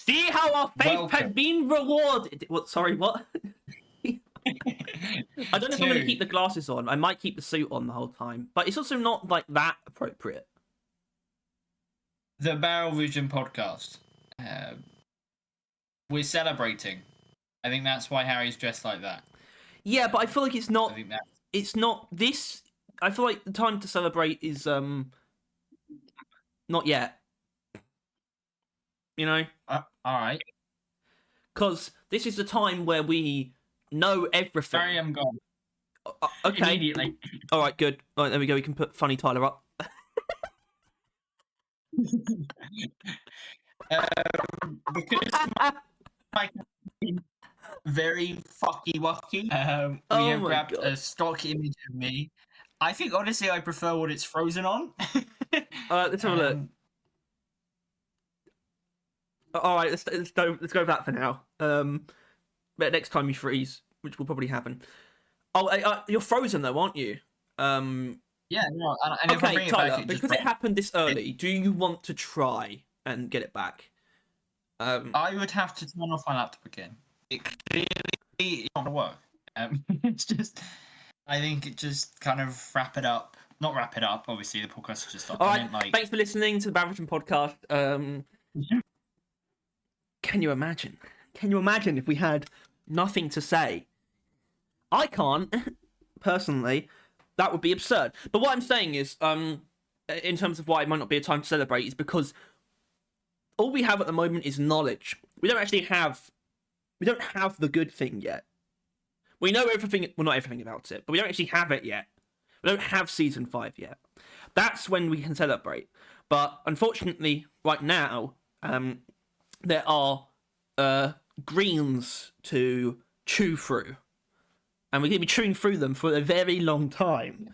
See how our faith has Welcome. been rewarded. What? Sorry, what? I don't know if I'm going to keep the glasses on. I might keep the suit on the whole time, but it's also not like that appropriate. The Barrel Vision podcast. We're celebrating. I think that's why Harry's dressed like that. Yeah, but I feel like it's I not. think that. It's not this. I feel like the time to celebrate is not yet. You know, All right. because this is the time where we know everything. Harry, I'm gone. Okay. Immediately. All right, good. All right, there we go. We can put Funny Tyler up. Because like very fucky wucky. We have grabbed a stock image of me. I think honestly, I prefer what it's frozen on. Let's have a look. All right, let's go with that for now. But next time you freeze, which will probably happen. Oh, you're frozen though, aren't you? Yeah, no. And if I Okay, bring Tyler, it back, because it happened this early, do you want to try and get it back? I would have to turn off my laptop again. It clearly is not gonna work. It's just, I think it just kind of wrap it up. Not wrap it up. Obviously, the podcast just stopped. All right, thanks for listening to the Barrington podcast. Can you imagine? Can you imagine if we had nothing to say? I can't, personally. That would be absurd. But what I'm saying is, in terms of why it might not be a time to celebrate, is because all we have at the moment is knowledge. We don't have the good thing yet. We know everything, well, not everything about it, but we don't actually have it yet. We don't have season 5 yet. That's when we can celebrate. But unfortunately, right now, there are greens to chew through. And we're going to be chewing through them for a very long time.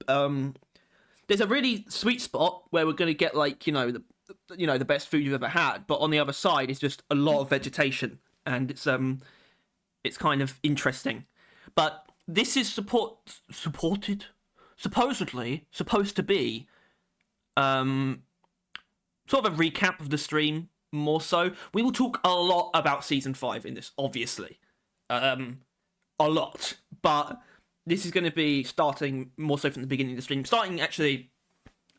There's a really sweet spot where we're going to get, like, the best food you've ever had. But on the other side is just a lot of vegetation. And it's kind of interesting. But this is supposedly supposed to be sort of a recap of the stream, more so. We will talk a lot about season 5 in this, obviously. A lot, but this is going to be starting more so from the beginning of the stream. Starting, actually,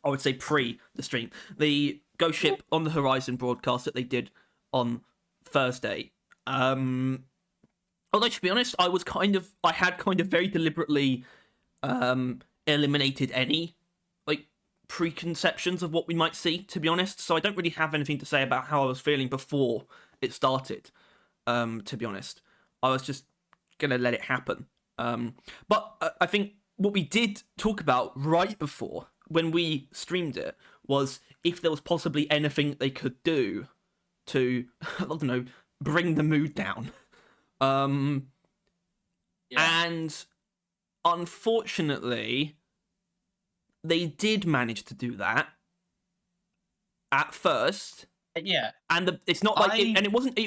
I would say pre the stream. The Ghost Ship on the Horizon broadcast that they did on Thursday. Although, to be honest, I had kind of very deliberately eliminated any, like, preconceptions of what we might see, to be honest. So I don't really have anything to say about how I was feeling before it started, to be honest. I was just gonna let it happen. But I think what we did talk about right before, when we streamed it, was if there was possibly anything they could do to, I don't know, bring the mood down. And unfortunately, they did manage to do that at first. Yeah, and it's not like it wasn't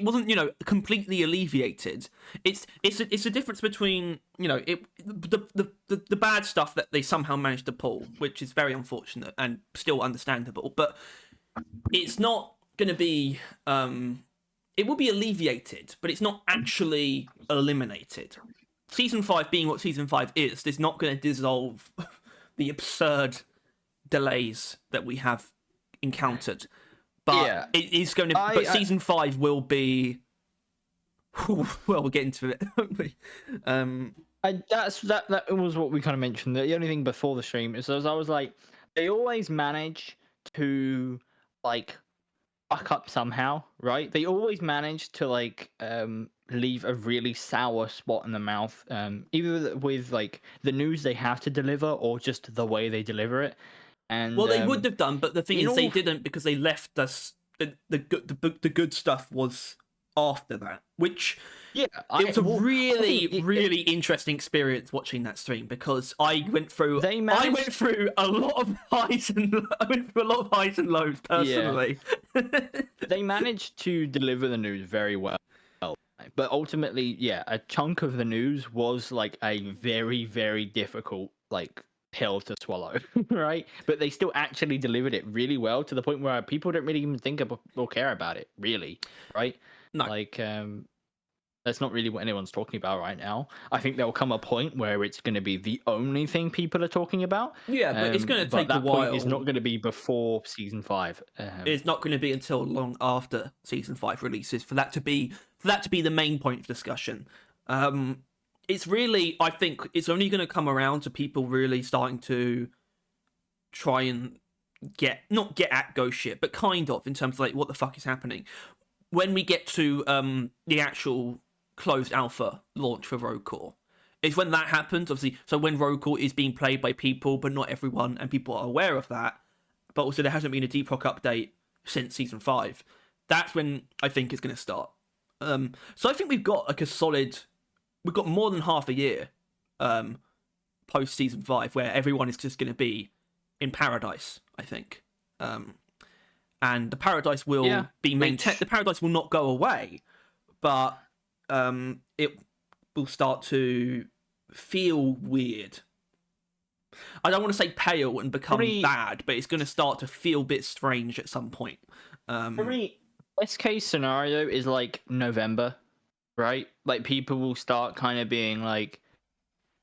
completely alleviated. It's a difference between the bad stuff that they somehow managed to pull, which is very unfortunate and still understandable, but it's not going to be it will be alleviated, but it's not actually eliminated. Season 5 being what season 5 is not going to dissolve the absurd delays that we have encountered. But it is going to. But season 5 will be. Well, we'll get into it, won't we? That was what we kind of mentioned. The only thing before the stream is, I was like, they always manage to like fuck up somehow, right? They always manage to like leave a really sour spot in the mouth, either with like the news they have to deliver or just the way they deliver it. And, well, they would have done, but the thing is, they didn't, because they left us. The good stuff was after that, which it was a really interesting experience watching that stream, because I went through a lot of highs and lows personally. Yeah. They managed to deliver the news very well, but ultimately, a chunk of the news was like a very, very difficult like pill to swallow, right? But they still actually delivered it really well to the point where people don't really even think about or care about it, really, right? No. Like, that's not really what anyone's talking about right now. I think there'll come a point where it's going to be the only thing people are talking about. Yeah, but it's going to take a that while. point is not going to be before season 5. It's not going to be until long after season 5 releases for that to be the main point of discussion. It's really, I think, it's only going to come around to people really starting to try and not get at ghost shit, but kind of in terms of like what the fuck is happening when we get to the actual closed alpha launch for Rogue Core. It's when that happens, obviously. So when Rogue Core is being played by people, but not everyone, and people are aware of that. But also there hasn't been a Deep Rock update since season 5. That's when I think it's going to start. So I think we've got like we've got more than half a year post season 5 where everyone is just going to be in paradise, I think. And the paradise will be maintained. The paradise will not go away, but it will start to feel weird. I don't want to say pale and become bad, but it's going to start to feel a bit strange at some point. Best case scenario is like November, right? Like people will start kind of being like,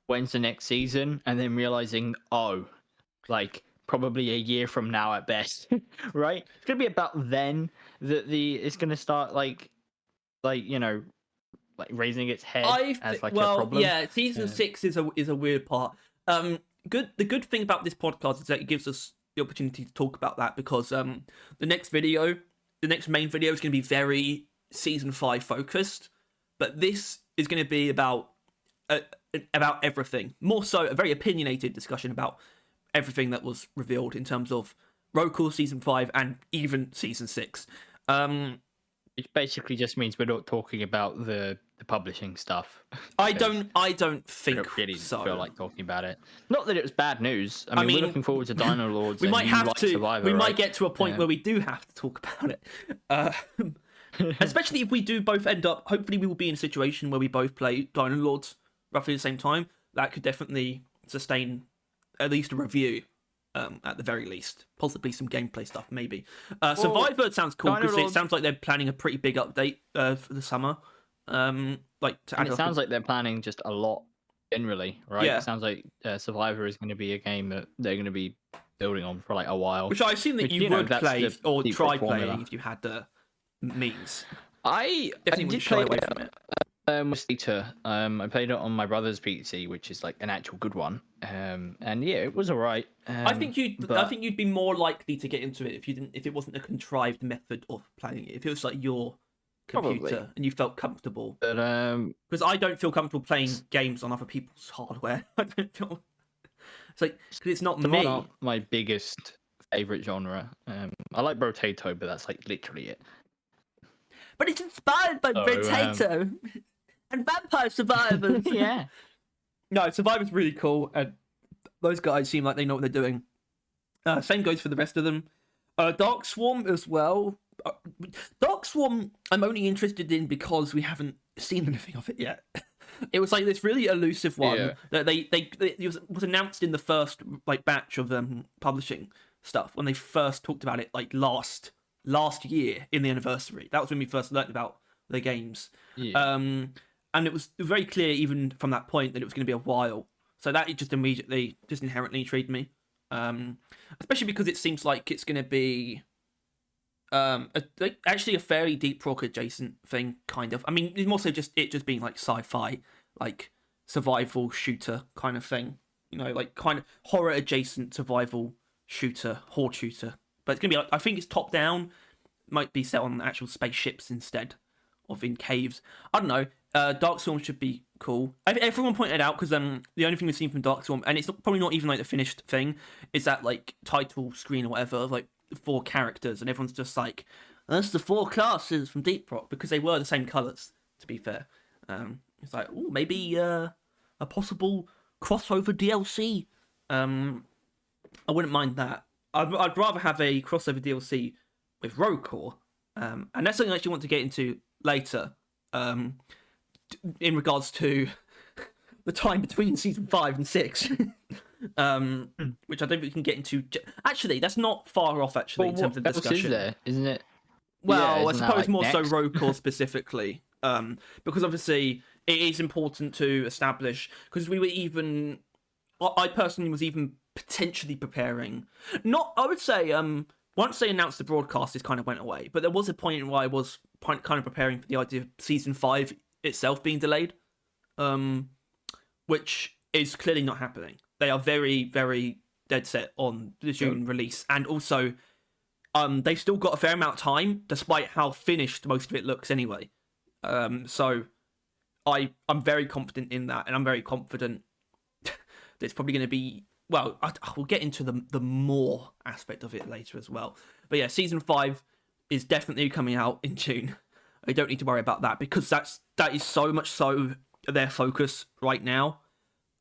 when's the next season? And then realizing, like probably a year from now at best, right? It's going to be about then that it's going to start like, you know, like raising its head as like a problem. Yeah, season 6 is a weird part. The good thing about this podcast is that it gives us the opportunity to talk about that because the next main video is going to be very season 5 focused, but this is going to be about everything. More so, a very opinionated discussion about everything that was revealed in terms of Rogue Core season 5 and even season 6. Which basically just means we're not talking about the publishing stuff. I don't think I don't really so. feel like talking about it. Not that it was bad news. I mean we're looking forward to Dino Lords. We might have to. Survivor, we right? might get to a point where we do have to talk about it. Especially if we do both end up. Hopefully, we will be in a situation where we both play Dino Lords roughly the same time. That could definitely sustain at least a review. At the very least, possibly some gameplay stuff, maybe. Survivor sounds cool because it sounds like they're planning a pretty big update for the summer. Like to add it sounds like they're planning just a lot generally, right? Yeah. It sounds like Survivor is going to be a game that they're going to be building on for like a while. Which I assume that you would play or try playing if you had the means. I definitely did shy play away from it. I played it on my brother's PC, which is like an actual good one. And yeah, it was alright. I think you'd be more likely to get into it if it wasn't a contrived method of playing it. If it was like your computer Probably. and you felt comfortable. But because I don't feel comfortable playing games on other people's hardware. I don't feel. It's like because it's not me. Not my biggest favorite genre. I like Brotato, but that's like literally it. But it's inspired by Brotato and Vampire Survivors. Yeah. No, Survivor's really cool, and those guys seem like they know what they're doing. Same goes for the rest of them. Dark Swarm as well. Dark Swarm, I'm only interested in because we haven't seen anything of it yet. It was like this really elusive one that it was announced in the first like batch of publishing stuff when they first talked about it like last year in the anniversary. That was when we first learned about the games. Yeah. And it was very clear even from that point that it was going to be a while. So that just immediately, just inherently intrigued me. Especially because it seems like it's going to be actually a fairly Deep Rock adjacent thing, kind of. I mean, it's more so just being like sci-fi, like survival shooter kind of thing. You know, like kind of horror adjacent survival shooter, horde shooter. But it's going to be, I think it's top down, might be set on actual spaceships instead of in caves. I don't know. Dark Swarm should be cool. Everyone pointed out because the only thing we've seen from Dark Swarm, and it's probably not even like the finished thing, is that like title screen or whatever of like 4 characters, and everyone's just like, that's the 4 classes from Deep Rock because they were the same colours. To be fair, it's like maybe a possible crossover DLC. I wouldn't mind that. I'd rather have a crossover DLC with Rogue Core, and that's something I actually want to get into later. In regards to the time between season 5 and 6. which I don't think we can get into. Actually, that's not far off. Actually, in terms of what else discussion, is there, isn't it? well, I isn't that, suppose like, more so next? road core specifically, because obviously it is important to establish. Because we were even, I personally was even potentially preparing. Not, I would say, once they announced the broadcast, it kind of went away. But there was a point where I was kind of preparing for the idea of season 5 itself being delayed, which is clearly not happening. They are very, very dead set on the June release, and also. They've still got a fair amount of time, despite how finished most of it looks anyway. So I'm very confident in that, and I'm very confident that it's probably going to be. Well, we'll get into the more aspect of it later as well. But yeah, season 5 is definitely coming out in June. I don't need to worry about that because that is so much so their focus right now.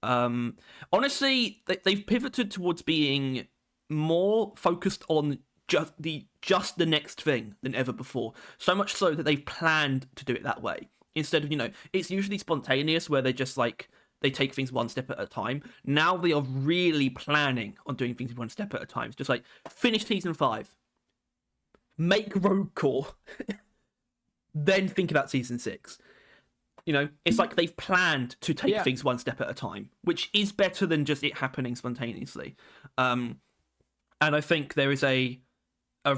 Honestly, they've pivoted towards being more focused on just the next thing than ever before. So much so that they've planned to do it that way. Instead of, it's usually spontaneous where they just they take things one step at a time. Now they are really planning on doing things one step at a time. It's just finish season 5, make road core, then think about season 6. It's like they've planned to take things one step at a time, which is better than just it happening spontaneously. And I think there is a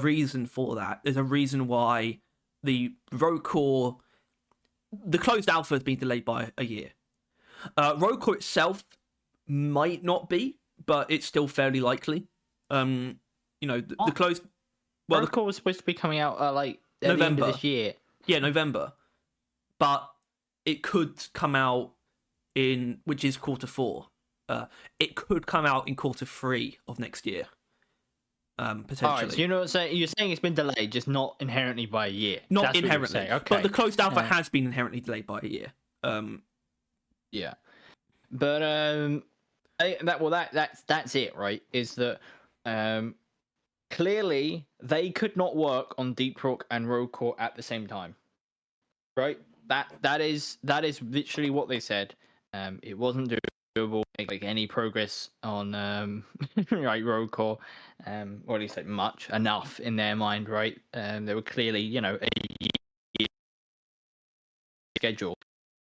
reason for that. There's a reason why the road core, the closed alpha has been delayed by a year. Road core itself might not be, but it's still fairly likely. The closed. Well, road core was supposed to be coming out at November. the end of this year. Yeah, November, but it could come out which is quarter 4. It could come out in quarter 3 of next year. Potentially. Alright, so you're saying it's been delayed, just not inherently by a year. Not That's inherently, okay. but the closed alpha has been inherently delayed by a year. Yeah, but that's it, right? Is that clearly they could not work on Deep Rock and Road Core at the same time, right? That is literally what they said. It wasn't doable, like any progress on Road Core, or at least much enough in their mind, right? They were clearly a year schedule.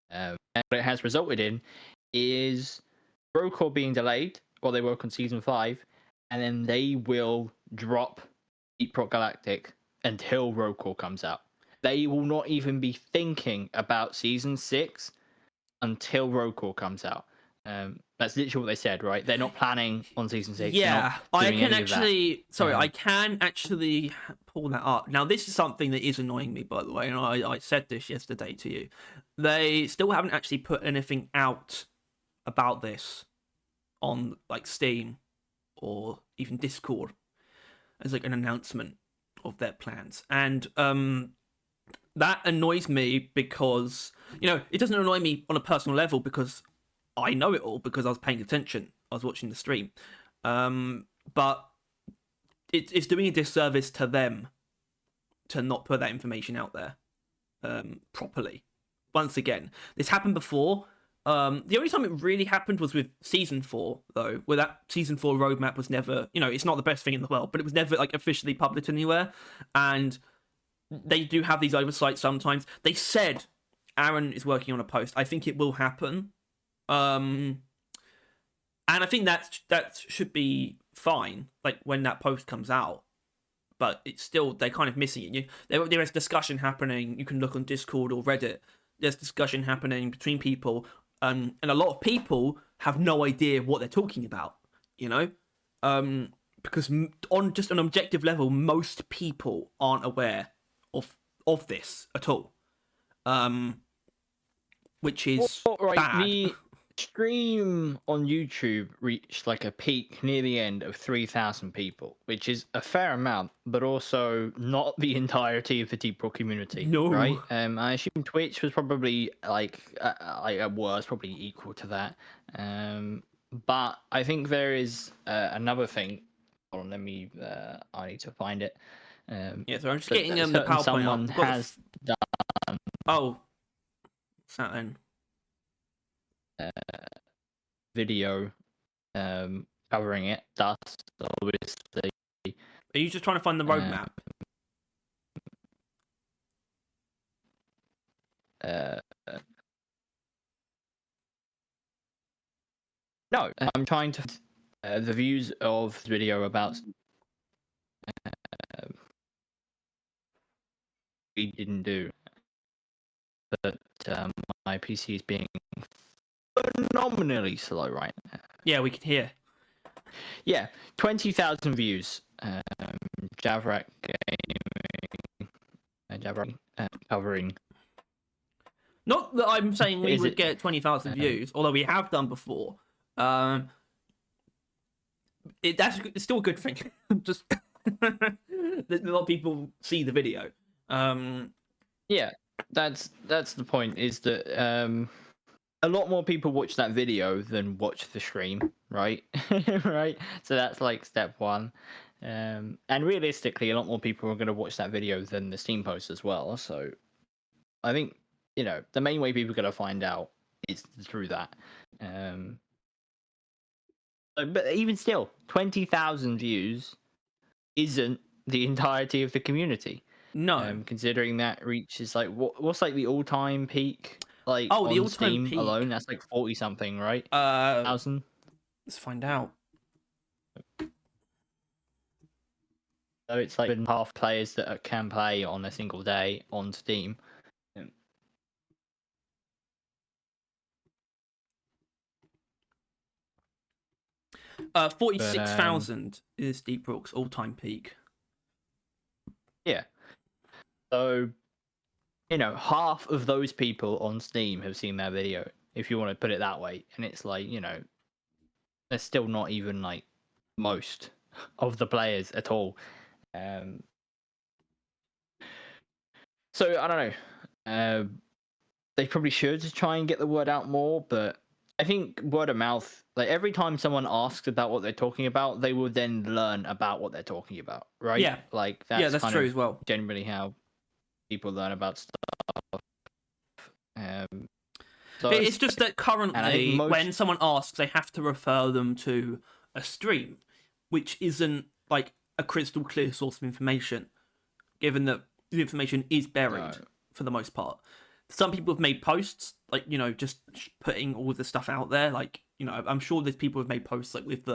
And what it has resulted in is Road Core being delayed while they work on season 5, and then they will drop Rock Galactic until Road Core comes out. They will not even be thinking about season 6 until Road Core comes out. That's literally what they said, right? They're not planning on season 6. Yeah, I can actually. Sorry, Uh-huh. I can actually pull that up. Now, this is something that is annoying me, by the way, and I said this yesterday to you. They still haven't actually put anything out about this on Steam or even Discord as an announcement of their plans, and that annoys me because it doesn't annoy me on a personal level because I know it all because I was paying attention. I was watching the stream. But it's doing a disservice to them to not put that information out there properly. Once again, this happened before. The only time it really happened was with season 4, though, where that season 4 roadmap was never, it's not the best thing in the world, but it was never officially published anywhere. And they do have these oversights sometimes. They said Aaron is working on a post. I think it will happen. And I think that should be fine, when that post comes out. But it's still, they're kind of missing it. There is discussion happening. You can look on Discord or Reddit. There's discussion happening between people, and a lot of people have no idea what they're talking about. Because on just an objective level, most people aren't aware of this at all. Which is bad. The stream on YouTube reached a peak near the end of 3,000 people, which is a fair amount, but also not the entirety of the Deep Rock community. No. Right? I assume Twitch was probably at worst probably equal to that. But I think there is another thing. Hold on, I need to find it. Yeah, so I'm just getting the PowerPoint. Someone has done. Oh, what's that then? Video covering it. Thus, obviously, Are you just trying to find the roadmap? No, I'm trying to the views of the video about we didn't do, but my PC is being phenomenally slow right now. Yeah, we can hear. Yeah, 20,000 views. Javrak Gaming, Javrak covering. Not that I'm saying we Is would it- get 20,000 views, although we have done before. It's still a good thing. Just a lot of people see the video. Yeah, that's the point. Is that a lot more people watch that video than watch the stream, right? Right. So that's like step one. And realistically, a lot more people are going to watch that video than the Steam post as well. So I think the main way people are going to find out is through that. But even still, 20,000 views isn't the entirety of the community. No. Considering that reach is like what's like the all-time peak like Oh, the on all-time Steam peak. alone? That's like 40 something, right? Let's 1,000. find out. So it's like half players that can play on a single day on Steam. 46,000 is Deep Rock's all-time peak. Yeah. So half of those people on Steam have seen that video, if you want to put it that way. And it's like, they're still not even like most of the players at all. So I don't know. They probably should try and get the word out more, but I think word of mouth, like every time someone asks about what they're talking about, they will then learn about what they're talking about, right? Yeah. Like that's that's kind true of as well. generally how people learn about stuff. So It's just that currently, most... when someone asks, they have to refer them to a stream, which isn't like a crystal clear source of information, given that the information is buried for the most part. Some people have made posts, like, just putting all the stuff out there. Like, I'm sure there's people who've made posts like with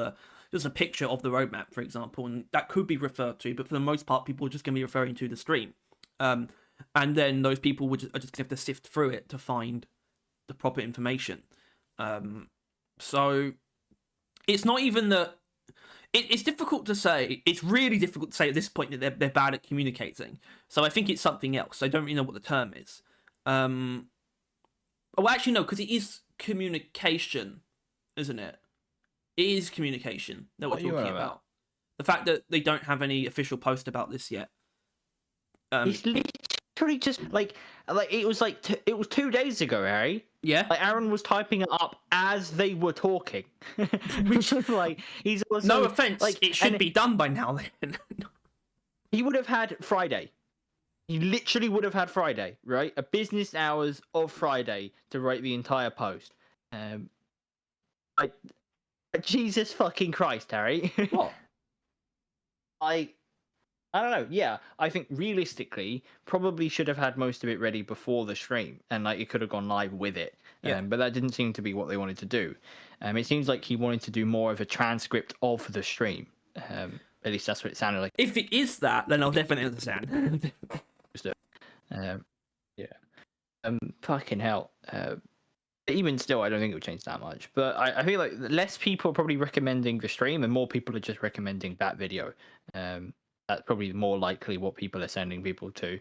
just a picture of the roadmap, for example, and that could be referred to, but for the most part, people are just going to be referring to the stream. And then those people are just going to have to sift through it to find the proper information. So it's not even that. It's difficult to say. It's really difficult to say at this point that they're bad at communicating. So I think it's something else. I don't really know what the term is. Well, actually, no, because it is communication, isn't it? It is communication that we're talking about. The fact that they don't have any official post about this yet. It's literally just like it was like it was 2 days ago, Harry. Yeah. Like Aaron was typing it up as they were talking. Which like he's also, no offense, like it should be done by now. Then he would have had Friday. He literally would have had Friday, right? A business hours of Friday to write the entire post. Jesus fucking Christ, Harry. What? I don't know. Yeah, I think realistically, probably should have had most of it ready before the stream, and like it could have gone live with it. Yeah. But that didn't seem to be what they wanted to do. It seems like he wanted to do more of a transcript of the stream. At least that's what it sounded like. If it is that, then I'll definitely understand. Yeah. Fucking hell. Even still, I don't think it would change that much. But I feel like less people are probably recommending the stream, and more people are just recommending that video. That's probably more likely what people are sending people to.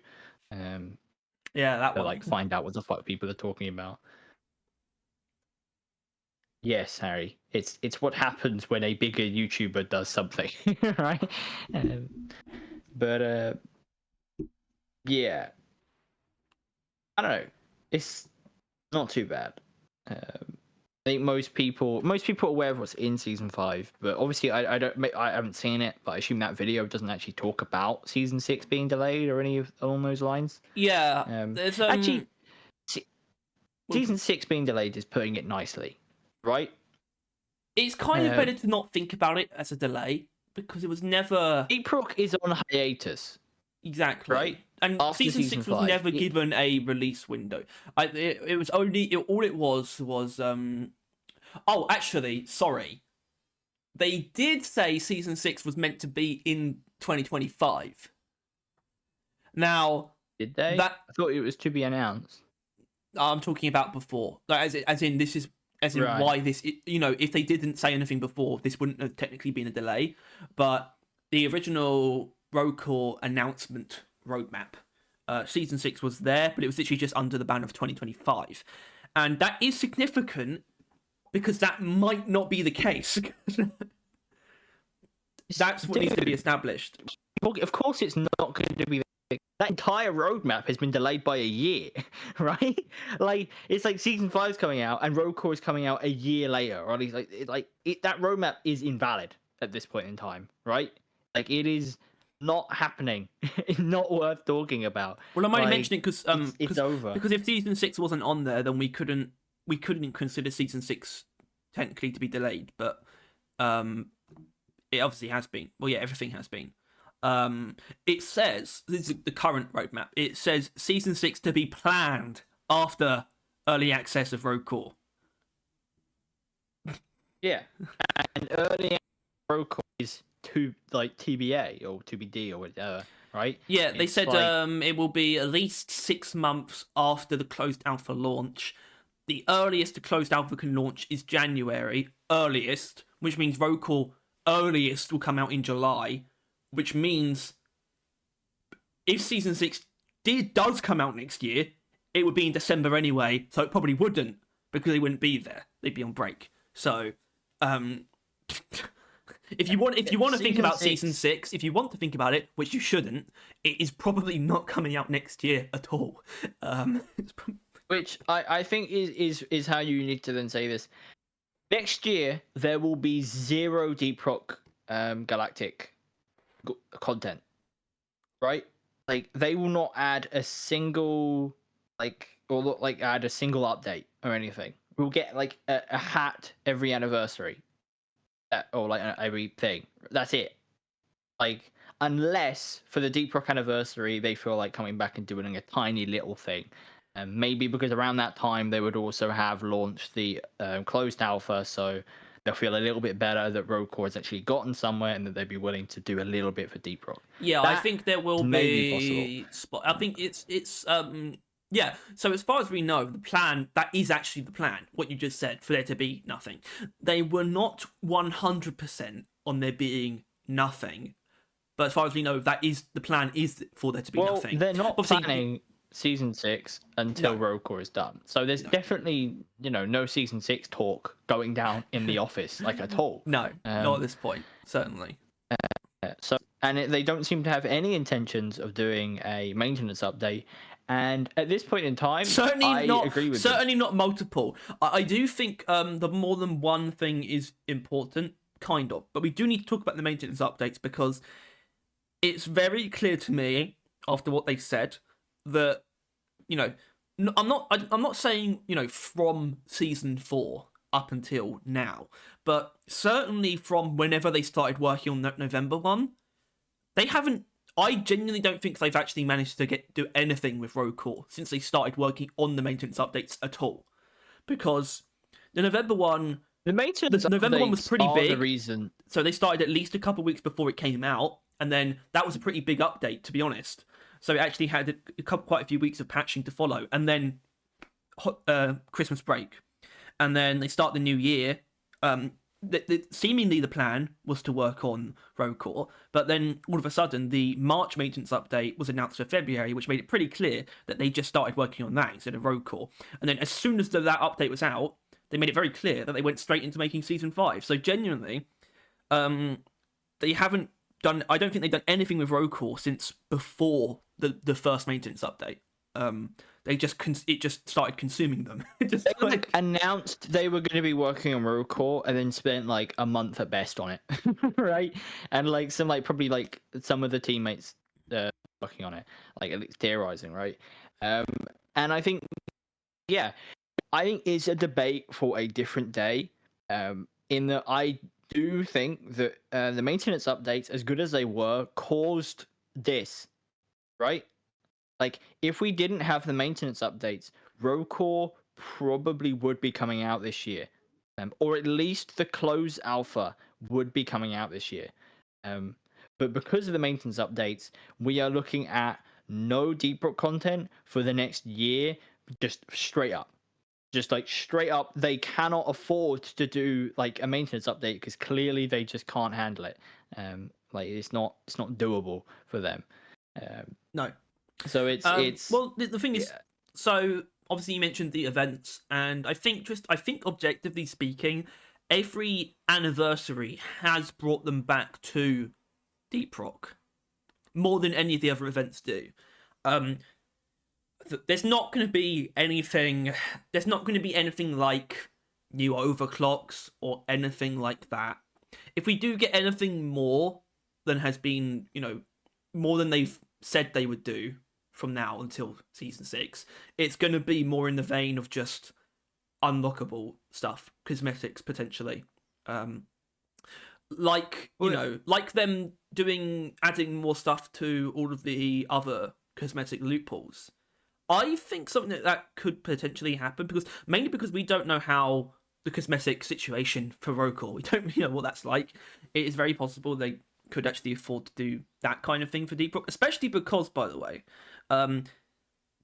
Yeah, that to one. like find out what the fuck people are talking about. Yes, Harry. It's what happens when a bigger YouTuber does something, right? But yeah. I don't know. It's not too bad. I think most people are aware of what's in season 5, but obviously I haven't seen it, but I assume that video doesn't actually talk about season 6 being delayed or any of along those lines. Yeah, there's actually season 6 being delayed is putting it nicely, right? It's kind of better to not think about it as a delay because it was never Deep Rock is on hiatus. exactly Right? And After season season 6 was 5, never given a release window. It was only all it was. Oh, actually, sorry. They did say season 6 was meant to be in 2025. Now, Did they? that I thought it was to be announced. I'm talking about before, like, as in this is as in Right. why this. If they didn't say anything before, this wouldn't have technically been a delay. But the original Rocore announcement roadmap, season 6 was there, but it was literally just under the banner of 2025, and that is significant because that might not be the case. That's what needs to be established. Of course, it's not going to be. That entire roadmap has been delayed by a year, right? Like it's like season 5 is coming out and Road Core is coming out a year later, or at least that roadmap is invalid at this point in time, right? Like it is not happening. It's not worth talking about. Well, I'm only mentioning it because it's over. Because if season 6 wasn't on there, then we couldn't consider season 6 technically to be delayed. But it obviously has been. Well, yeah, everything has been. It says this is the current roadmap. It says season 6 to be planned after early access of Road Core. Yeah, and early Road Core is to like TBA or TBD or whatever, right? Yeah, they said it will be at least 6 months after the closed alpha launch. The earliest the closed alpha can launch is January, earliest, which means Road Core earliest will come out in July, which means if season 6 does come out next year, it would be in December anyway, so it probably wouldn't because they wouldn't be there. They'd be on break. So, if you want to think about season 6, if you want to think about it, which you shouldn't, it is probably not coming out next year at all. Which I think is how you need to then say this. Next year there will be 0 Deep Rock Galactic content, right? Like they will not add a single add a single update or anything. We'll get like a hat every anniversary, or like every thing. That's it. Like unless for the Deep Rock anniversary they feel like coming back and doing a tiny little thing, and maybe because around that time they would also have launched the closed alpha, so they'll feel a little bit better that Road Core has actually gotten somewhere and that they'd be willing to do a little bit for Deep Rock. Yeah, I think there will be possible. I think it's yeah. So as far as we know, the plan that is actually the plan. What you just said, for there to be nothing. They were not 100% on there being nothing, but as far as we know, that is the plan. Is for there to be nothing. They're not planning season 6 until Road Core is done. So there's definitely, no season 6 talk going down in the office like at all. No, not at this point, certainly. They don't seem to have any intentions of doing a maintenance update. And at this point in time, I agree with certainly not multiple. I do think the more than one thing is important, kind of. But we do need to talk about the maintenance updates because it's very clear to me after what they said that I'm not saying from season 4 up until now, but certainly from whenever they started working on that November one, they haven't. I genuinely don't think they've actually managed to do anything with Road Core since they started working on the maintenance updates at all, because the November one. The November one was pretty big. The reason. So they started at least a couple of weeks before it came out, and then that was a pretty big update, to be honest. So it actually had quite a few weeks of patching to follow, and then Christmas break, and then they start the new year. Seemingly the plan was to work on Road Core, but then all of a sudden the March maintenance update was announced for February, which made it pretty clear that they just started working on that instead of Road Core. And then as soon as that update was out, they made it very clear that they went straight into making season 5. So genuinely, they haven't done. I don't think they've done anything with Road Core since before the first maintenance update. It just started consuming them. They announced they were going to be working on Road Core and then spent like a month at best on it, right? And probably some of the teammates working on it, like at least theorizing, right? And I think, I think it's a debate for a different day. in that I do think that the maintenance updates, as good as they were, caused this, right? Like, if we didn't have the maintenance updates, Rocore probably would be coming out this year. Or at least the closed alpha would be coming out this year. But because of the maintenance updates, we are looking at no Deep Rock content for the next year, just straight up. Just like straight up, they cannot afford to do like a maintenance update because clearly they just can't handle it. Like it's not doable for them. No. So it's well, the thing is, so obviously you mentioned the events, and I think objectively speaking, every anniversary has brought them back to Deep Rock more than any of the other events do. There's not going to be anything. There's not going to be anything like new overclocks or anything like that. If we do get anything more than has been, more than they've said they would do from now until season 6, it's going to be more in the vein of just unlockable stuff, cosmetics potentially. Like them adding more stuff to all of the other cosmetic loopholes. I think something that could potentially happen mainly because we don't know how the cosmetic situation for Rocore. We don't really know what that's like. It is very possible they could actually afford to do that kind of thing for Deep Rock, especially because, by the way,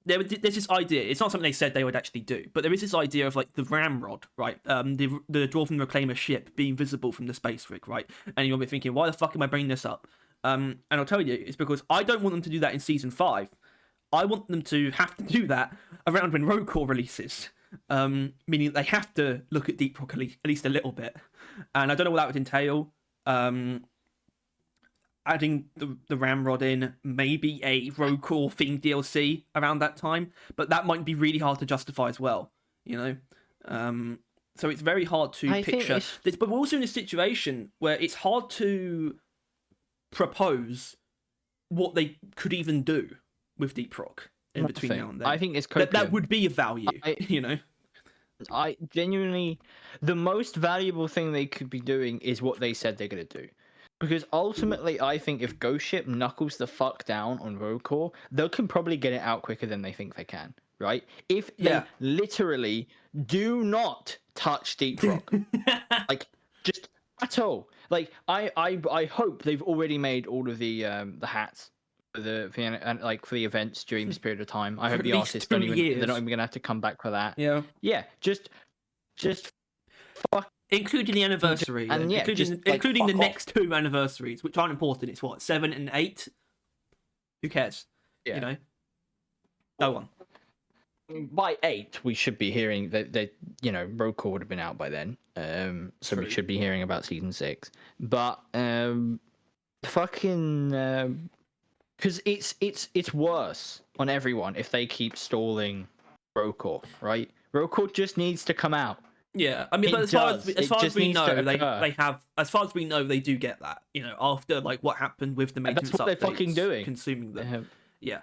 there's this idea. It's not something they said they would actually do, but there is this idea of like the ramrod, right? The Dwarven Reclaimer ship being visible from the space rig, right? And you'll be thinking, why the fuck am I bringing this up? And I'll tell you, it's because I don't want them to do that in season 5. I want them to have to do that around when Rocore releases, meaning they have to look at Deep Rock at least a little bit. And I don't know what that would entail. Adding the ramrod in, maybe a Rocore themed DLC around that time, but that might be really hard to justify as well, So it's very hard to picture this, but we're also in a situation where it's hard to propose what they could even do with Deep Rock in between now and then. I think it's that would be of value, I genuinely, the most valuable thing they could be doing is what they said they're going to do. Because ultimately, I think if Ghost Ship knuckles the fuck down on Rocore, they can probably get it out quicker than they think they can, right? If they literally do not touch Deep Rock, like, just at all. Like, I hope they've already made all of the hats for the events during this period of time. I hope the artists they're not even gonna have to come back for that. Yeah, just fuck. Including the anniversary, and including the next 2 anniversaries, which aren't important. It's what, 7 and 8. Who cares? Yeah. No one. By 8, we should be hearing that Rocore would have been out by then. So we should be hearing about season 6. But fucking because it's worse on everyone if they keep stalling Rocore, right? Rocore just needs to come out. Yeah, I mean, but as far as we know, they have. As far as we know, they do get that. After like what happened with the maintenance updates, that's what they're fucking doing, consuming them. Yeah.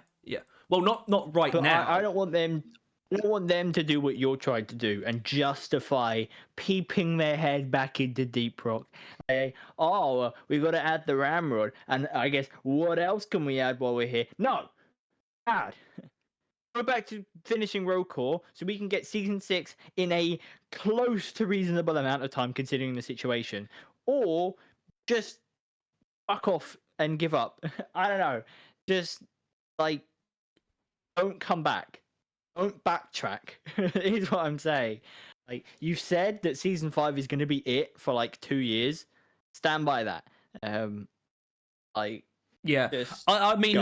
Well, not right but now. I don't want them. I don't want them to do what you're trying to do and justify peeping their head back into Deep Rock. We got to add the ramrod, and I guess what else can we add while we're here? No, add. Go back to finishing Rocore so we can get season 6 in a close to reasonable amount of time considering the situation, or just fuck off and give up. I don't know, just like don't come back, don't backtrack. Is what I'm saying. Like, you said that season 5 is going to be it for like 2 years. Stand by that. I mean,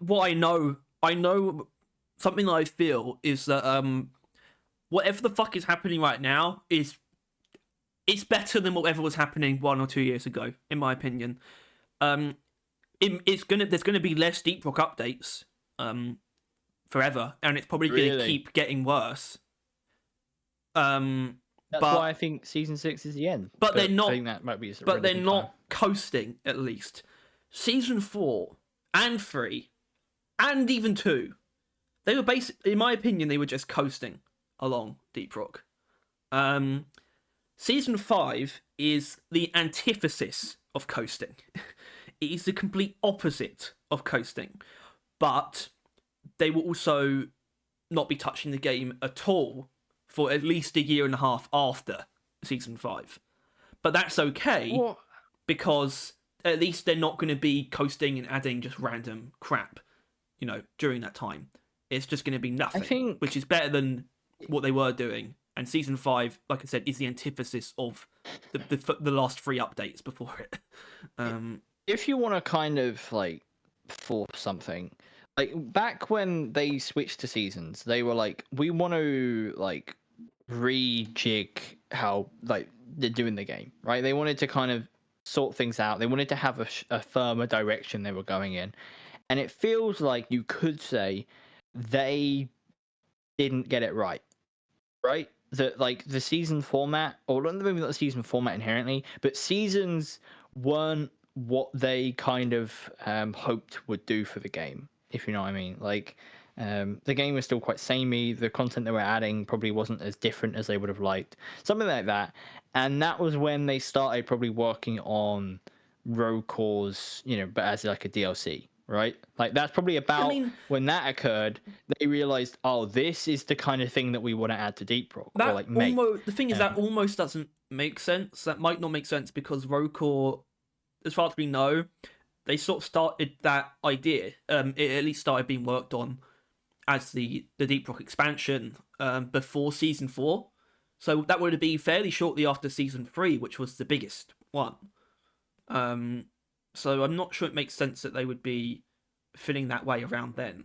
what I know. Something that I feel is that whatever the fuck is happening right now it's better than whatever was happening 1 or 2 years ago, in my opinion. There's gonna be less Deep Rock updates forever, and it's probably gonna keep getting worse. That's why I think season 6 is the end. But they're not. I think that might be. But they're not coasting. At least season 4 and 3 and even 2. They were basically, in my opinion, they were just coasting along Deep Rock. Season 5 is the antithesis of coasting. It is the complete opposite of coasting. But they will also not be touching the game at all for at least a year and a half after Season 5. But that's okay, What? because at least they're not going to be coasting and adding just random crap, during that time. It's just going to be nothing, which is better than what they were doing. And Season 5, like I said, is the antithesis of the last 3 updates before it. If you want to kind of like force something, like back when they switched to seasons, they were like, we want to like rejig how like they're doing the game, right? They wanted to kind of sort things out. They wanted to have a firmer direction they were going in. And it feels like you could say they didn't get it right. That like the season format, or maybe not the season format inherently, but seasons weren't what they kind of hoped would do for the game, if you know what I mean. Like the game was still quite samey. The content they were adding probably wasn't as different as they would have liked, something like that. And that was when they started probably working on Road Cause, but as like a DLC. Right, like that's probably about when that occurred. They realized, oh, this is the kind of thing that we want to add to Deep Rock, or like make. The thing is, that almost doesn't make sense. That might not make sense because Rocore, as far as we know, they sort of started that idea. It at least started being worked on as the Deep Rock expansion before Season 4. So that would have been fairly shortly after Season 3, which was the biggest one. So I'm not sure it makes sense that they would be feeling that way around then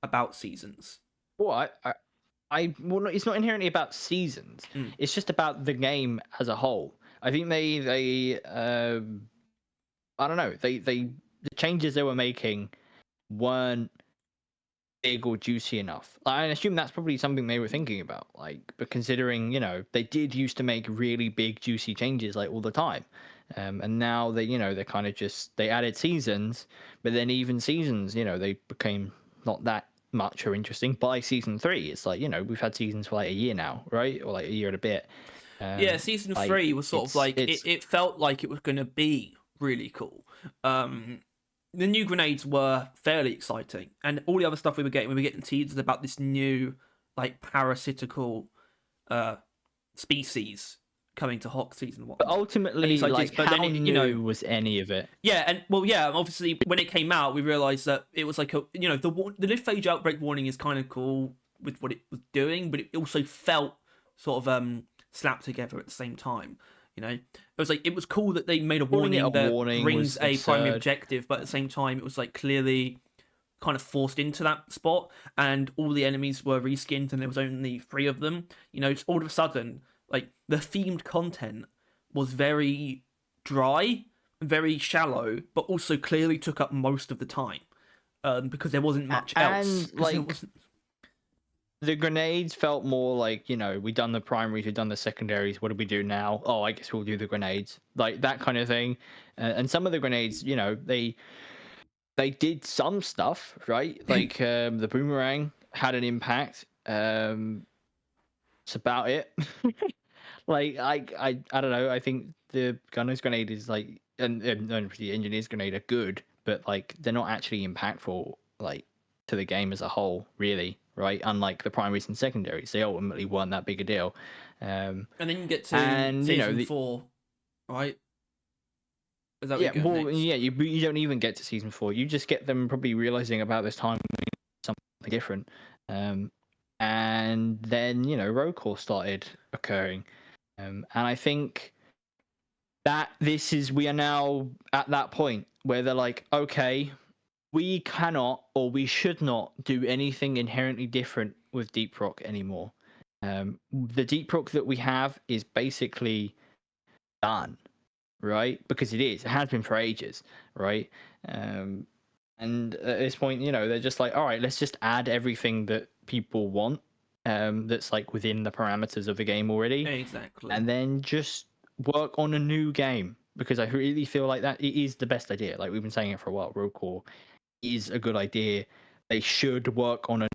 about seasons. Well, well, it's not inherently about seasons. It's just about the game as a whole. I think they I don't know. The changes they were making weren't big or juicy enough. I assume that's probably something they were thinking about. But considering they did used to make really big juicy changes like all the time. And now they kind of just they added seasons, but then even seasons, they became not that much or interesting by Season 3. It's like we've had seasons for like a year now, right, or like a year and a bit. Season 3 was sort of like it felt like it was going to be really cool. The new grenades were fairly exciting, and all the other stuff we were getting teased about this new like parasitical species coming to Hawk Season 1. But ultimately, was any of it? Yeah, and obviously when it came out, we realised that it was like the lift phage outbreak warning is kind of cool with what it was doing, but it also felt sort of slapped together at the same time. It was like it was cool that they made a warning that brings a primary objective, but at the same time, it was like clearly kind of forced into that spot, and all the enemies were reskinned, and there was only 3 of them. All of a sudden, like the themed content was very dry, very shallow, but also clearly took up most of the time because there wasn't much else. And the grenades felt more like we've done the primaries, we've done the secondaries. What do we do now? Oh, I guess we'll do the grenades, like that kind of thing. And some of the grenades, they did some stuff, right? Like the boomerang had an impact. It's about it. Like I don't know. I think the gunner's grenade is like, and the engineer's grenade are good, but like they're not actually impactful like to the game as a whole, really, right? Unlike the primaries and secondaries, they ultimately weren't that big a deal. And then you get to Season 4, right? Is that you don't even get to Season 4. You just get them probably realizing about this time something different. And then road call started occurring, and I think that we are now at that point where they're like, okay, we cannot or we should not do anything inherently different with Deep Rock anymore. The Deep Rock that we have is basically done, right? Because it has been for ages, right? And at this point, they're just like, all right, let's just add everything that people want, that's like within the parameters of the game already. Exactly. And then just work on a new game, because I really feel like that it is the best idea. Like we've been saying it for a while, Road Core is a good idea. They should work on a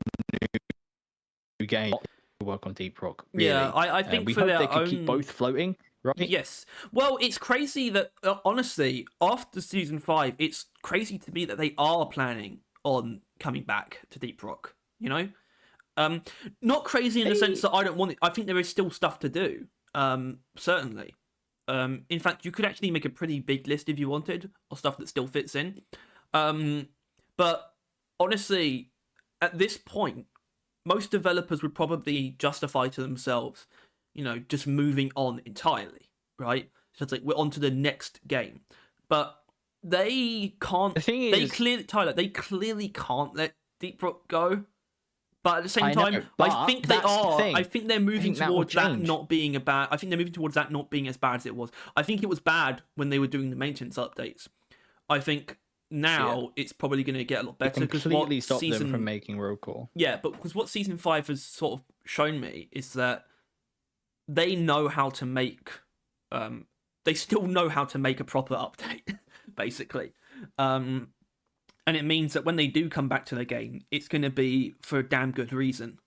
new game, work on Deep Rock. Really. Yeah, I think we for hope their they could own... keep both floating, right? Yes. Well, it's crazy that honestly, after season 5, it's crazy to me that they are planning on coming back to Deep Rock. You know, not crazy in the sense that I don't want it. I think there is still stuff to do. Certainly. In fact, you could actually make a pretty big list if you wanted of stuff that still fits in. But honestly, at this point, most developers would probably justify to themselves, you know, just moving on entirely, right? So it's like we're on to the next game. But they can't. The thing is, they clearly can't let Deep Rock go. But at the same I know, time, but I think they that's the are. thing. I think they're moving that will towards that change. not being a bad. I think they're moving towards that not being as bad as it was. I think it was bad when they were doing the maintenance updates. I think now it's probably going to get a lot better because completely stopped them from making roll call. Yeah, but because what season 5 has sort of shown me is that they know how to make. They still know how to make a proper update, basically. And it means that when they do come back to the game, it's going to be for a damn good reason.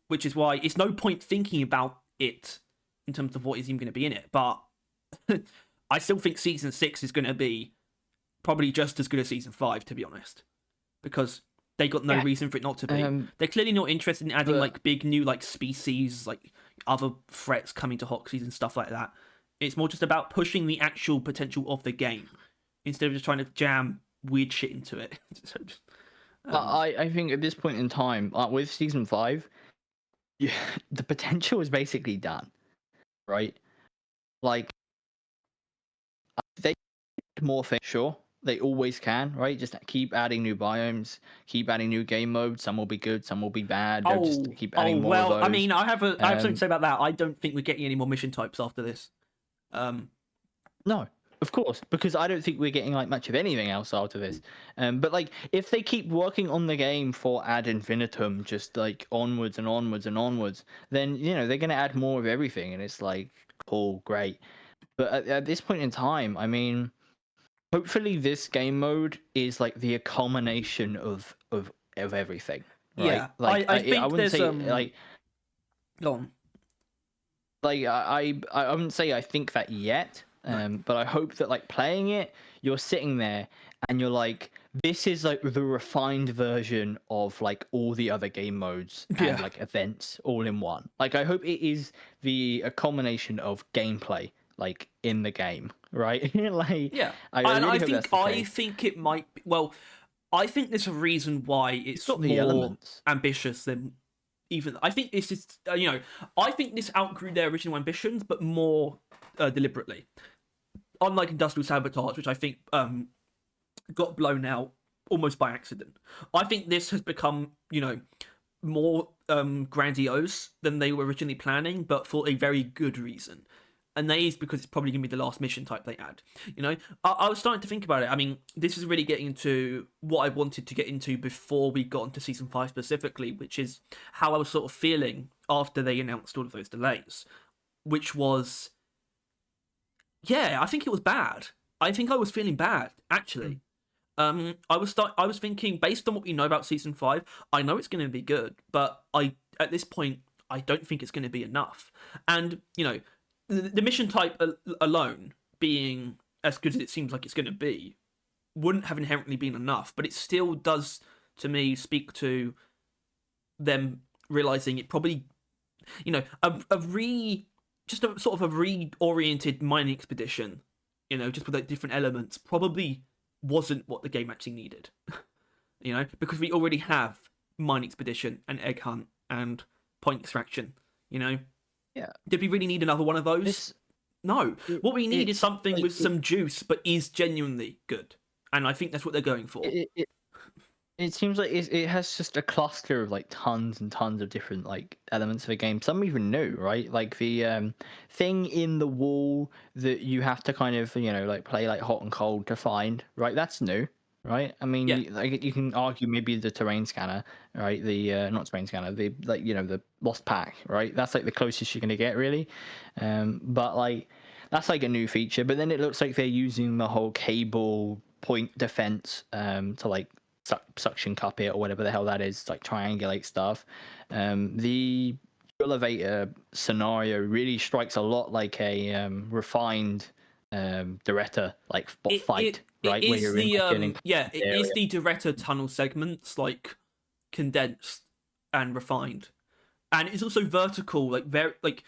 Which is why it's no point thinking about it in terms of what is even going to be in it. But I still think Season 6 is going to be probably just as good as Season 5, to be honest. Because they got no reason for it not to be. They're clearly not interested in adding like big new like species, like other threats coming to Hoxie's and stuff like that. It's more just about pushing the actual potential of the game instead of just trying to jam weird shit into it. So just, I think at this point in time, with Season 5, the potential is basically done, right? Like, they more things, sure. They always can, right? Just keep adding new biomes, keep adding new game modes. Some will be good, some will be bad. They'll just keep adding more of those. I mean, I have something to say about that. I don't think we're getting any more mission types after this. No, of course, because I don't think we're getting like much of anything else after this. But like, if they keep working on the game for ad infinitum, just like onwards and onwards and onwards, then you know they're gonna add more of everything, and it's like, cool, great. But at this point in time, I mean, hopefully this game mode is like the culmination of everything. Right? Yeah, like I think I wouldn't there's say like. Go on. Like I wouldn't say I think that yet, but I hope that like playing it, you're sitting there and you're like, this is like the refined version of like all the other game modes and like events all in one. Like I hope it is a culmination of gameplay like in the game, right? Like I think it might be, well, I think there's a reason why it's more ambitious than even. I think this is I think this outgrew their original ambitions, but more deliberately. Unlike Industrial Sabotage, which I think got blown out almost by accident. I think this has become more grandiose than they were originally planning, but for a very good reason. And that is because it's probably going to be the last mission type they add. I was starting to think about it. I mean, this is really getting into what I wanted to get into before we got into Season 5 specifically, which is how I was sort of feeling after they announced all of those delays. Which was, I think it was bad. I think I was feeling bad, actually. I was thinking, based on what we know about Season 5, I know it's going to be good, but at this point, I don't think it's going to be enough. And, the mission type alone being as good as it seems like it's going to be wouldn't have inherently been enough, but it still does, to me, speak to them realizing it probably, just a sort of a reoriented mining expedition, just with like different elements, probably wasn't what the game actually needed. Because we already have mine expedition and egg hunt and point extraction, Yeah. Did we really need another one of those? No. What we need is something with some juice, but is genuinely good. And I think that's what they're going for. It seems like it has just a cluster of like tons and tons of different like elements of the game. Some even new, right? Like the thing in the wall that you have to kind of like play like hot and cold to find, right? That's new, right? I mean, you can argue maybe the terrain scanner, right? The not terrain scanner, the the lost pack, right? That's like the closest you're gonna get, really. But like that's like a new feature. But then it looks like they're using the whole cable point defense to like suction cup it or whatever the hell that is, like triangulate stuff. The elevator scenario really strikes a lot like a refined Doretta like fight, right? It Where is you're in like, an yeah, it is area. the Doretta tunnel segments, like condensed and refined, and it's also vertical, like very like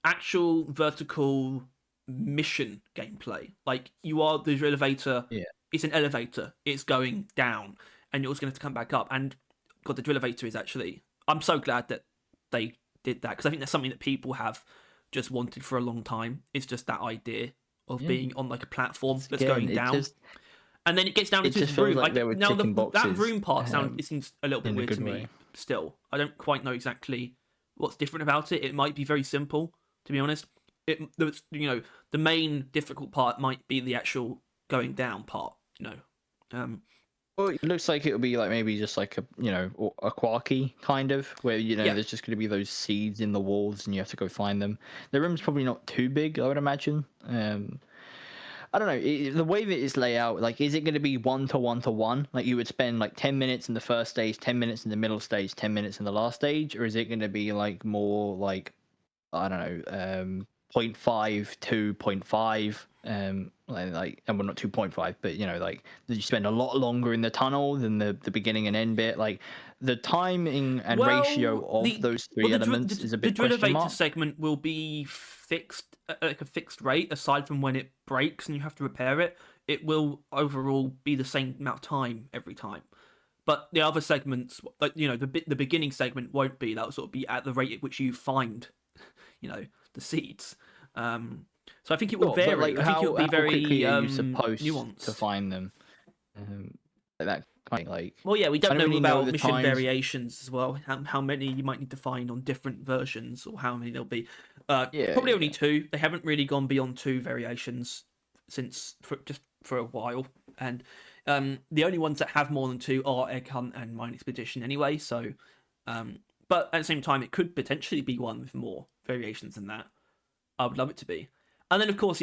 actual vertical mission gameplay. Like you are the elevator. Yeah. It's an elevator. It's going down, and you're just going to come back up. And God, the elevator is actually. I'm so glad that they did that because I think that's something that people have just wanted for a long time. It's just that idea of being on like a platform that's going down, and then it gets down into this room. Like Now that room part it seems a little bit weird to me. way. Still, I don't quite know exactly what's different about it. It might be very simple, to be honest. The main difficult part might be the actual going down part. Well, it looks like it would be like maybe just like a Quarky kind of where there's just going to be those seeds in the walls and you have to go find them. The room's probably not too big, I would imagine. I don't know, the way that it's laid out, like, is it going to be 1-to-1-to-1? Like, you would spend, like, 10 minutes in the first stage, 10 minutes in the middle stage, 10 minutes in the last stage? Or is it going to be, like, more, like, I don't know, 0.5 to 0.5? And well, not 2.5, but, like, you spend a lot longer in the tunnel than the beginning and end bit? Like, the timing and ratio of those three elements is a bit question mark. The elevator segment will be fixed, like a fixed rate, aside from when it breaks and you have to repair it. It will overall be the same amount of time every time. But the other segments, like the beginning segment won't be. That'll sort of be at the rate at which you find, the seeds. So I think it will vary. Like, I think it will be very quickly are you supposed nuanced to find them. That kind of like. Well, yeah, we don't know really about the mission times. variations as well. How many you might need to find on different versions, or how many there'll be. Probably only 2. They haven't really gone beyond 2 variations for a while, and the only ones that have more than 2 are Egg Hunt and Mine Expedition anyway. So, but at the same time, it could potentially be one with more variations than that. I would love it to be. And then, of course,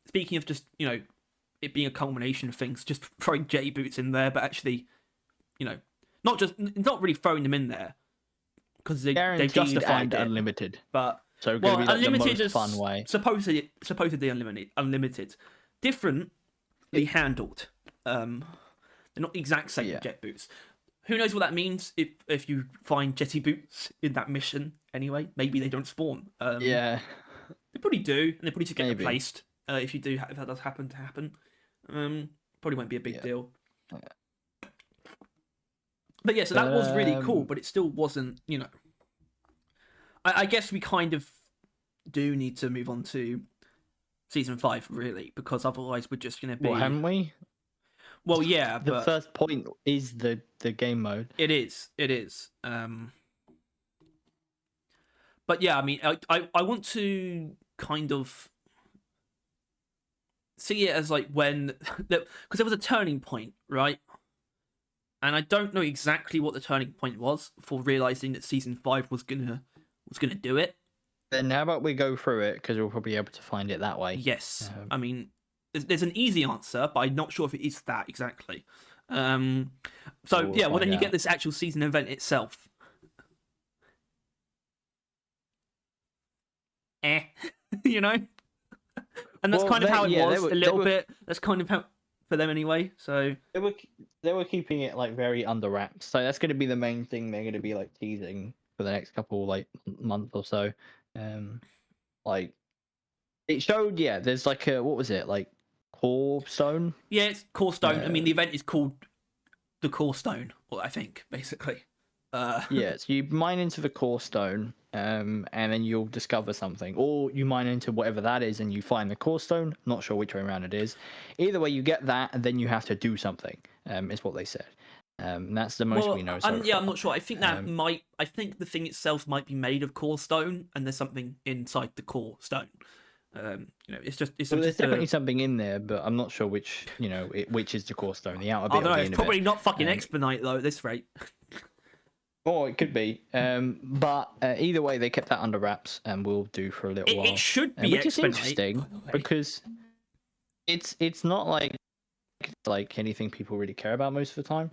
speaking of just it being a culmination of things, just throwing jetty boots in there, but actually, not really throwing them in there because they've justified it. Unlimited, but so unlimited the most is fun way. Supposedly unlimited, differently handled. They're not the exact same jet boots. Who knows what that means if you find jetty boots in that mission anyway? Maybe they don't spawn. They probably do, and they probably just get replaced if that does happen to happen. Probably won't be a big deal. But yeah, so that was really cool, but it still wasn't, I guess we kind of do need to move on to Season 5, really, because otherwise we're just going to be... Well, haven't we? Well, yeah, the first point is the game mode. It is. But yeah, I mean, I want to kind of see it as like when... Because there was a turning point, right? And I don't know exactly what the turning point was for realizing that Season 5 was gonna do it. Then how about we go through it, because we'll probably be able to find it that way. Yes. I mean, there's an easy answer, but I'm not sure if it is that exactly. Then you get this actual season event itself. And that's kind of how it was a little bit. That's kind of how for them anyway. So they were keeping it like very under wraps. So that's going to be the main thing they're going to be like teasing for the next couple like month or so. Like it showed, there's like a, what was it, like core stone? Yeah, it's core stone. I mean, the event is called the core stone, I think, basically. So you mine into the core stone, and then you'll discover something, or you mine into whatever that is and you find the core stone. Not sure which way around it is. Either way, you get that and then you have to do something, is what they said. That's the most we know so far. I'm not sure. I think I think the thing itself might be made of core stone, and there's something inside the core stone. There's definitely something in there, but I'm not sure which is the core stone. The outer bit. I don't know. It's probably not fucking Expedite though at this rate. Or it could be, but either way, they kept that under wraps, and we'll do for a little while. It should be which is interesting because it's not like anything people really care about most of the time.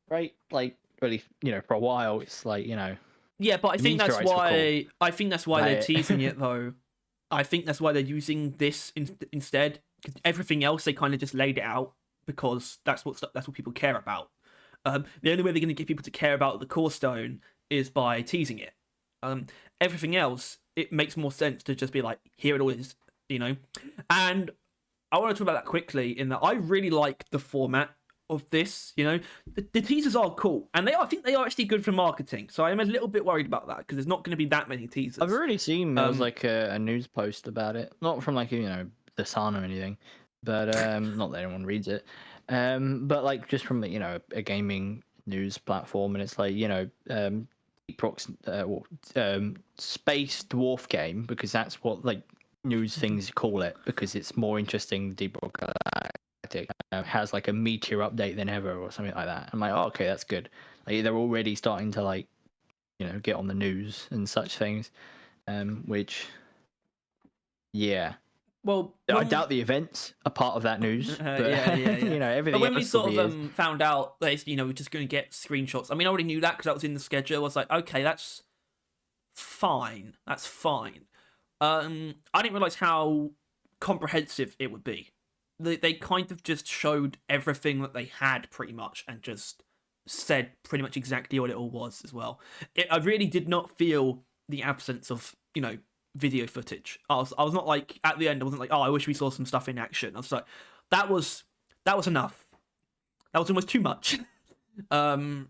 right? Like, really, for a while, it's like, Yeah, but I think that's meteorites were why they're Right. teasing it though. I think that's why they're using this instead. Because everything else they kind of just laid it out because that's what people care about. The only way they're going to get people to care about the core stone is by teasing it. Everything else, it makes more sense to just be like, here it all is, And I want to talk about that quickly. In that, I really like the format of this. The teasers are cool, and I think they are actually good for marketing. So I'm a little bit worried about that because there's not going to be that many teasers. I've already seen there was like a news post about it, not from like the Sun or anything, but not that anyone reads it, but like just from a gaming news platform, and it's like Deep Rock's space dwarf game, because that's what like news things call it, because it's more interesting. Deep Rock Galactic has like a meteor update than ever or something like that. I'm like, oh, okay, that's good. Like they're already starting to like get on the news and such things, which yeah. Well, I doubt the events are part of that news, but yeah. everything. But when we else sort of is. found out that we're just going to get screenshots. I mean, I already knew that because that was in the schedule. I was like, okay, that's fine. That's fine. I didn't realize how comprehensive it would be. They kind of just showed everything that they had pretty much, and just said pretty much exactly what it all was as well. I really did not feel the absence of video footage. I was not like at the end. I wasn't like, oh, I wish we saw some stuff in action. I was like, that was enough. That was almost too much. Because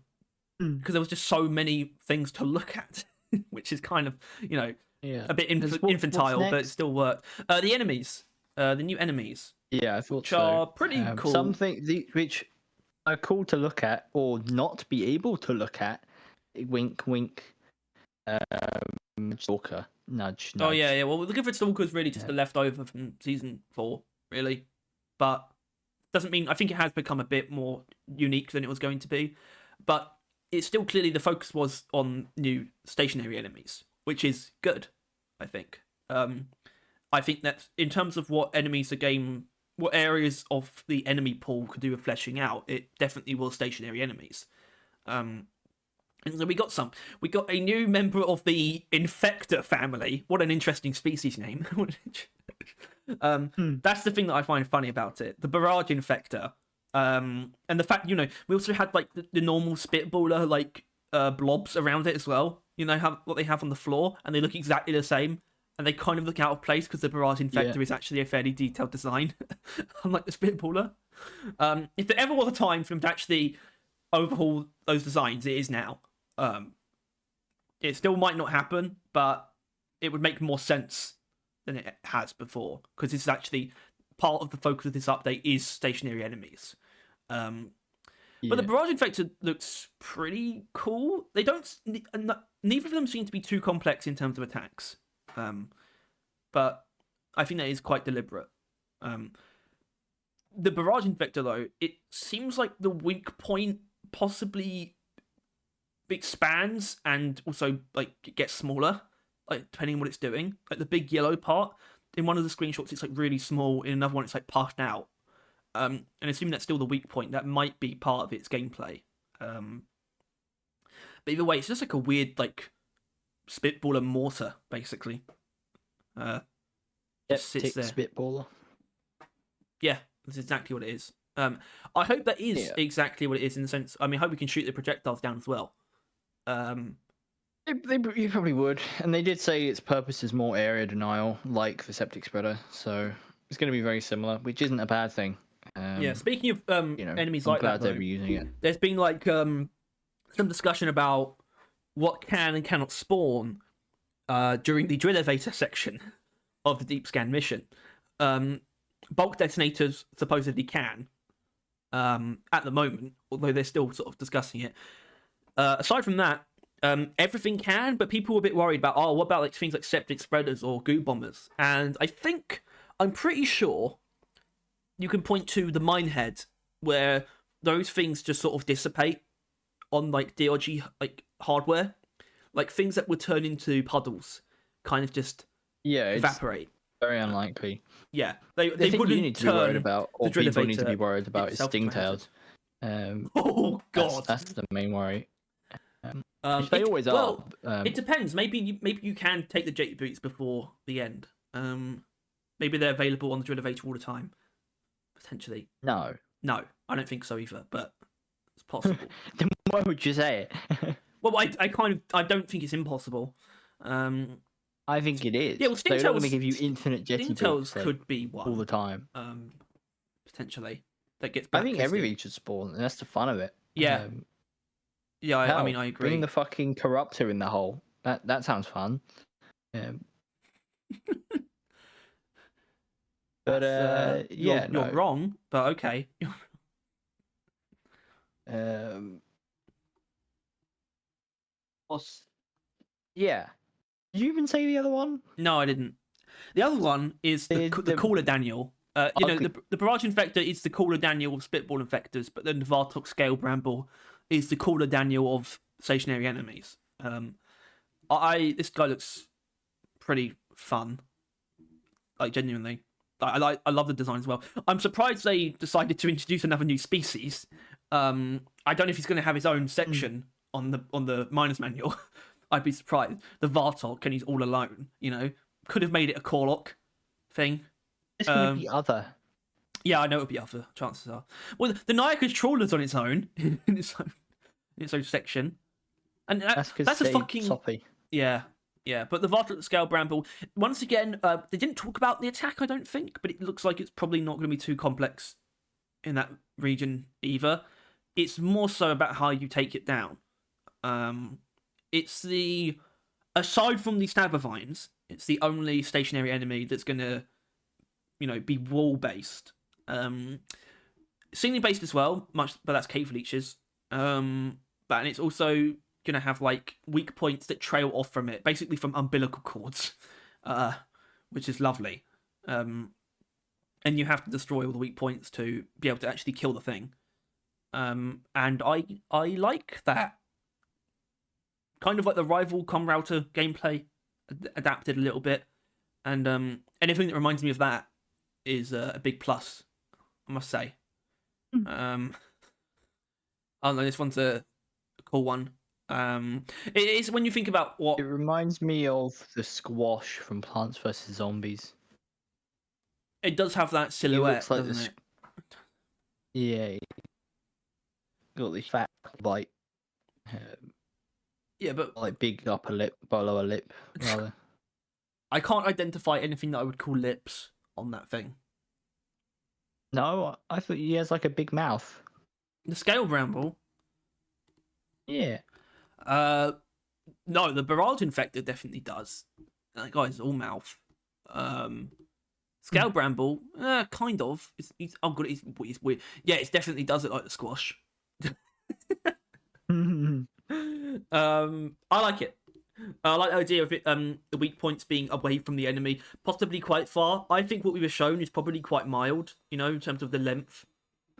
there was just so many things to look at, which is kind of a bit infantile, but it still worked. The enemies, the new enemies. Yeah, I thought which are pretty cool. Something which are cool to look at or not be able to look at. Wink, wink. Stalker. Nudge, nudge. Oh yeah. Well, the Gifford Stalker is really just a leftover from season 4, really, but doesn't mean. I think it has become a bit more unique than it was going to be, but it's still clearly the focus was on new stationary enemies, which is good. I think. I think that in terms of what areas of the enemy pool could do with fleshing out, it definitely was stationary enemies. And so we got a new member of the Infector family. What an interesting species name. That's the thing that I find funny about it. The Barrage Infector. And the fact, we also had like the normal Spitballer like blobs around it as well. What they have on the floor, and they look exactly the same. And they kind of look out of place because the Barrage Infector is actually a fairly detailed design, unlike the Spitballer. If there ever was a time for them to actually overhaul those designs, it is now. It still might not happen, but it would make more sense than it has before, because this is actually part of the focus of this update is stationary enemies. But the Barrage Infector looks pretty cool. They don't. Neither of them seem to be too complex in terms of attacks. But I think that is quite deliberate. The Barrage Infector, though, it seems like the weak point possibly expands and also like gets smaller, like depending on what it's doing. Like the big yellow part in one of the screenshots, it's like really small. In another one, it's like puffed out. And assuming that's still the weak point, that might be part of its gameplay. But either way, it's just like a weird like Spitballer mortar, basically. Sits there. Spitballer. Yeah, that's exactly what it is. I hope that is exactly what it is in the sense. I mean, I hope we can shoot the projectiles down as well. You probably would, and they did say its purpose is more area denial, like the septic spreader. So it's going to be very similar, which isn't a bad thing. Speaking of enemies like that, they're reusing it. There's been like some discussion about what can and cannot spawn during the drill elevator section of the deep scan mission. Bulk detonators supposedly can at the moment, although they're still sort of discussing it. Aside from that, everything can, but people were a bit worried about, what about like things like septic spreaders or goo bombers? And I'm pretty sure you can point to the Minehead, where those things just sort of dissipate on like DRG like hardware, like things that would turn into puddles, kind of just evaporate. Very unlikely. Yeah, they wouldn't you need to be worried about, or people need to be worried about, is stingtails. Oh That's, God. that's the main worry. Which they always well, are. it depends. Maybe you can take the Jet boots before the end. Maybe they're available on the drill elevator all the time. Potentially. No. No, I don't think so either. But it's possible. Then why would you say it? Well, I don't think it's impossible. I think it is. Yeah, well, They're not going to Stingtails give you infinite jetty Stingtails boots, like, could be one all the time. Potentially that gets I think blacklisted. everything should spawn, and that's the fun of it. Yeah. Yeah, I mean, I agree. Bring the fucking corruptor in the hole. That sounds fun. But yeah, you're wrong. But okay. Yeah. Did you even say the other one? No, I didn't. The other one is the Cooler Daniel. The Barrage Infector is the Cooler Daniel of Spitball Infectors, but then the Vartok Scale Bramble is the Cooler Daniel of stationary enemies. This guy looks pretty fun. Like, genuinely. I love the design as well. I'm surprised they decided to introduce another new species. I don't know if he's going to have his own section on the Miner's Manual. I'd be surprised. The Vartok, and he's all alone, Could have made it a Korlok thing. It's going to be other. Yeah, I know it would be other, chances are. Well, the Nyaku's Trawler's on its own. in its own section. And that's a fucking... Soppy. Yeah. Yeah, but the Vartok Scale Bramble, once again, they didn't talk about the attack, I don't think, but it looks like it's probably not going to be too complex in that region either. It's more so about how you take it down. Aside from the Stabbervines, it's the only stationary enemy that's going to, be wall-based. Ceiling-based as well, but that's cave leeches. And it's also gonna have like weak points that trail off from it, basically from umbilical cords, which is lovely. And you have to destroy all the weak points to be able to actually kill the thing. And I like that. Kind of like the rival Comrouter gameplay adapted a little bit, and anything that reminds me of that is a big plus, I must say. I don't know, this one's a cool one. It is when you think about what it reminds me of the squash from Plants vs Zombies. It does have that silhouette, like doesn't it? Yeah, got the fat bite. Yeah, but like big upper lip, lower lip, rather. I can't identify anything that I would call lips on that thing. No, I thought he has like a big mouth. The Scale Bramble. Yeah. No, the Barrage Infector definitely does. That guy's all mouth. Scale Bramble, kind of. He's weird. Yeah, it definitely does it like the squash. I like it. I like the idea of it. The weak points being away from the enemy, possibly quite far. I think what we were shown is probably quite mild. In terms of the length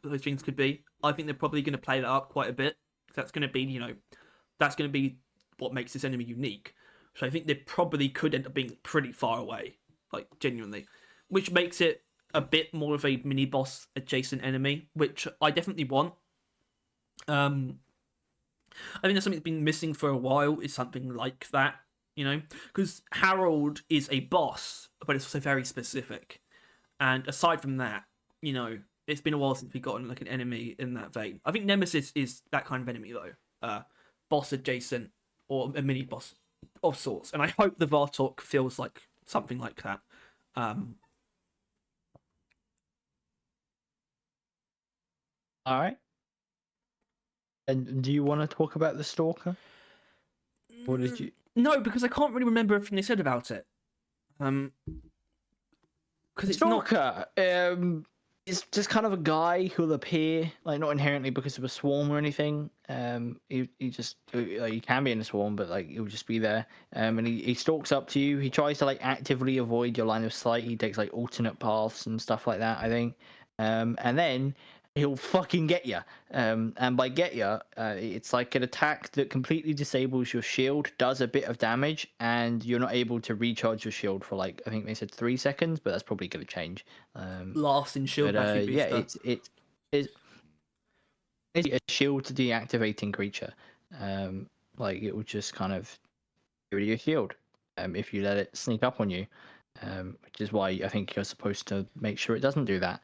those things could be. I think they're probably going to play that up quite a bit. That's going to be, that's going to be what makes this enemy unique. So I think they probably could end up being pretty far away, like genuinely, which makes it a bit more of a mini boss adjacent enemy, which I definitely want. I think that's something that's been missing for a while, is something like that, because Harold is a boss, but it's also very specific. And aside from that, it's been a while since we've gotten like an enemy in that vein. I think Nemesis is that kind of enemy though, boss adjacent or a mini boss of sorts. And I hope the Vartok feels like something like that. All right. And do you want to talk about the Stalker? Or did you? No, because I can't really remember everything they said about it. Because it's Stalker. It's just kind of a guy who'll appear, like not inherently because of a swarm or anything. He can be in a swarm, but like he'll just be there. And he stalks up to you. He tries to like actively avoid your line of sight. He takes like alternate paths and stuff like that, I think. And then he'll fucking get you. And by get you, it's like an attack that completely disables your shield, does a bit of damage, and you're not able to recharge your shield for like, I think they said 3 seconds, but that's probably going to change. Lasting shield battery booster. Yeah, It's a shield deactivating creature. Like it will just kind of get rid of your shield if you let it sneak up on you. Which is why I think you're supposed to make sure it doesn't do that.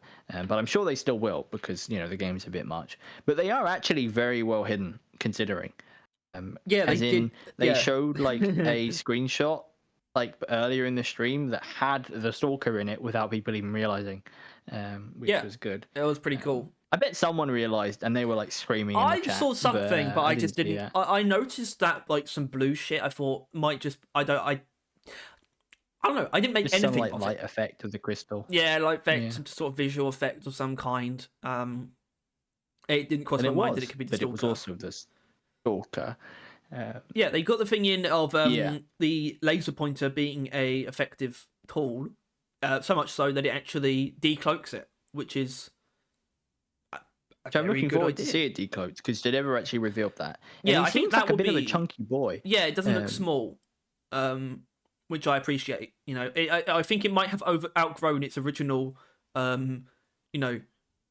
But I'm sure they still will because the game's a bit much. But they are actually very well hidden considering. Yeah, as they in did. they Yeah. showed like a screenshot like earlier in the stream that had the stalker in it without people even realizing, which Yeah. was good. It was pretty cool. I bet someone realized and they were like screaming in the I chat. saw something, but I just see didn't. that. I noticed that like some blue shit. I thought might just. I don't know. I didn't make Just some anything like of light it. effect of the crystal. Yeah, like effect, Yeah. some sort of visual effect of some kind. It didn't cross And my it mind was, that it could be the but it was stalker. also the stalker. Yeah, they got the thing in of Yeah. the laser pointer being a effective tool, so much so that it actually decloaks it, which is a Which I'm very looking good forward idea. to see it decloaked because they never actually revealed that. And Yeah, he I think seems that like a would bit of a be- chunky boy. Yeah, it doesn't look Um, small, which I appreciate. I think it might have outgrown its original, Like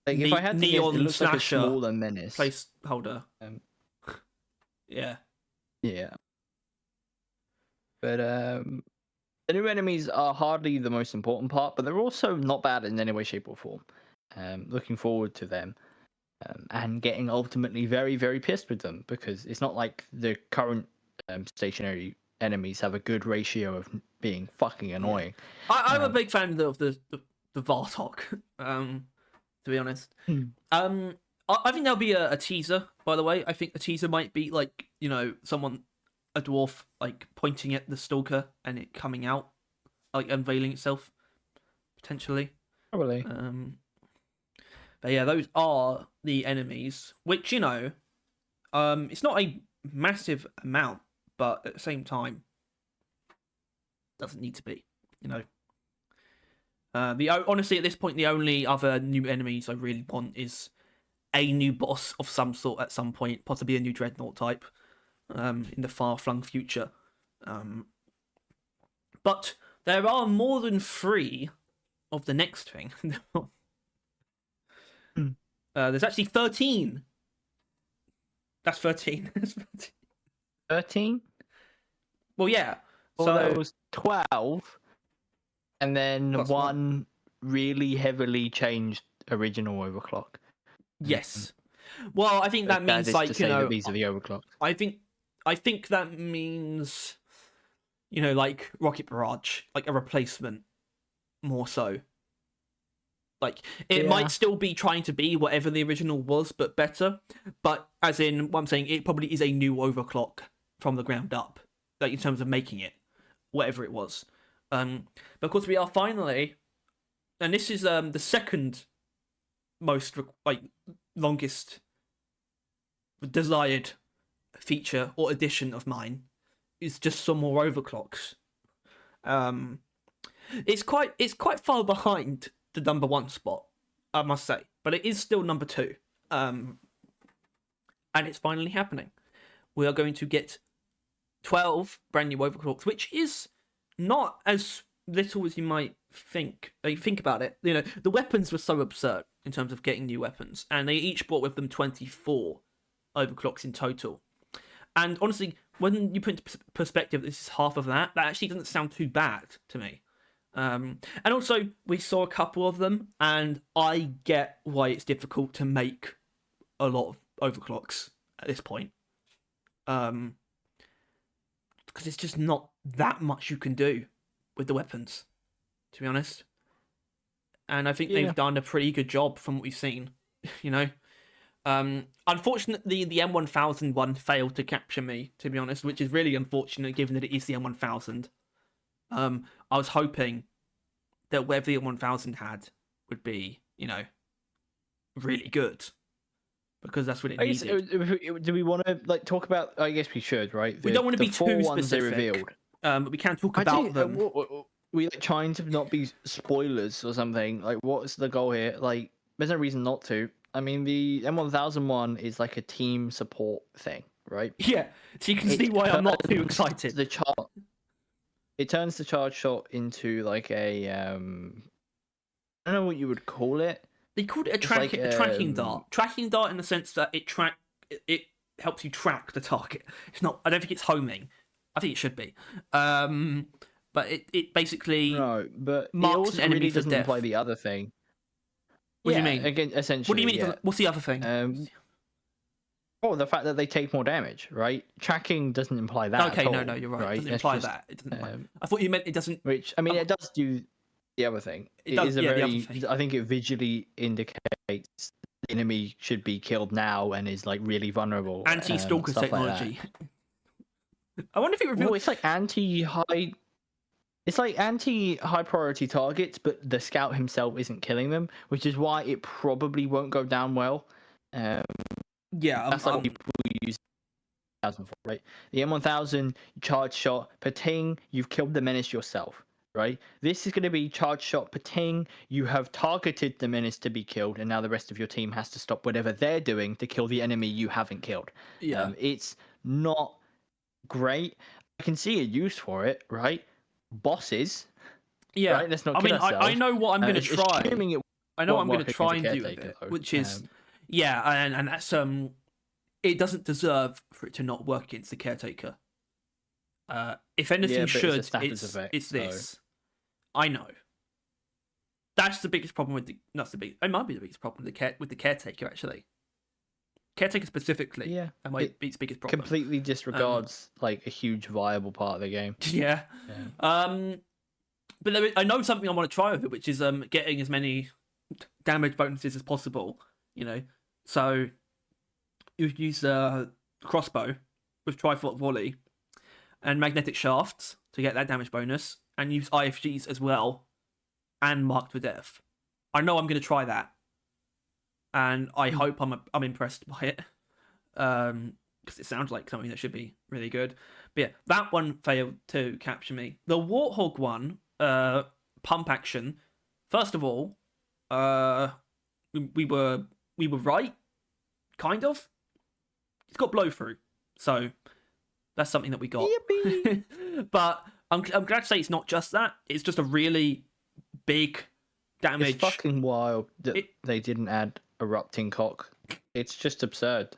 if I had to guess, neon it looks like a slasher smaller menace. placeholder. Um, Yeah. Yeah. But the new enemies are hardly the most important part, but they're also not bad in any way, shape, or form. Looking forward to them. And getting ultimately very, very pissed with them because it's not like the current stationary enemies have a good ratio of being fucking annoying. I'm a big fan of the Vartok, to be honest. I think there'll be a teaser, by the way. I think the teaser might be like, a dwarf like pointing at the stalker and it coming out, like unveiling itself, potentially. Probably. But yeah, those are the enemies, which, it's not a massive amount, but at the same time, doesn't need to be, Honestly, at this point, the only other new enemies I really want is a new boss of some sort at some point, possibly a new dreadnought type, in the far-flung future. But there are more than 3 of the next thing. There's actually 13. That's 13. 13? Well, yeah. Well, So there was 12, and then Plus one really heavily changed original overclock. yes. Well, I think that means is like to say that these are the overclocks. I think that means like Rocket Barrage, like a replacement, more so. Like it might still be trying to be whatever the original was, but better. But as in what I'm saying, it probably is a new overclock from the ground up, like in terms of making it whatever it was. But of course we are finally, and this is the second most longest desired feature or addition of mine is just some more overclocks. It's quite far behind the number 1 spot, I must say, but it is still number 2. And it's finally happening. We are going to get 12 brand new overclocks, which is not as little as you might think. Think about it. The weapons were so absurd in terms of getting new weapons, and they each brought with them 24 overclocks in total. And honestly, when you put into perspective, this is half of that. That actually doesn't sound too bad to me. And also, we saw a couple of them, and I get why it's difficult to make a lot of overclocks at this point. Because it's just not that much you can do with the weapons, to be honest. And I think they've done a pretty good job from what we've seen, Unfortunately, the M1000 one failed to capture me, to be honest, which is really unfortunate given that it is the M1000. I was hoping that whatever the M1000 had would be, really good. Because that's what it needed. Do we want to talk about? I guess we should, right? We don't want to be too ones they specific. revealed. But we can talk about them. We trying to not be spoilers or something. Like, what's the goal here? Like, there's no reason not to. I mean, the M1000 one is like a team support thing, right? Yeah, so you can see why I'm not too excited. It turns the charge shot into like a I don't know what you would call it. They called it a, It's like, a tracking dart. Tracking dart in the sense that it helps you track the target. It's not. I don't think it's homing. I think it should be. But it basically No, but it marks also an enemy really for doesn't death. imply the other thing. What do you Yeah, mean? Again, essentially. What do you mean? Yeah. What's the other thing? Oh, the fact that they take more damage, right? Tracking doesn't imply that. Okay, at all, no, you're right. It doesn't It's imply just, that. It doesn't. I thought you meant it doesn't. Which I mean, it does do the other thing. It does, is a yeah, the other very. thing. I think it visually indicates the enemy should be killed now and is like really vulnerable. Anti-stalker stuff like that. technology. I wonder if it reveals. Well, it's like anti-high. It's like anti-high priority targets, but the scout himself isn't killing them, which is why it probably won't go down well. Yeah, That's like what people use 1000 for, right? The M1000 charge shot, pating, you've killed the menace yourself, right? This is going to be charge shot, pating, you have targeted the menace to be killed, and now the rest of your team has to stop whatever they're doing to kill the enemy you haven't killed. Yeah. It's not great. I can see a use for it, right? Bosses. Yeah. Right? Let's not I kid mean, ourselves. I know what I'm going to try. Assuming it I know what won't I'm going work to try and against do with Caretaker, it, though. which is, yeah, and that's it doesn't deserve for it to not work against the Caretaker. If anything but should, it's a status effect, it's this. so. I know. That's the biggest problem with the. Not the big. It might be the biggest problem with the Caretaker actually. Caretaker specifically. Yeah. That might be its biggest problem. Completely disregards like a huge viable part of the game. Yeah. But I know something I want to try with it, which is getting as many damage bonuses as possible. You know, so you use crossbow with trifort volley and magnetic shafts to get that damage bonus, and use IFGs as well, and marked for death. I know I'm going to try that, and I hope I'm impressed by it, because it sounds like something that should be really good. But yeah, that one failed to capture me. The Warthog one, pump action. First of all, we were right, kind of. It's got blow through, so that's something that we got. But I'm glad to say it's not just that. It's just a really big damage. It's fucking wild that they didn't add erupting cock. It's just absurd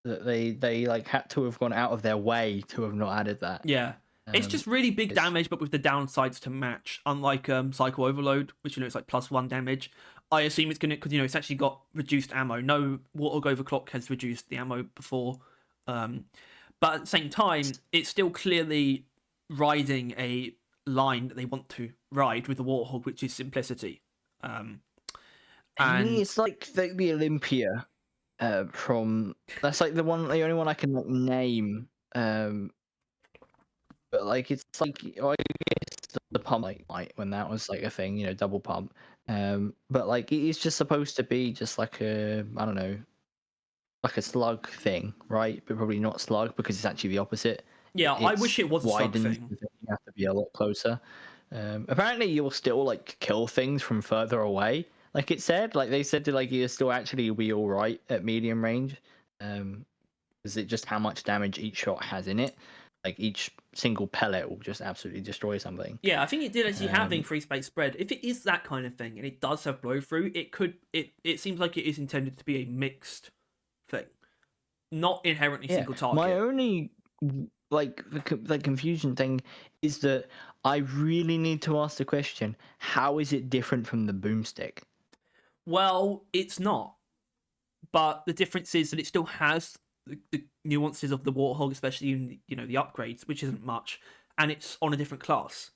that they like had to have gone out of their way to have not added that. Yeah. It's just really big damage, but with the downsides to match. Unlike Cycle Overload, which it's like +1 damage. I assume it's gonna, because it's actually got reduced ammo. No Warthog Overclock has reduced the ammo before, but at the same time, it's still clearly riding a line that they want to ride with the Warthog, which is simplicity. And it's like the Olympia from that's like the only one I can like name. But like it's like I guess the pump like when that was like a thing, double pump. But like it is just supposed to be just like a I don't know, like a slug thing, right? But probably not slug because it's actually the opposite. Yeah, I wish it was a slug thing. You have to be a lot closer. Apparently, you'll still like kill things from further away. Like it said, like they said, like you'll still actually be all right at medium range. Is it just how much damage each shot has in it? Like each single pellet will just absolutely destroy something. Yeah, I think it did actually have increased base spread. If it is that kind of thing and it does have blow through, it seems like it is intended to be a mixed thing, not inherently single target. My only like the confusion thing is that I really need to ask the question: how is it different from the boomstick? Well, it's not, but the difference is that it still has the nuances of the Warthog, especially in the upgrades, which isn't much, and it's on a different class.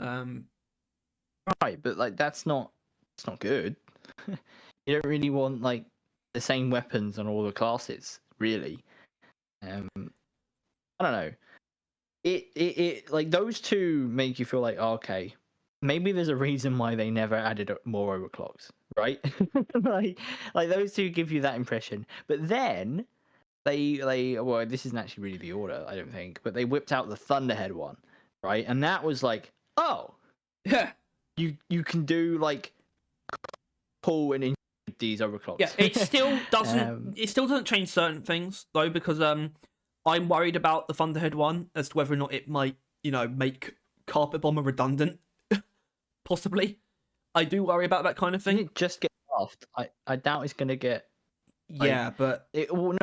Right, but like it's not good. You don't really want like the same weapons on all the classes, really. I don't know. It like those two make you feel like okay, maybe there's a reason why they never added more overclocks, right? like those two give you that impression, but then. Well, this isn't actually really the order, I don't think, but they whipped out the Thunderhead one, right? And that was like, oh, yeah, you can do like pull and these overclocks. Yeah, it still doesn't change certain things though, because I'm worried about the Thunderhead one as to whether or not it might make Carpet Bomber redundant, possibly. I do worry about that kind of thing. Didn't it just get buffed, I doubt it's gonna get. Yeah, but It will no.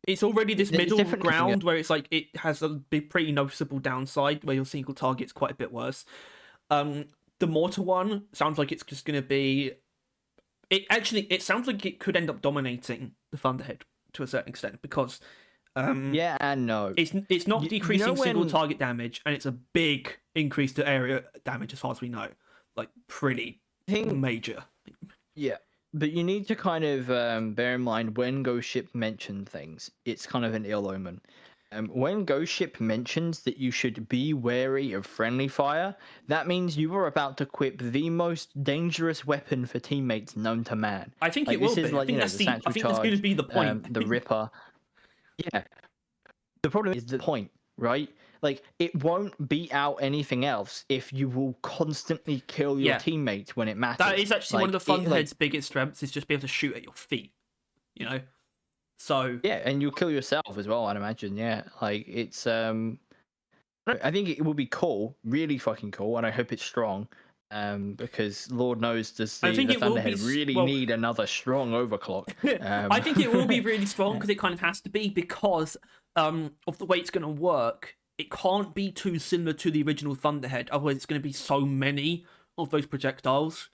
it's already this It's middle definitely gonna ground where it's like it has a big, pretty noticeable downside where your single target's quite a bit worse. The mortar one sounds like it's just gonna be. It sounds like it could end up dominating the Thunderhead to a certain extent because Yeah and no. it's not decreasing single when... target damage, and it's a big increase to area damage as far as we know, like pretty major. Yeah, but you need to kind of bear in mind when Ghost Ship mentioned things, it's kind of an ill omen. When Ghost Ship mentions that you should be wary of friendly fire, that means you are about to equip the most dangerous weapon for teammates known to man. I think like, it will this be. is like, I think that's the I think that's going to be the point. The Ripper. Yeah. The problem is the point, right? Like, it won't beat out anything else if you will constantly kill your teammates when it matters. That is actually one of the Thunderhead's biggest strengths, is just be able to shoot at your feet. You know? So yeah, and you'll kill yourself as well, I'd imagine. Yeah, like it's I think it will be cool, really fucking cool, and I hope it's strong. Because Lord knows does the Thunderhead really need another strong overclock. I think it will be really strong because it kind of has to be because of the way it's going to work. It can't be too similar to the original Thunderhead, otherwise it's going to be so many of those projectiles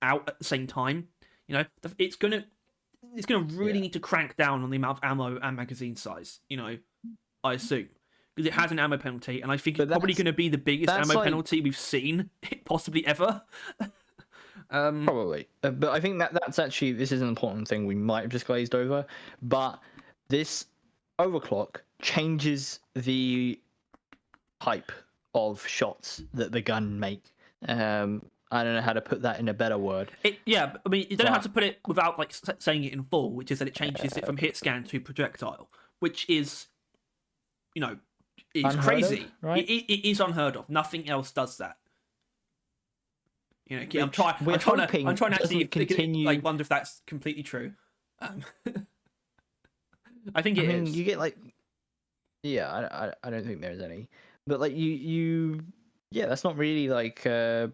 out at the same time. You know, it's going to really need to crank down on the amount of ammo and magazine size. You know, I assume. Because it has an ammo penalty, and I think it's probably going to be the biggest ammo penalty we've seen, possibly ever. Probably. But I think that's actually, this is an important thing we might have just glazed over, but this overclock changes the type of shots that the gun make. I don't know how to put that in a better word. Yeah, I mean, you don't know how to put it without like saying it in full, which is that it changes it from hit scan to projectile, which is, you know, it's crazy. Right? It is unheard of. Nothing else does that. You know, I'm trying to actually continue. Like, wonder if that's completely true. I think it is. I mean, you get like, yeah, I don't think there's any, but like you, yeah, that's not really like a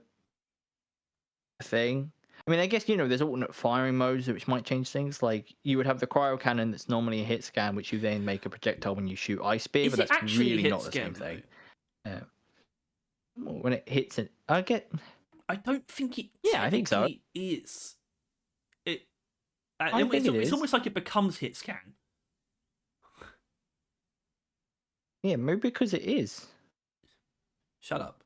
thing. I mean, I guess, you know, there's alternate firing modes which might change things. Like, you would have the cryo cannon that's normally a hit scan, which you then make a projectile when you shoot ice spear, but that's really not the same thing. When it hits it, I don't think it. Yeah, I think so. Is it? I think it's almost like it becomes hit scan. Yeah, maybe because it is. Shut up.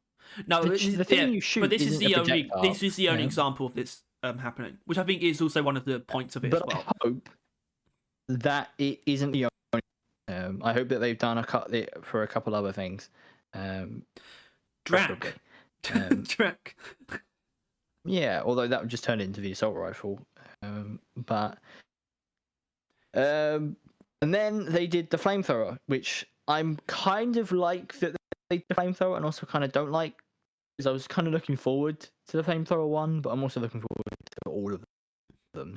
No, the thing you shoot. But this is the only yeah. example of this happening, which I think is also one of the points of it as well. I hope that it isn't the only. I hope that they've done a cut for a couple other things. Drac. Drac. Yeah, although that would just turn it into the assault rifle. But and then they did the flamethrower, which I'm kind of like that they did the flamethrower, and also kind of don't like, because I was kind of looking forward to the flamethrower one, but I'm also looking forward to all of them.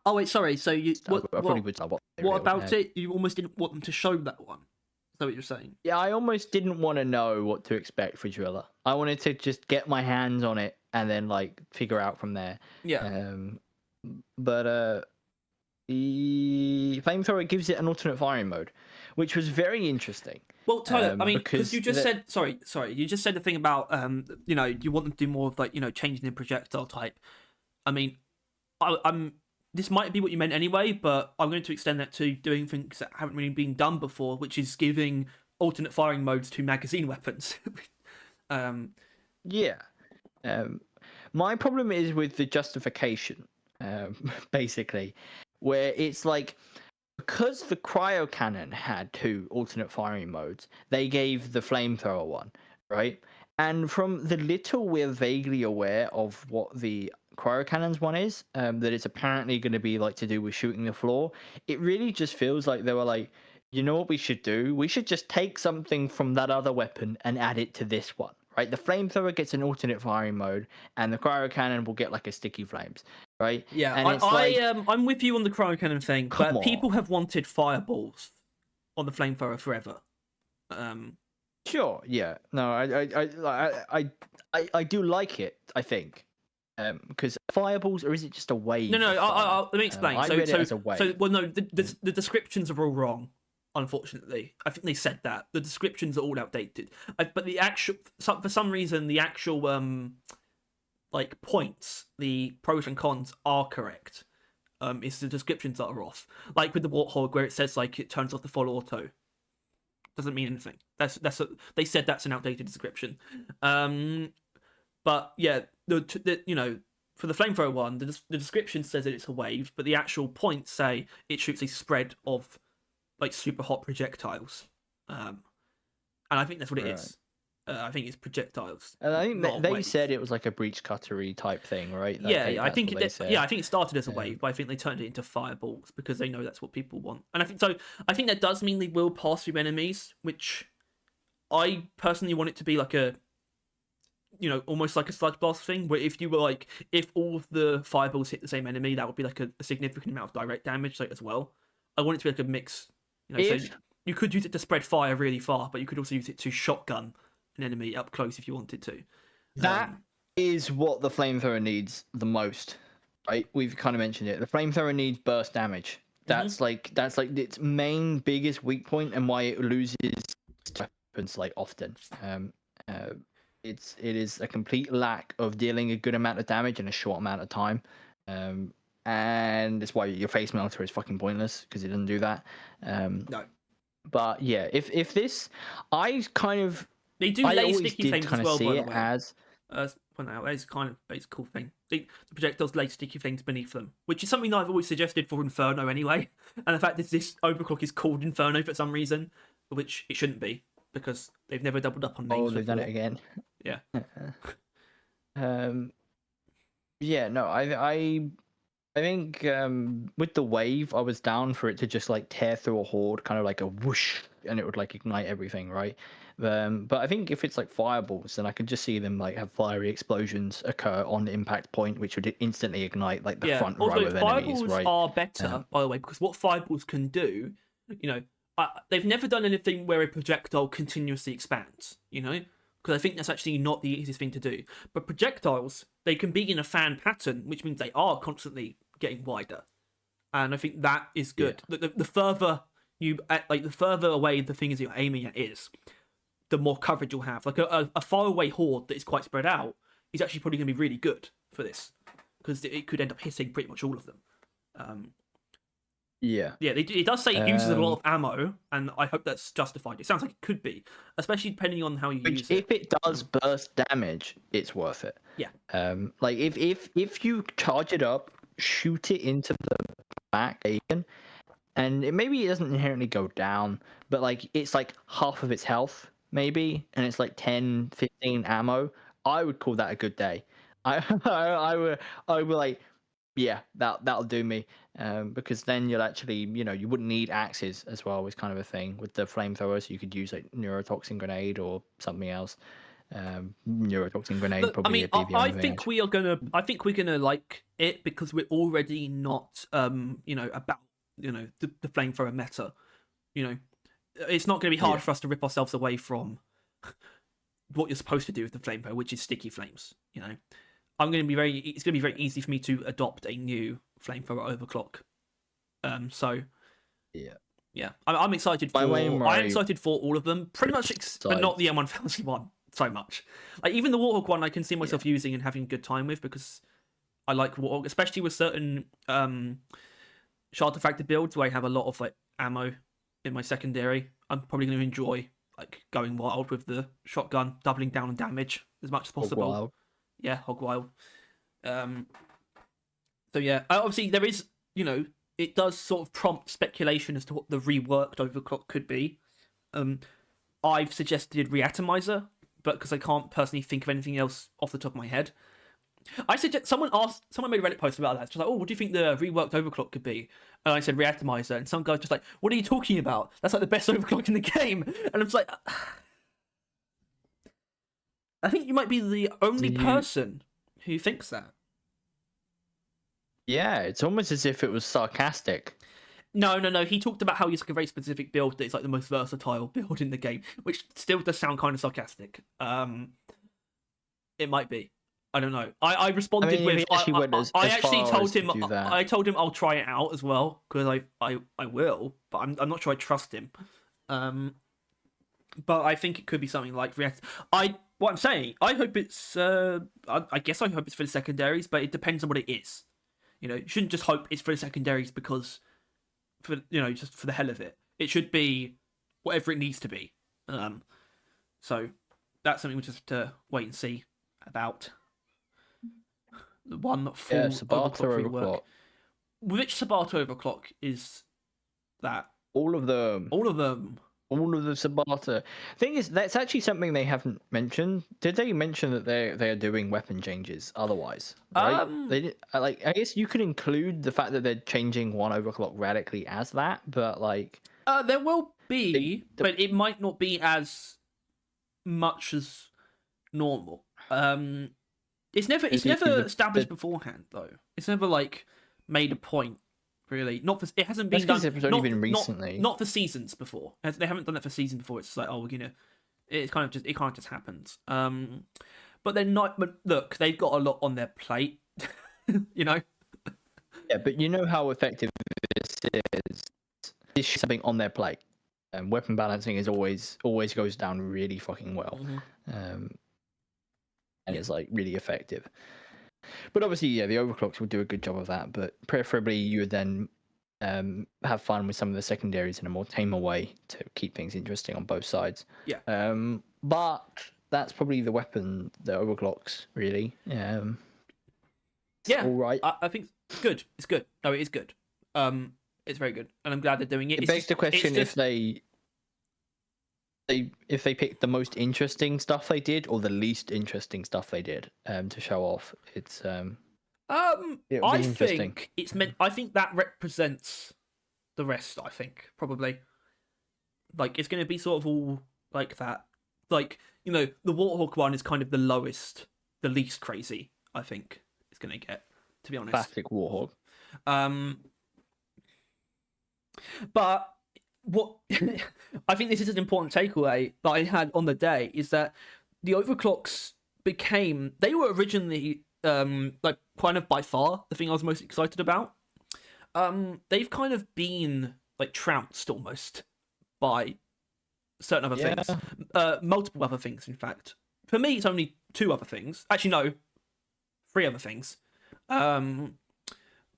Oh wait, sorry. So you what about it? You almost didn't want them to show that one. Is that what you're saying? Yeah, I almost didn't want to know what to expect for Driller. I wanted to just get my hands on it and then like figure out from there. Yeah. But the flamethrower gives it an alternate firing mode, which was very interesting. Well, Tyler, I mean, because you just said sorry, you just said the thing about you know, you want them to do more of like, you know, changing the projectile type. I mean, I'm this might be what you meant anyway, but I'm going to extend that to doing things that haven't really been done before, which is giving alternate firing modes to magazine weapons. Yeah. My problem is with the justification, basically, where it's like, because the cryo cannon had 2 alternate firing modes, they gave the flamethrower one, right? And from the little we're vaguely aware of what the cryo cannons one is, that it's apparently going to be like to do with shooting the floor, it really just feels like they were like, you know what we should do? We should just take something from that other weapon and add it to this one, right? The flamethrower gets an alternate firing mode, and the cryo cannon will get like a sticky flames, right? Yeah, and I'm with you on the cryo cannon thing, but people have wanted fireballs on the flamethrower forever. Sure, yeah, no, I do like it, I think. Because fireballs, or is it just a wave? No, let me explain. I read it as a wave. Well, no, the descriptions are all wrong. Unfortunately, I think they said that the descriptions are all outdated. But the actual, for some reason, the actual like points, the pros and cons are correct. It's the descriptions that are off. Like with the Warthog, where it says like it turns off the full auto. Doesn't mean anything. They said that's an outdated description. But yeah, the for the flamethrower one, the description says that it's a wave, but the actual points say it shoots a spread of like super hot projectiles, and I think that's what it is. I think it's projectiles. And I think they said it was like a breach cuttery type thing, right? I think it started as a wave, but I think they turned it into fireballs because they know that's what people want. And I think so. I think that does mean they will pass through enemies, which I personally want it to be like a, almost like a sludge blast thing, where if you were like, if all of the fireballs hit the same enemy, that would be like a significant amount of direct damage, like as well. I want it to be like a mix. So you could use it to spread fire really far, but you could also use it to shotgun an enemy up close if you wanted to. That is what the flamethrower needs the most, right? We've kind of mentioned it. The flamethrower needs burst damage. That's like its main biggest weak point, and why it loses weapons like often. It is a complete lack of dealing a good amount of damage in a short amount of time. And it's why your face melter is fucking pointless, because it doesn't do that. No. But yeah, if this, I kind of, they do lay sticky flames as well, by the way. As point out, it's kind of a cool thing. The projectiles lay sticky flames beneath them, which is something that I've always suggested for Inferno anyway. And the fact that this overclock is called Inferno for some reason, which it shouldn't be, because they've never doubled up on names. Oh, they've done it again. Yeah. Yeah. No, I think with the wave, I was down for it to just like tear through a horde, kind of like a whoosh, and it would like ignite everything, right? But I think if it's like fireballs, then I could just see them like have fiery explosions occur on the impact point, which would instantly ignite like the front row of enemies, fireballs right? Are better, by the way, because what fireballs can do, they've never done anything where a projectile continuously expands, because I think that's actually not the easiest thing to do. But projectiles, they can be in a fan pattern, which means they are constantly getting wider, and I think that is good. Yeah. The further the further away the thing is you're aiming at is, the more coverage you'll have. Like a faraway horde that is quite spread out is actually probably going to be really good for this, because it could end up hitting pretty much all of them. Yeah, it does say it uses a lot of ammo, and I hope that's justified. It sounds like it could be, especially depending on how you use it. If it does burst damage, it's worth it. Yeah. Like if you charge it up, shoot it into the back, and maybe it doesn't inherently go down, but like it's like half of its health, maybe, and it's like 10, 15 ammo. I would call that a good day. I would like, yeah, that'll do me. Because then you'll actually, you wouldn't need axes as well, was kind of a thing with the flamethrower. So you could use like neurotoxin grenade or something else. Neurotoxin grenade probably. I think we're gonna like it, because we're already not about the flamethrower meta. It's not going to be hard for us to rip ourselves away from what you're supposed to do with the flamethrower, which is sticky flames. It's going to be very easy for me to adopt a new flamethrower overclock. So yeah, I'm excited for. I'm excited for all of them, pretty much, but not the M1000 one so much. Like even the Warthog one, I can see myself using and having a good time with, because I like Warthog, especially with certain Shard-Diffractor builds where I have a lot of like ammo in my secondary. I'm probably going to enjoy like going wild with the shotgun, doubling down on damage as much as possible. Yeah, hog wild. So yeah, obviously there is, it does sort of prompt speculation as to what the reworked overclock could be. I've suggested Reatomizer, but because I can't personally think of anything else off the top of my head. I suggest someone made a Reddit post about that. Just like, oh, what do you think the reworked overclock could be? And I said Reatomizer, and some guy's just like, what are you talking about? That's like the best overclock in the game. And I'm just like, I think you might be the only person who thinks that. Yeah, it's almost as if it was sarcastic. No. He talked about how he's like a very specific build that is like the most versatile build in the game, which still does sound kind of sarcastic. It might be. I don't know. I responded if with he actually went as actually far told as to him do that. I told him I'll try it out as well because I will, but I'm not sure I trust him. But I think it could be something like react. What I'm saying, I hope it's I guess I hope it's for the secondaries, but it depends on what it is. You shouldn't just hope it's for the secondaries because just for the hell of it. It should be whatever it needs to be. So that's something we just have to wait and see about. The one full Sabata overclock rework. overclock. Which Sabata overclock is that? All of them. All of them. All of the Sabata. Thing is, that's actually something they haven't mentioned. Did they mention that they are doing weapon changes? Otherwise, right? They did, I guess you could include the fact that they're changing one overclock radically as that, but there will be, but it might not be as much as normal. It's never established beforehand though. It's never made a point. Really, not for it hasn't been done. It's only been recently. Not for seasons before. They haven't done it for season before. It's like, it kind of just happens. But they're not. But look, they've got a lot on their plate. Yeah, but you know how effective this is. It's something on their plate. Weapon balancing is always goes down really fucking well. And it's really effective. But obviously, yeah, the overclocks will do a good job of that. But preferably, you would then have fun with some of the secondaries in a more tamer way to keep things interesting on both sides. Yeah. But that's probably the overclocks, really. Yeah. All right. I think it's good. It's good. No, it is good. It's very good, and I'm glad they're doing it. It begs the question if they picked the most interesting stuff they did or the least interesting stuff they did to show off. It's I think it's meant. I think that represents the rest. I think probably it's going to be sort of all like that. The Warthog one is kind of the lowest, the least crazy. I think it's going to get, to be honest. Classic Warthog. But what I think this is an important takeaway that I had on the day is that the overclocks they were originally kind of by far the thing I was most excited about. They've kind of been trounced almost by certain other things, multiple other things. In fact, for me, it's only 2 other things. Actually, no, 3 other things. But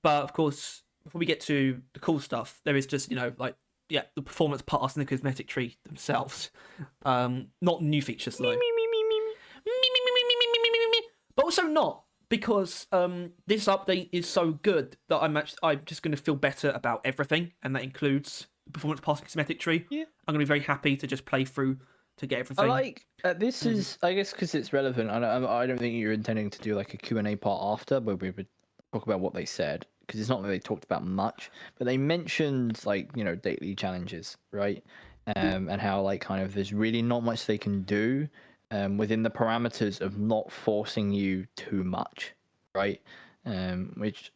of course, before we get to the cool stuff, there is just the performance pass and the cosmetic tree themselves. Not new features though. But also not, because this update is so good that I'm just going to feel better about everything, and that includes the performance pass and cosmetic tree. Yeah. I'm going to be very happy to just play through to get everything. This is, I guess, because it's relevant. I don't think you're intending to do a Q&A part after, but we would talk about what they said, because it's not that they talked about much, but they mentioned daily challenges, right? And how there's really not much they can do within the parameters of not forcing you too much, right? Which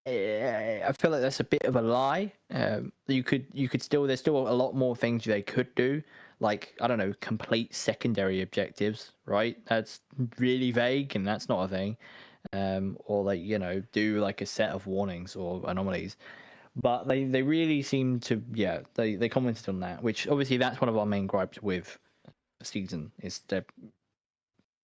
I feel like that's a bit of a lie. You could still, there's still a lot more things they could do, I don't know, complete secondary objectives, right? That's really vague, and that's not a thing. Or do a set of warnings or anomalies, but they really seem to, they commented on that, which obviously that's one of our main gripes with the season, is they're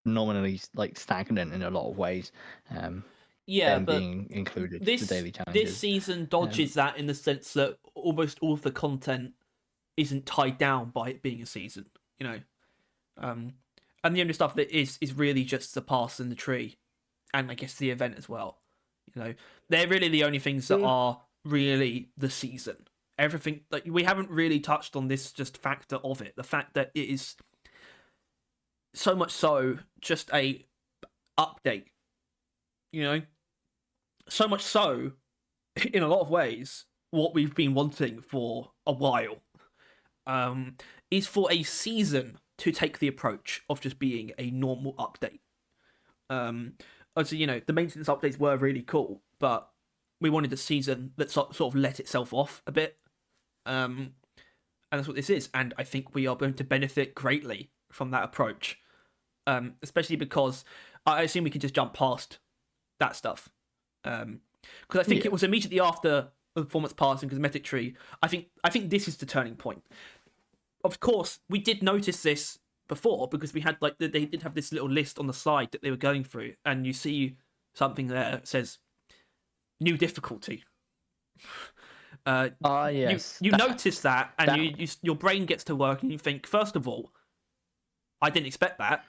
nominally stagnant in a lot of ways. But being included the daily challenges. This season dodges that in the sense that almost all of the content isn't tied down by it being a season, and the only stuff that is really just the pass and the tree. And I guess the event as well. They're really the only things that are really the season. Everything, we haven't really touched on this just factor of it. The fact that it is so much so just a update. So much so, in a lot of ways, what we've been wanting for a while is for a season to take the approach of just being a normal update. The maintenance updates were really cool, but we wanted a season that sort of let itself off a bit. And that's what this is. And I think we are going to benefit greatly from that approach. Especially because I assume we can just jump past that stuff. Because I think it was immediately after the performance pass and cosmetic tree. I think this is the turning point. Of course, we did notice this before because we had they did have this little list on the slide that they were going through, and you see something there that says new difficulty. Yes. You notice that, and your brain gets to work, and you think, first of all, I didn't expect that,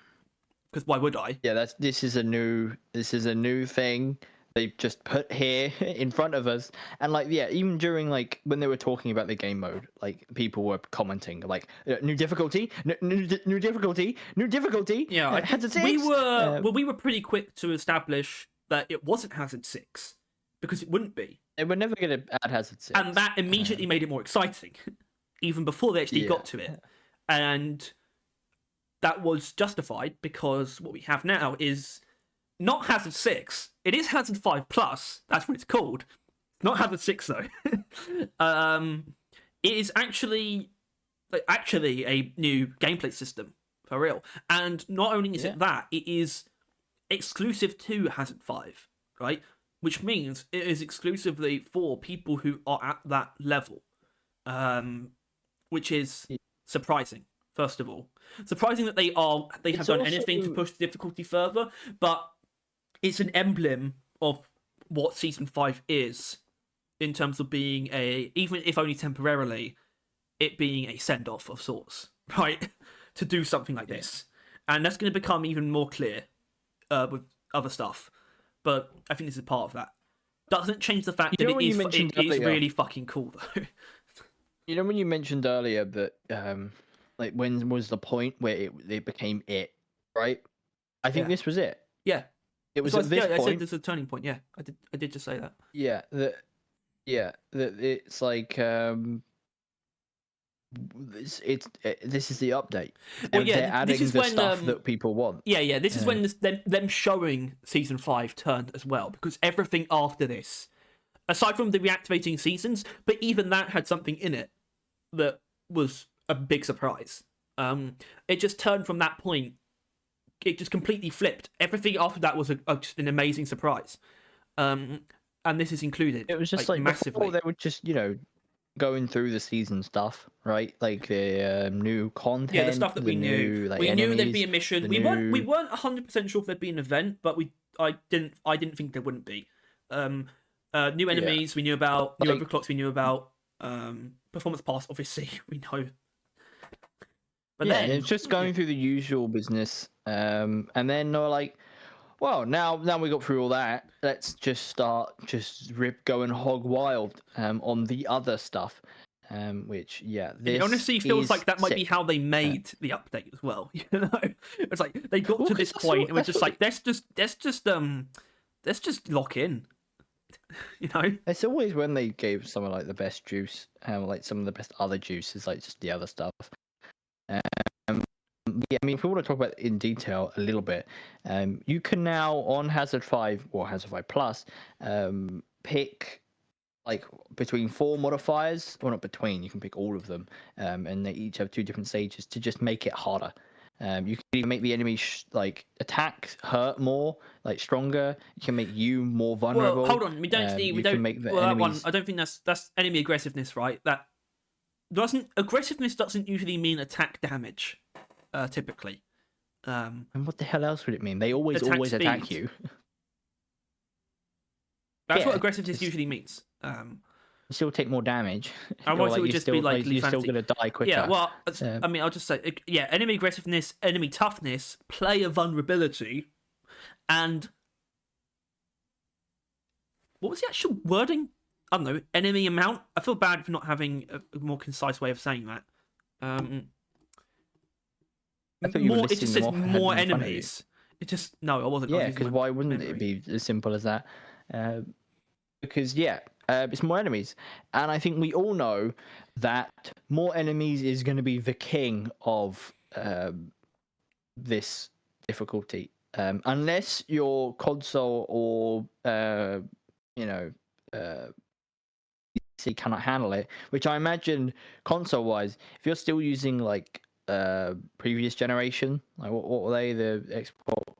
because why would I? Yeah, this is a new thing they just put here in front of us, and even during when they were talking about the game mode, people were commenting new difficulty, new difficulty, new difficulty. Yeah, Hazard 6. we were pretty quick to establish that it wasn't Hazard 6 because it wouldn't be. They were never going to add Hazard 6, and that immediately made it more exciting, even before they actually got to it, and that was justified because what we have now is not Hazard 6. It is Hazard 5 Plus. That's what it's called. Not Hazard 6 though. It is actually a new gameplay system for real. And not only is it that, it is exclusive to Hazard 5, right? Which means it is exclusively for people who are at that level, which is surprising. First of all, surprising that they have done anything to push the difficulty further, but it's an emblem of what Season 5 is in terms of being even if only temporarily, it being a send-off of sorts, right? To do something like this. And that's going to become even more clear with other stuff. But I think this is part of that. Doesn't change the fact that it is really fucking cool, though. You know when you mentioned earlier that, when was the point where it became it, right? I think this was it. Yeah. It was at this point. I said there's a turning point. Yeah, I did just say that. Yeah, it's this is the update. Well, they're adding the stuff that people want. Yeah. This is when them showing Season 5 turned as well, because everything after this, aside from the reactivating seasons, but even that had something in it that was a big surprise. It just turned from that point. It just completely flipped. Everything after that was just an amazing surprise. And this is included. It was just massively. Before they were just going through the season stuff, right? The new content. Yeah, the stuff that we knew. We knew there'd be a mission. We weren't 100% sure if there'd be an event, but I didn't think there wouldn't be. New enemies we knew about. New overclocks we knew about. Performance pass, obviously we know. But then it's just going through the usual business, and then they're like, well, now we got through all that, let's just start going hog wild on the other stuff, which it honestly feels like that might be how they made the update as well. You know, it's like they got to this point and we're just like, let's just lock in. You know, it's always when they gave someone the best juice, some of the best other juices, just the other stuff. I mean, if we want to talk about it in detail a little bit, you can now on Hazard 5 or Hazard 5 Plus pick between 4 modifiers, or not between. You can pick all of them, and they each have 2 different stages to just make it harder. You can even make the enemy attack hurt more, stronger. You can make you more vulnerable. Well, hold on, we don't need. We don't make the enemies... that one. I don't think that's enemy aggressiveness, right? Aggressiveness doesn't usually mean attack damage, typically. And what the hell else would it mean? They always attack you. That's what aggressiveness usually means. You still take more damage. Otherwise, it would just be you're still going to die quicker. Yeah, well, I mean, I'll just say, enemy aggressiveness, enemy toughness, player vulnerability, and what was the actual wording? I don't know, enemy amount. I feel bad for not having a more concise way of saying that. It just says more enemies. It just I wasn't. Yeah, because why wouldn't it be as simple as that? Because it's more enemies, and I think we all know that more enemies is going to be the king of this difficulty, unless your console or PC cannot handle it. Which I imagine console-wise, if you're still using previous generation, what were they? The Xbox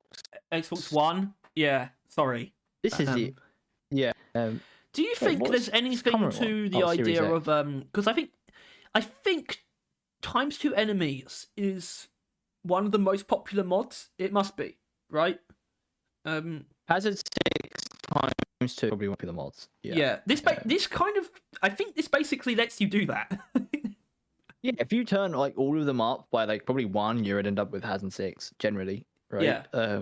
Xbox One. Yeah, sorry. This is it. Yeah. Do you think there's anything current to one? the Oh, Series idea X. of because I think times two enemies is one of the most popular mods. It must be, right? Hazard 6 times 2 probably won't be the mods. Yeah. This kind of I think this basically lets you do that. Yeah, if you turn like all of them up by like probably 1, you would end up with Hazard 6 generally, right? Yeah.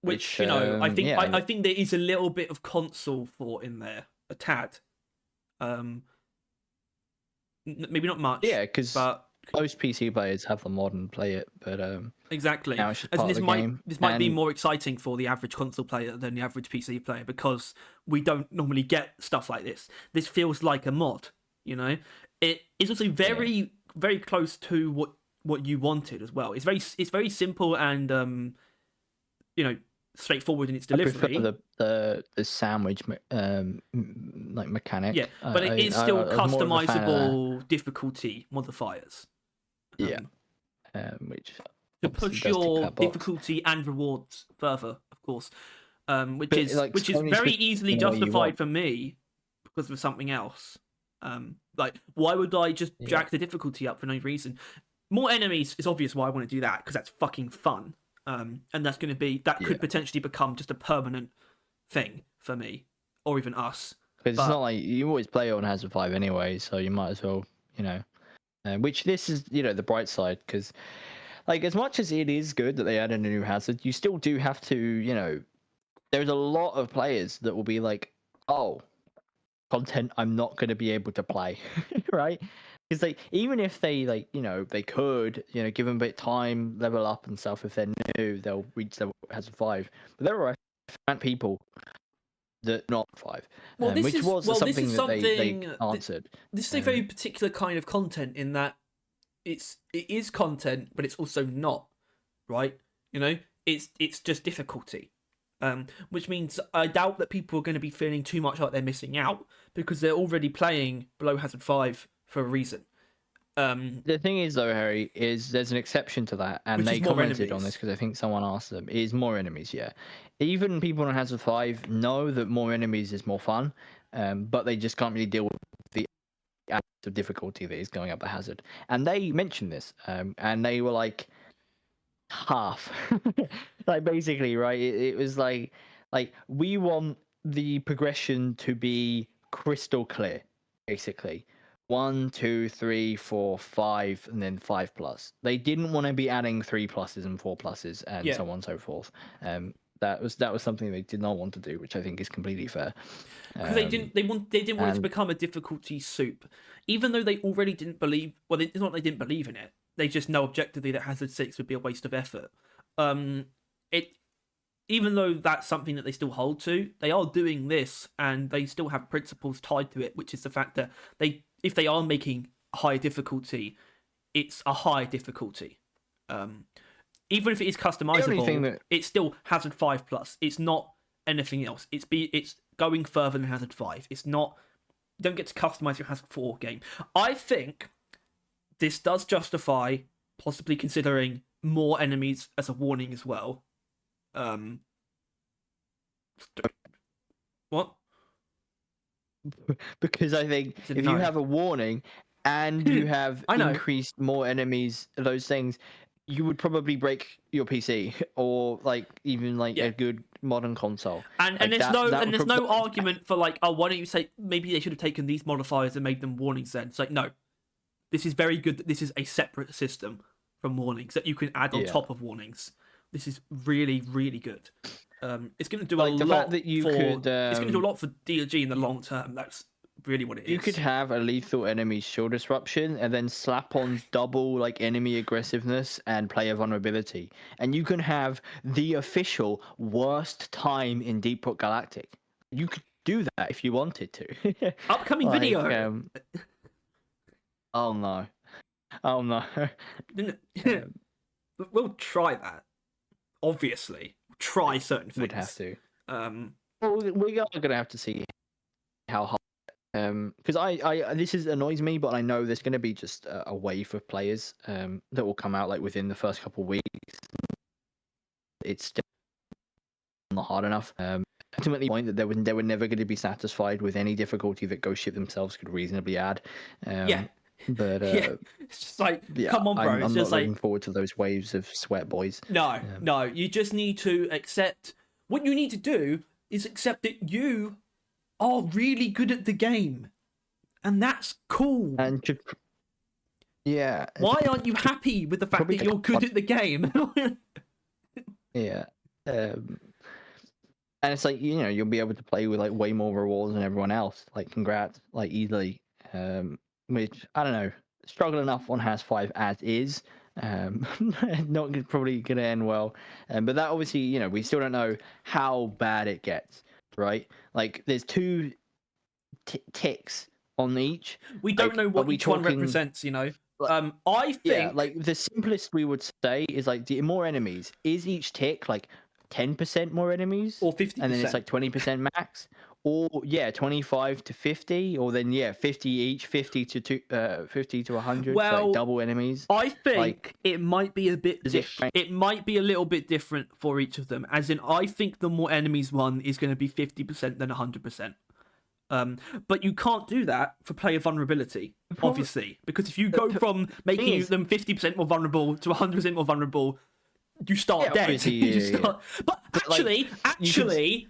Which you know, I think yeah, I think there is a little bit of console thought in there, a tad. Maybe not much. Yeah, because but most PC players have the mod and play it, but exactly. now it's just As in part of the game. This might be more exciting for the average console player than the average PC player because we don't normally get stuff like this. This feels like a mod, you know. It is also very very close to what you wanted as well. It's very simple and you know, straightforward in its delivery. I prefer the sandwich like mechanic. Yeah, but it is still customizable difficulty modifiers. Yeah, which to push your difficulty and rewards further, of course, which is very easily justified for me because of something else. Like, why would I just jack the difficulty up for no reason? More enemies is obvious why I want to do that because that's fucking fun. And that's going to be could potentially become just a permanent thing for me or even us. Because it's not like you always play on Hazard 5 anyway, so you might as well, you know. Which this is, you know, the bright side because, like, as much as it is good that they added a new hazard, you still do have to, you know, there's a lot of players that will be like, oh, content I'm not going to be able to play, right? Because like even if they like, you know, they could, you know, give them a bit of time, level up and stuff. If they're new, they'll reach level Hazard 5. But there are people that not 5, which was something that they answered. This is a very particular kind of content in that it is content, but it's also not, right? You know, it's just difficulty. Which means I doubt that people are going to be feeling too much like they're missing out because they're already playing below Hazard 5 for a reason. The thing is, though, Harry, is there's an exception to that, and they commented on this because I think someone asked them. It is more enemies, yeah. Even people on Hazard 5 know that more enemies is more fun, but they just can't really deal with the of difficulty that is going up the hazard. And they mentioned this, and they were like, half. Like, basically, right? It was like we want the progression to be crystal clear, basically. 1, 2, 3, 4, 5, and then 5+. They didn't want to be adding 3+s and 4+s and so on and so forth. That was something they did not want to do, which I think is completely fair. Because they didn't want it to become a difficulty soup, even though they already didn't believe. Well, it's not they didn't believe in it. They just know objectively that Hazard 6 would be a waste of effort. Even though that's something that they still hold to, they are doing this, and they still have principles tied to it, which is the fact that if they are making higher difficulty, it's a higher difficulty. Even if it is customizable, it's still Hazard 5+. It's not anything else. It's going further than Hazard 5. It's not. You don't get to customize your Hazard 4 game. I think this does justify possibly considering more enemies as a warning as well. What? Because I think if you have a warning and you have increased more enemies, those things, you would probably break your PC or like even like a good modern console. And there's no argument for like, oh, why don't you say maybe they should have taken these modifiers and made them warnings then? It's like, no, this is very good that this is a separate system from warnings that you can add on top of warnings. This is really, really good. It's going to do a lot it's going to do a lot for DLG in the long term. That's really what it is. You could have a lethal enemy shield disruption and then slap on double like enemy aggressiveness and player vulnerability, and you can have the official worst time in Deep Rock Galactic. You could do that if you wanted to. Upcoming video. Oh no. We'll try that. Obviously, try certain things. Would have to. Well, we are going to have to see how hard. Because this annoys me, but I know there's going to be just a wave of players that will come out like within the first couple of weeks. it's still not hard enough. Ultimately, the point that they were never going to be satisfied with any difficulty that Ghost Ship themselves could reasonably add. Yeah. But Yeah, it's just like, yeah, come on, bro. I'm It's not just like, looking forward to those waves of sweat boys. no. You just need to accept. What you need to do is accept that you are really good at the game, and that's cool. And just, yeah. Why aren't you happy with the fact Probably that you're good at the game? Yeah. And it's like, you'll be able to play with like way more rewards than everyone else. Like, congrats, like easily. Which I don't know. Struggle enough on Has 5 as is. Probably gonna end well. But that obviously, we still don't know how bad it gets, right? Like, there's two ticks on each. We don't Like, know are what we each one talking- represents, Like, I think. Yeah, like the simplest we would say is like the more enemies. Is each tick like 10% more enemies? Or 50%. And then it's like 20% max? Or 25 to 50, or then 50 each, 50 to 100, Well, like double enemies. I think like, it might be a bit different. It might be a little bit different for each of them. As in, I think the more enemies one is going to be 50% than 100%. But you can't do that for player vulnerability, obviously, because if you go from making them 50% more vulnerable to 100% more vulnerable, you start dead. But actually,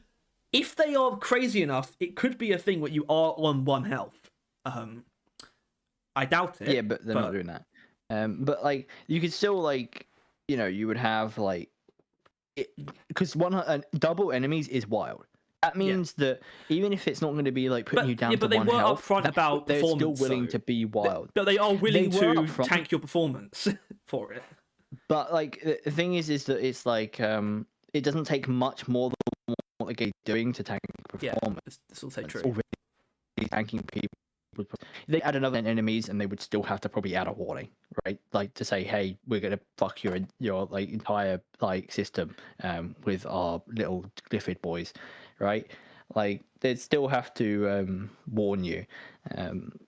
if they are crazy enough, it could be a thing where you are on 1 health. I doubt it. Yeah, but they're not doing that. But like, you could still like, you would have like, because double enemies is wild. That means that even if it's not going to be like putting you down to 1 health, but they were upfront about they're performance. still willing to be wild. But they are willing to tank your performance for it. But like the thing is that it's like it doesn't take much more than what the game's doing to tank performance. Yeah, it's also true. Already tanking people. They add another enemies, and they would still have to probably add a warning, right? Like to say, "Hey, we're gonna fuck your like entire like system with our little Glyphid boys," right? Like they'd still have to warn you.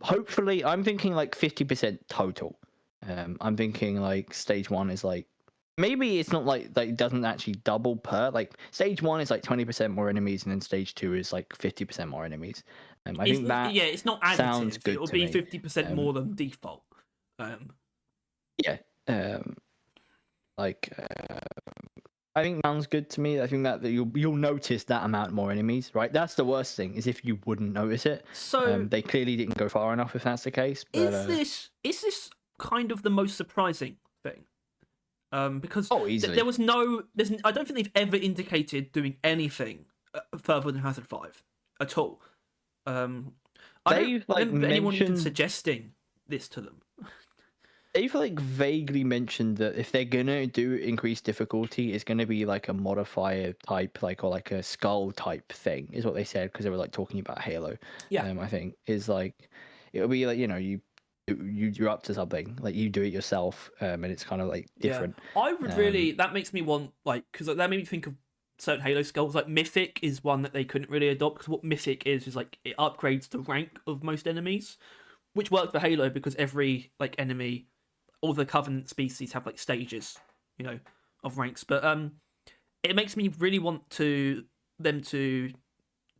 Hopefully, I'm thinking like 50% total. I'm thinking like stage 1 is like, maybe it's not like it doesn't actually double per, like stage 1 is like 20% more enemies, and then stage 2 is like 50% more enemies. I think that it's not additive. sounds good. It'll be 50% more than default. I think sounds good to me. I think that you'll notice that amount more enemies, right? That's the worst thing, is if you wouldn't notice it. So they clearly didn't go far enough if that's the case. But, is this kind of the most surprising thing? Because easily. I don't think they've ever indicated doing anything further than Hazard 5 at all. I don't remember anyone even suggesting this to them. They've like vaguely mentioned that if they're gonna do increased difficulty, it's gonna be like a modifier type, or like a skull type thing, is what they said, because they were like talking about Halo. Yeah, I think is like it'll be like you're up to something, like you do it yourself, and it's kind of like different. Yeah. I would really, that makes me want, like, because that made me think of certain Halo skulls. Like Mythic is one that they couldn't really adopt, because what Mythic is like it upgrades the rank of most enemies, which worked for Halo because every like enemy, all the Covenant species have like stages, of ranks. But it makes me really want them to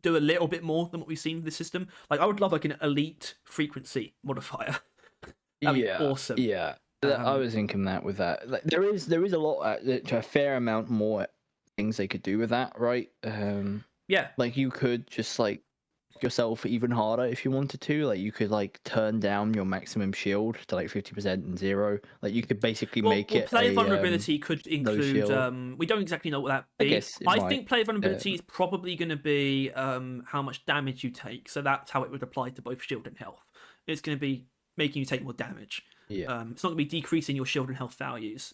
do a little bit more than what we've seen with this system. Like I would love like an elite frequency modifier. That'd be awesome. Yeah, I was thinking that with that. Like, there is a lot, a fair amount more things they could do with that, right? Yeah, like you could just like yourself even harder if you wanted to. Like you could like turn down your maximum shield to like 50% and 0. Like you could basically make it. Player vulnerability could include. We don't exactly know what that be. I think player vulnerability is probably going to be how much damage you take. So that's how it would apply to both shield and health. It's going to be making you take more damage. Yeah. It's not going to be decreasing your shield and health values,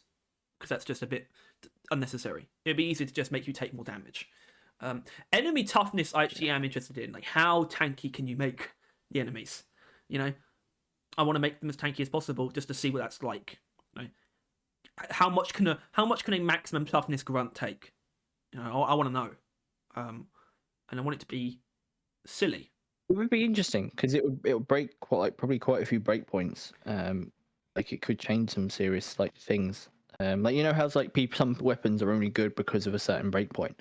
because that's just a bit unnecessary. It'd be easier to just make you take more damage. Enemy toughness I actually am interested in. Like, how tanky can you make the enemies? I want to make them as tanky as possible just to see what that's like. How much can a maximum toughness grunt take? I want to know. And I want it to be silly. It would be interesting because it would break probably quite a few breakpoints. Like it could change some serious like things. Like how it's like some weapons are only good because of a certain breakpoint.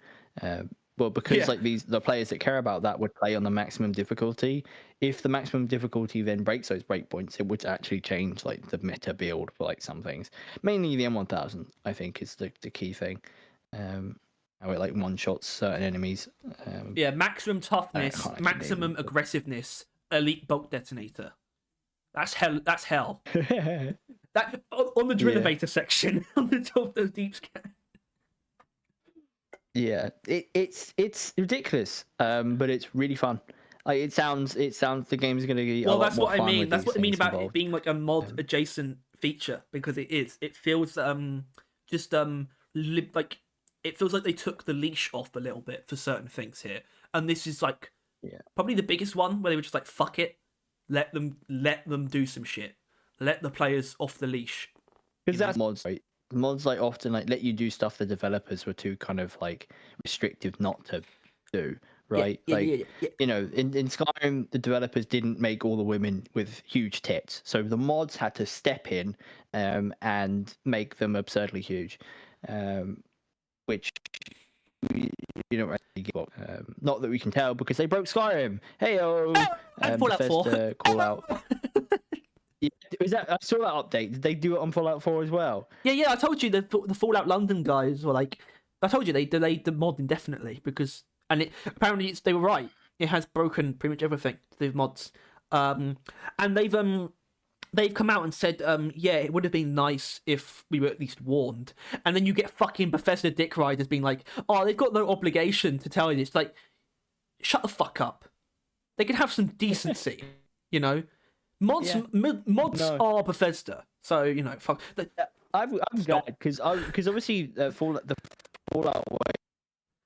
Well, because like the players that care about that would play on the maximum difficulty. If the maximum difficulty then breaks those breakpoints, it would actually change like the meta build for like some things. Mainly the M1000, I think, is the key thing. How it like one shots certain enemies. Maximum toughness, maximum aggressiveness, elite bolt detonator. That's hell. That's hell. That on the Drillinator section on the top of those deep scan. Yeah, it's ridiculous, but it's really fun. Like it sounds the game's going to be. Well, a lot that's more what I fun mean. with That's these what I mean things about involved. it being like a mod adjacent feature, because it is. It feels like it feels like they took the leash off a little bit for certain things here, and this is like probably the biggest one where they were just like, fuck it, let them do some shit, let the players off the leash. Because that's mods, right? Mods like often like let you do stuff the developers were too kind of like restrictive not to do, right? Yeah. In Skyrim, the developers didn't make all the women with huge tits, so the mods had to step in and make them absurdly huge, which we don't really get. Not that we can tell because they broke Skyrim. Heyo, Fallout 4. Call out. Yeah, I saw that update. Did they do it on Fallout 4 as well? Yeah. I told you the Fallout London guys were like, I told you they delayed the mod indefinitely because, and apparently they were right. It has broken pretty much everything, the mods. And they've come out and said, it would have been nice if we were at least warned. And then you get fucking Bethesda dick riders being like, oh, they've got no obligation to tell you this. Like, shut the fuck up. They can have some decency, Mods are Bethesda, so fuck. I'm glad because obviously the Fallout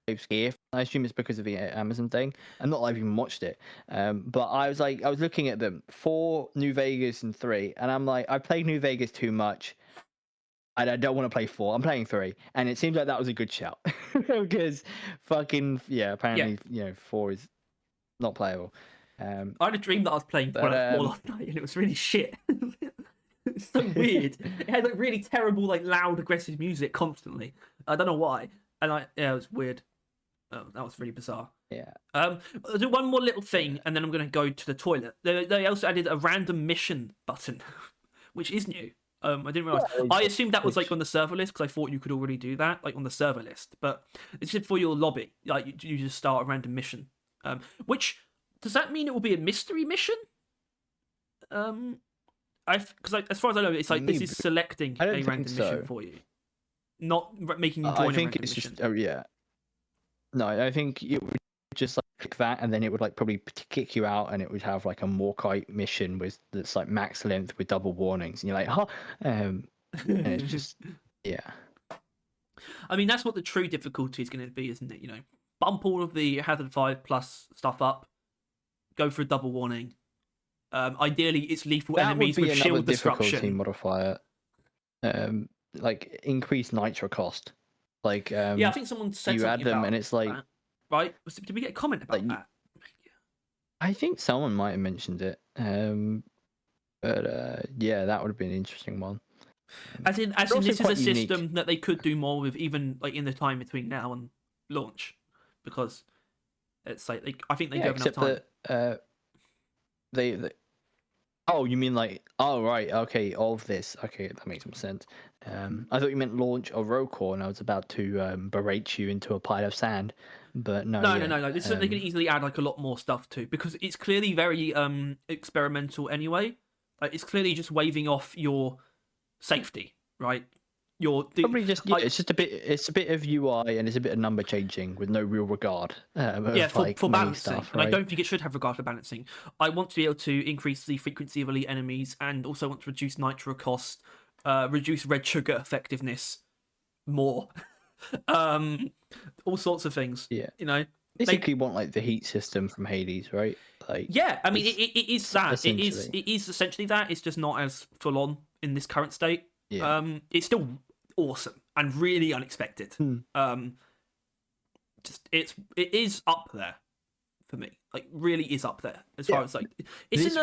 waves here. I assume it's because of the Amazon thing. I'm not like even watched it, but I was looking at them 4, New Vegas, and 3, and I'm like, I played New Vegas too much. And I don't want to play 4. I'm playing 3, and it seems like that was a good shout because apparently 4 is not playable. I had a dream that I was playing Fallout 4 last night, and it was really shit. It's so weird. It had like really terrible, like loud, aggressive music constantly. I don't know why, and it was weird. That was really bizarre. Yeah. I'll do one more little thing, and then I'm going to go to the toilet. They also added a random mission button, which is new. I didn't realize. I assumed that was like on the server list because I thought you could already do that, like on the server list. But it's just for your lobby. Like you just start a random mission. Which does that mean it will be a mystery mission? Because as far as I know, it's like this is selecting a random mission for you, not making you join. I think it's mission. Just No, I think it would just like click that, and then it would like probably kick you out, and it would have like a Morkite mission that's like max length with double warnings, and you're like, huh? And it's just I mean, that's what the true difficulty is going to be, isn't it? Bump all of the Hazard 5 plus stuff up, go for a double warning. Ideally, it's lethal enemies with shield disruption. Modifier, like increased nitro cost. Like I think someone said you add them, about and it's like that, right. Did we get a comment about that? I think someone might have mentioned it. But that would have been an interesting one. As in this is a system that they could do more with, even like in the time between now and launch, because it's like I think they do have enough time. That, they oh, you mean like right, okay, of this, okay, that makes some sense. I thought you meant launch a row core, and I was about to berate you into a pile of sand, but no. This they can easily add like a lot more stuff to, because it's clearly very experimental anyway. Like it's clearly just waving off your safety, right? Probably just it's just a bit. It's a bit of UI and it's a bit of number changing with no real regard. For balancing, stuff, right? And I don't think it should have regard for balancing. I want to be able to increase the frequency of elite enemies, and also want to reduce nitro cost, reduce red sugar effectiveness more, all sorts of things. Yeah, basically want like the heat system from Hades, right? Like I mean it is that. It is essentially that. It's just not as full on in this current state. Yeah. It's still awesome and really unexpected. It is up there for me. Like really is up there as far as like this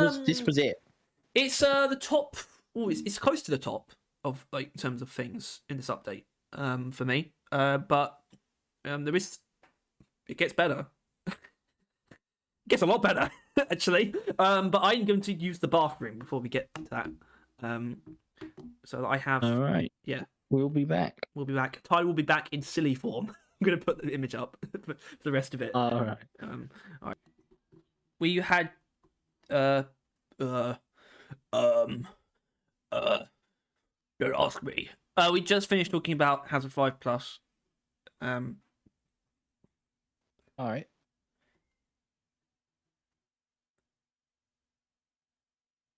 was it. It's the top. Oh, it's close to the top. of like in terms of things in this update for me. But there is, it gets better. It gets a lot better actually. But I'm going to use the bathroom before we get to that. So I have. All right. Yeah. We'll be back. We'll be back. Ty will be back in silly form. I'm going to put the image up for the rest of it. All right. All right. We had don't ask me. We just finished talking about Hazard 5 Plus. All right.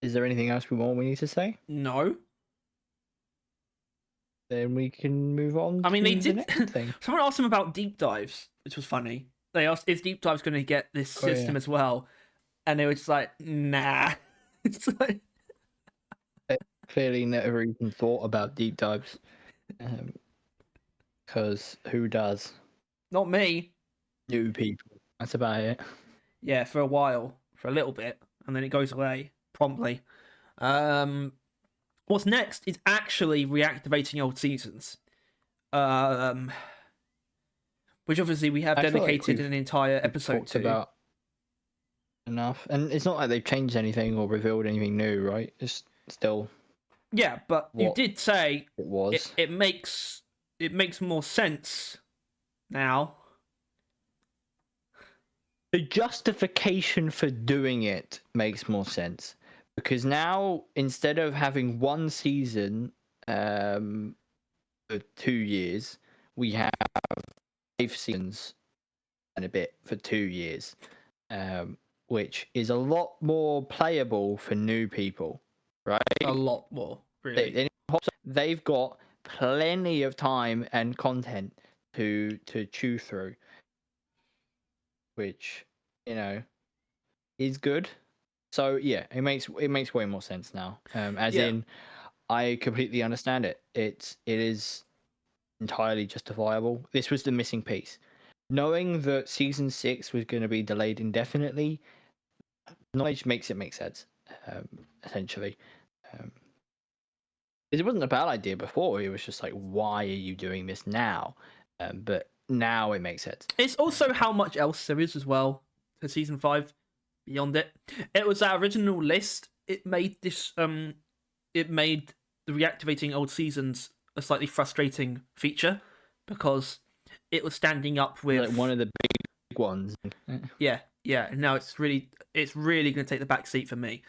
Is there anything else we need to say? No. Then we can move on. I mean, to they the did. next thing. Someone asked them about deep dives, which was funny. They asked, "Is deep dives going to get this system as well?" And they were just like, "Nah." It's like Clearly, never even thought about deep dives. Because who does? not me. New people. That's about it. Yeah, for a while, for a little bit, and then it goes away promptly. What's next is actually reactivating old seasons. Which obviously we have I feel like dedicated we've an entire episode Talked to. about enough, and it's not like they've changed anything or revealed anything new, right? It's still Yeah, but you what did say it was. it makes more sense now. The justification for doing it makes more sense because now instead of having one season for 2 years, we have 5 seasons and a bit for 2 years, which is a lot more playable for new people, right? A lot more, really. They've got plenty of time and content to chew through, which is good. So yeah, it makes way more sense now. In, I completely understand it. It is entirely justifiable. This was the missing piece. Knowing that season 6 was going to be delayed indefinitely, knowledge makes it make sense. Essentially, it wasn't a bad idea before. It was just like, why are you doing this now? But now it makes sense. It's also how much else there is as well for season 5 beyond it. It was our original list. It made this it made the reactivating old seasons a slightly frustrating feature because it was standing up with like one of the big ones. Yeah. Now it's really going to take the back seat for me.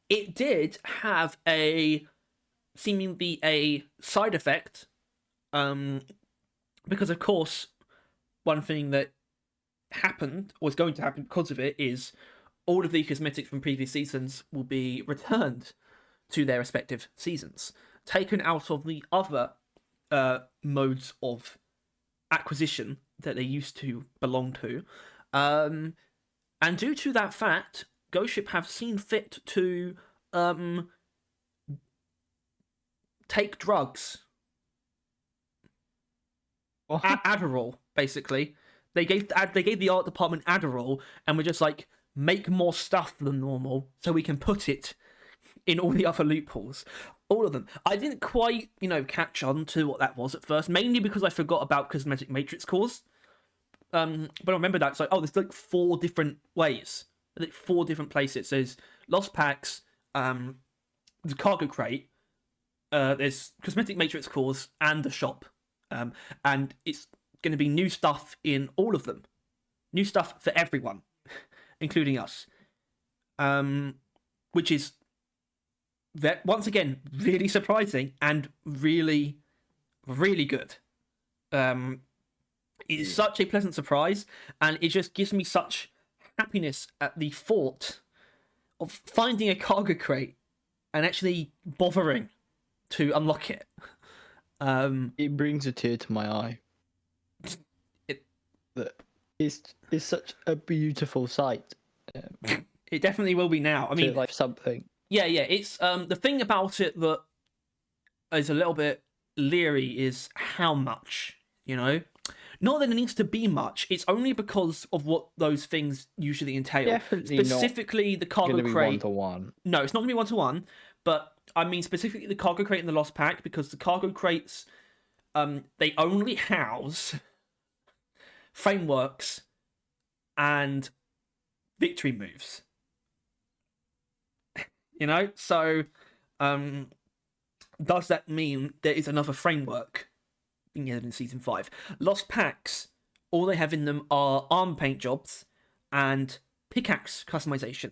It did have seemingly a side effect, because of course, one thing that happened or is going to happen because of it is all of the cosmetics from previous seasons will be returned to their respective seasons, taken out of the other modes of acquisition that they used to belong to, and due to that fact, Ghost Ship have seen fit to take drugs. Adderall, basically. They gave the art department Adderall and were just like, make more stuff than normal so we can put it in all the other loopholes. All of them. I didn't quite, catch on to what that was at first, mainly because I forgot about cosmetic matrix cores. But I remember that it's like, there's like 4 different ways, like 4 different places. There's Lost Packs, the cargo crate, there's cosmetic matrix cores, and the shop. And it's going to be new stuff in all of them. New stuff for everyone, including us. Which is, once again, really surprising and really, really good. It's such a pleasant surprise, and it just gives me such happiness at the thought of finding a cargo crate and actually bothering to unlock it. It brings a tear to my eye. It's such a beautiful sight. It definitely will be now. I mean, like something. Yeah. It's the thing about it that is a little bit leery is how much, Not that it needs to be much. It's only because of what those things usually entail. Definitely specifically the cargo not crate. 1-to-1. No, it's not going to be 1-to-1. But I mean specifically the cargo crate and the lost pack, because the cargo crates, they only house frameworks and victory moves. So does that mean there is another framework being added in season 5? Lost packs, all they have in them are arm paint jobs and pickaxe customization.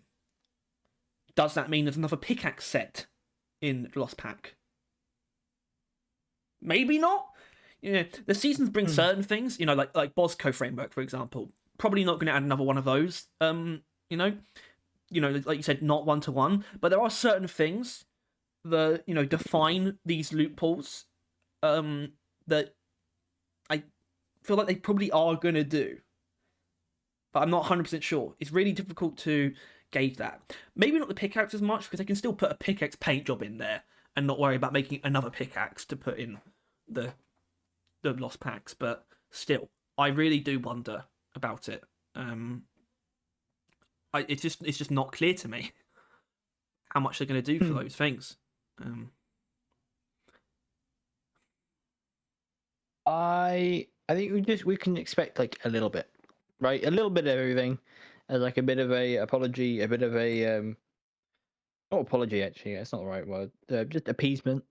Does that mean there's another pickaxe set in the Lost Pack? Maybe not. The seasons bring certain things, like Bosco framework, for example. Probably not going to add another one of those. Like you said, not 1-to-1, but there are certain things that define these loopholes that I feel like they probably are going to do, but I'm not 100% sure. It's really difficult to gauge that. Maybe not the pickaxe as much, because they can still put a pickaxe paint job in there and not worry about making another pickaxe to put in the lost packs. But still, I really do wonder about it. It's just not clear to me how much they're going to do for those things. I think we can expect like a little bit, right? A little bit of everything, as like a bit of a apology, a bit of a not apology actually. That's not the right word. Just appeasement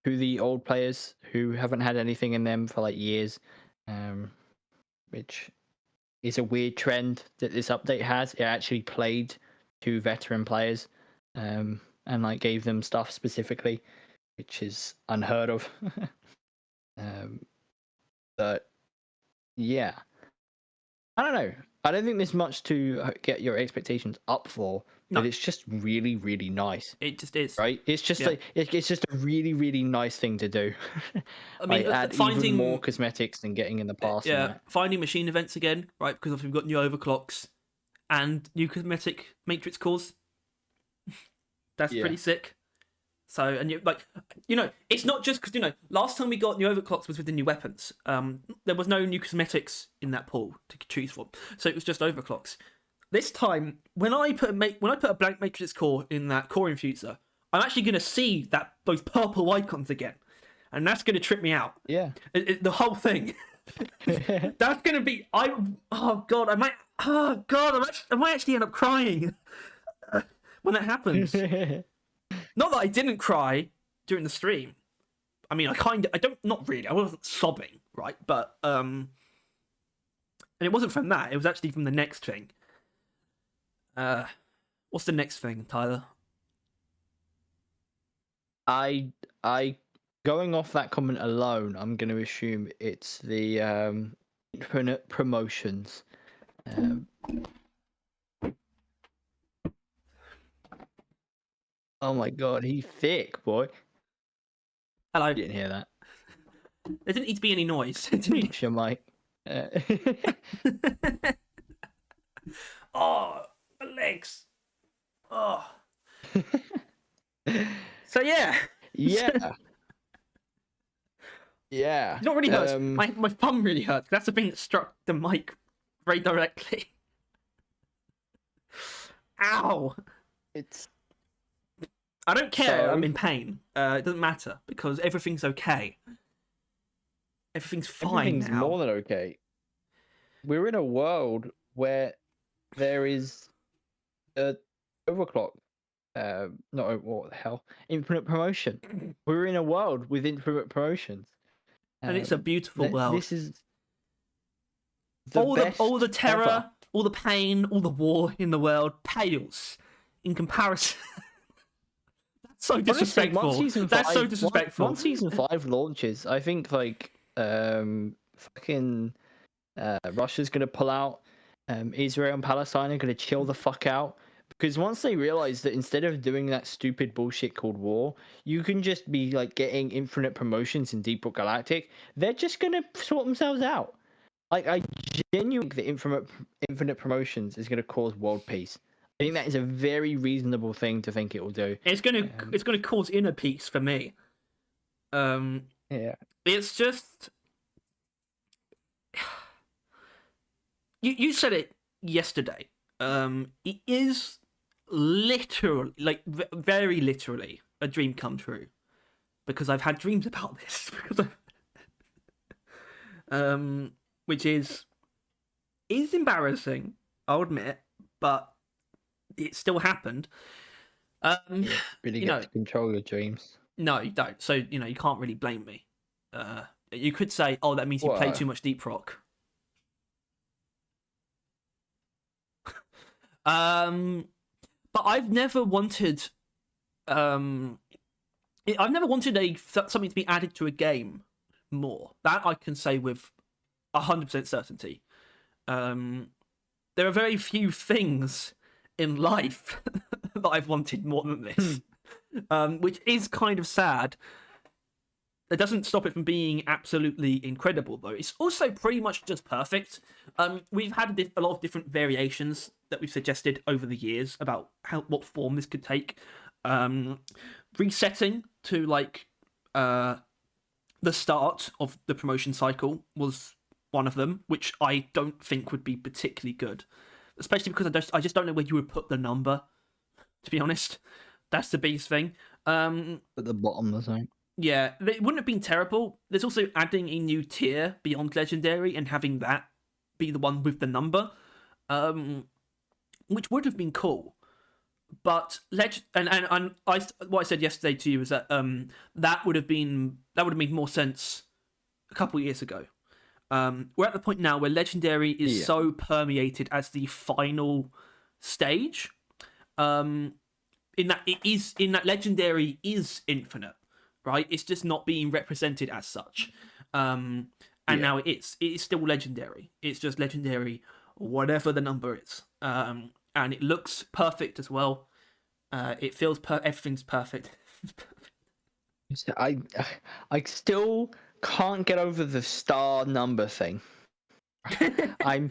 to the old players who haven't had anything in them for like years, which is a weird trend that this update has. It actually played to veteran players, and like gave them stuff specifically, which is unheard of. But yeah, I don't know. I don't think there's much to get your expectations up for, but it's just really, really nice. It just is, right? It's just like it's just a really, really nice thing to do. I mean, add even more cosmetics than getting in the past. Yeah, finding machine events again, right? Because obviously we've got new overclocks and new cosmetic matrix cores. That's pretty sick. So, and it's not just because last time we got new overclocks was with the new weapons. There was no new cosmetics in that pool to choose from, so it was just overclocks. This time, when I put a blank matrix core in that core infuser, I'm actually going to see those purple icons again, and that's going to trip me out. Yeah, the whole thing. That's going to be I might actually end up crying when that happens. Not that I didn't cry during the stream. I mean, not really. I wasn't sobbing, right? But and it wasn't from that. It was actually from the next thing. What's the next thing, Tyler? I going off that comment alone, I'm going to assume it's the infinite promotions. Oh my god, he's thick, boy. Hello. You didn't hear that. There didn't need to be any noise. Mute your mic. Oh, the legs. Oh. So yeah. Yeah. Yeah. It not really hurts. My thumb really hurts. That's the thing that struck the mic very directly. Ow. I don't care. I'm in pain. It doesn't matter because everything's okay. Everything's fine Everything's now. more than okay. We're in a world where there is a overclock. What the hell? Infinite promotion. We're in a world with infinite promotions. And it's a beautiful world. This is all the terror, ever. all the pain, all the war in the world pales in comparison. That's so disrespectful. Honestly, That's so disrespectful. Once season 5 launches, I think like fucking Russia's gonna pull out. Israel and Palestine are gonna chill the fuck out. Because once they realize that instead of doing that stupid bullshit called war, you can just be like getting infinite promotions in Rock Galactic, they're just gonna sort themselves out. Like I genuinely think that infinite promotions is gonna cause world peace. I think that is a very reasonable thing to think it will do. It's gonna cause inner peace for me. Yeah. It's just you said it yesterday. It is literally, like very literally, a dream come true, because I've had dreams about this. Because which is embarrassing, I'll admit, but it still happened. Really you get know, to control your dreams. no, you don't. So you can't really blame me. You could say, "Oh, that means you play What? too much Deep Rock." But I've never wanted, I've never wanted something to be added to a game more. That I can say with 100% certainty. There are very few things in life that I've wanted more than this, which is kind of sad. It doesn't stop it from being absolutely incredible, though. It's also pretty much just perfect. We've had a lot of different variations that we've suggested over the years about what form this could take. Resetting to like the start of the promotion cycle was one of them, which I don't think would be particularly good, especially because I just don't know where you would put the number. To be honest, that's the biggest thing. At the bottom, or something. Yeah, it wouldn't have been terrible. There's also adding a new tier beyond Legendary and having that be the one with the number, which would have been cool. But what I said yesterday to you is that that would have made more sense a couple of years ago. We're at the point now where Legendary is so permeated as the final stage, in that Legendary is infinite. Right, it's just not being represented as such, and now it is. It is still legendary. It's just legendary, whatever the number is, and it looks perfect as well. It feels everything's perfect. I still can't get over the star number thing. I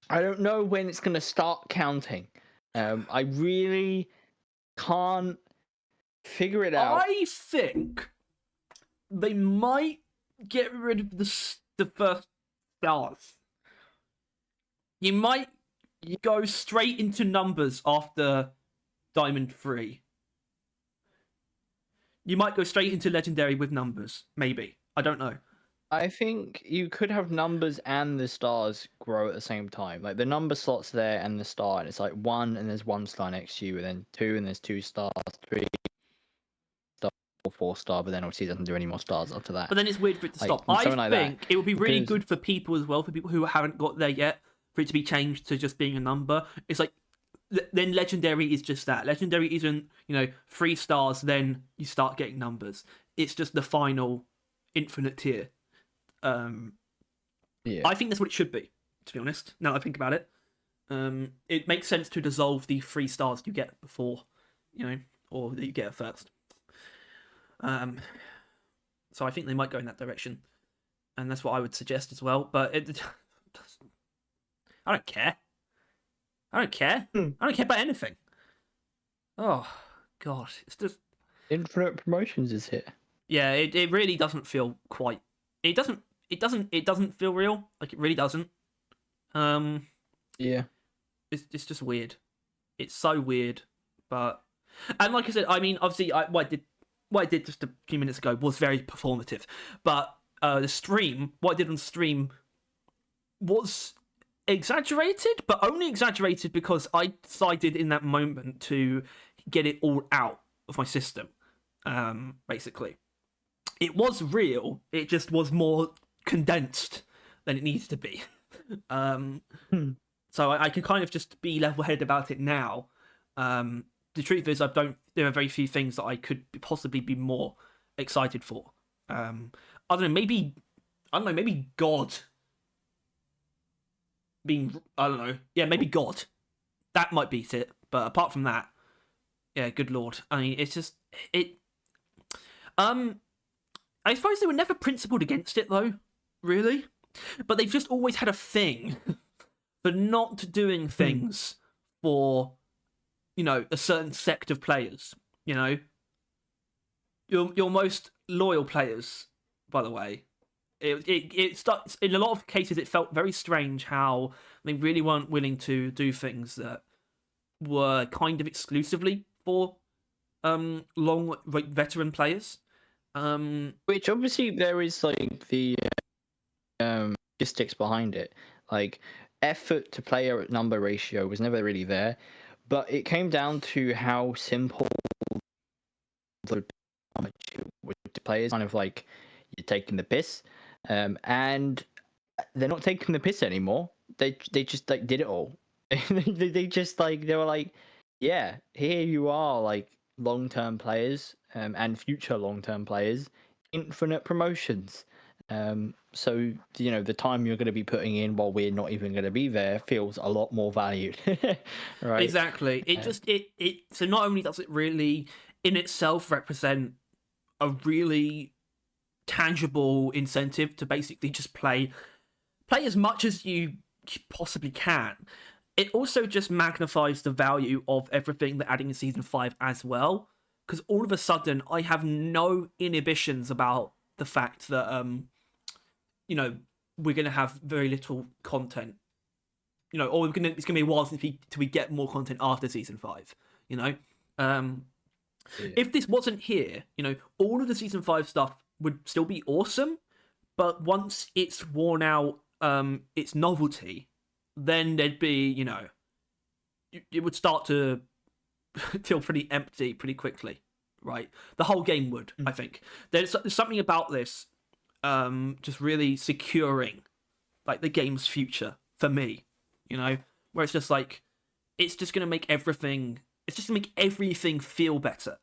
don't know when it's gonna start counting. I really can't figure it out. I think they might get rid of the first stars. You might go straight into numbers after Diamond 3. You might go straight into Legendary with numbers, maybe. I don't know. I think you could have numbers and the stars grow at the same time. Like the number slots there and the star, and it's like 1 and there's 1 star next to you, and then 2 and there's 2 stars, 3 star, 4 star, but then obviously it doesn't do any more stars after that. But then it's weird for it to stop. Like, I think it would be really good for people as well, for people who haven't got there yet, for it to be changed to just being a number. It's like, then Legendary is just that. Legendary isn't, 3 stars, then you start getting numbers. It's just the final infinite tier. I think that's what it should be, to be honest, now that I think about it. It makes sense to dissolve the 3 stars you get before, or that you get at first. So I think they might go in that direction, and that's what I would suggest as well, but I don't care. I don't care about anything. Oh, God, it's just... Infinite Promotions is here. Yeah, it really doesn't feel quite... It doesn't feel real. Like, it really doesn't. Yeah. It's just weird. It's so weird. But... And like I said, I mean, obviously, what I did just a few minutes ago was very performative. But what I did on stream was exaggerated, but only exaggerated because I decided in that moment to get it all out of my system, basically. It was real, it just was more condensed than it needs to be. So I can kind of just be level-headed about it now. The truth is, there are very few things that I could possibly be more excited for. I don't know, maybe God being, I don't know, yeah, maybe God. That might beat it, but apart from that, yeah, good lord. I mean, it's just, I suppose they were never principled against it, though, really. But they've just always had a thing for not doing things for, a certain sect of players, Your most loyal players, by the way. It starts, in a lot of cases, it felt very strange how they really weren't willing to do things that were kind of exclusively for long veteran players. Which obviously there is like the logistics behind it. Like effort to player number ratio was never really there, but it came down to how simple the players kind of like you're taking the piss, and they're not taking the piss anymore. They just like did it all. they just like they were like, yeah, here you are, like long-term players and future long-term players, infinite promotions. So the time you're going to be putting in while we're not even going to be there feels a lot more valued, right? Exactly. It so not only does it really in itself represent a really tangible incentive to basically just play as much as you possibly can. It also just magnifies the value of everything they're adding in season 5 as well, because all of a sudden I have no inhibitions about the fact that we're gonna have very little content, or it's gonna be a while till we get more content after season 5. If this wasn't here, all of the season 5 stuff would still be awesome, but once it's worn out its novelty, then there'd be, it would start to feel pretty empty pretty quickly, right? The whole game would, I think. There's something about this just really securing like the game's future for me, where it's just like it's just gonna make everything feel better.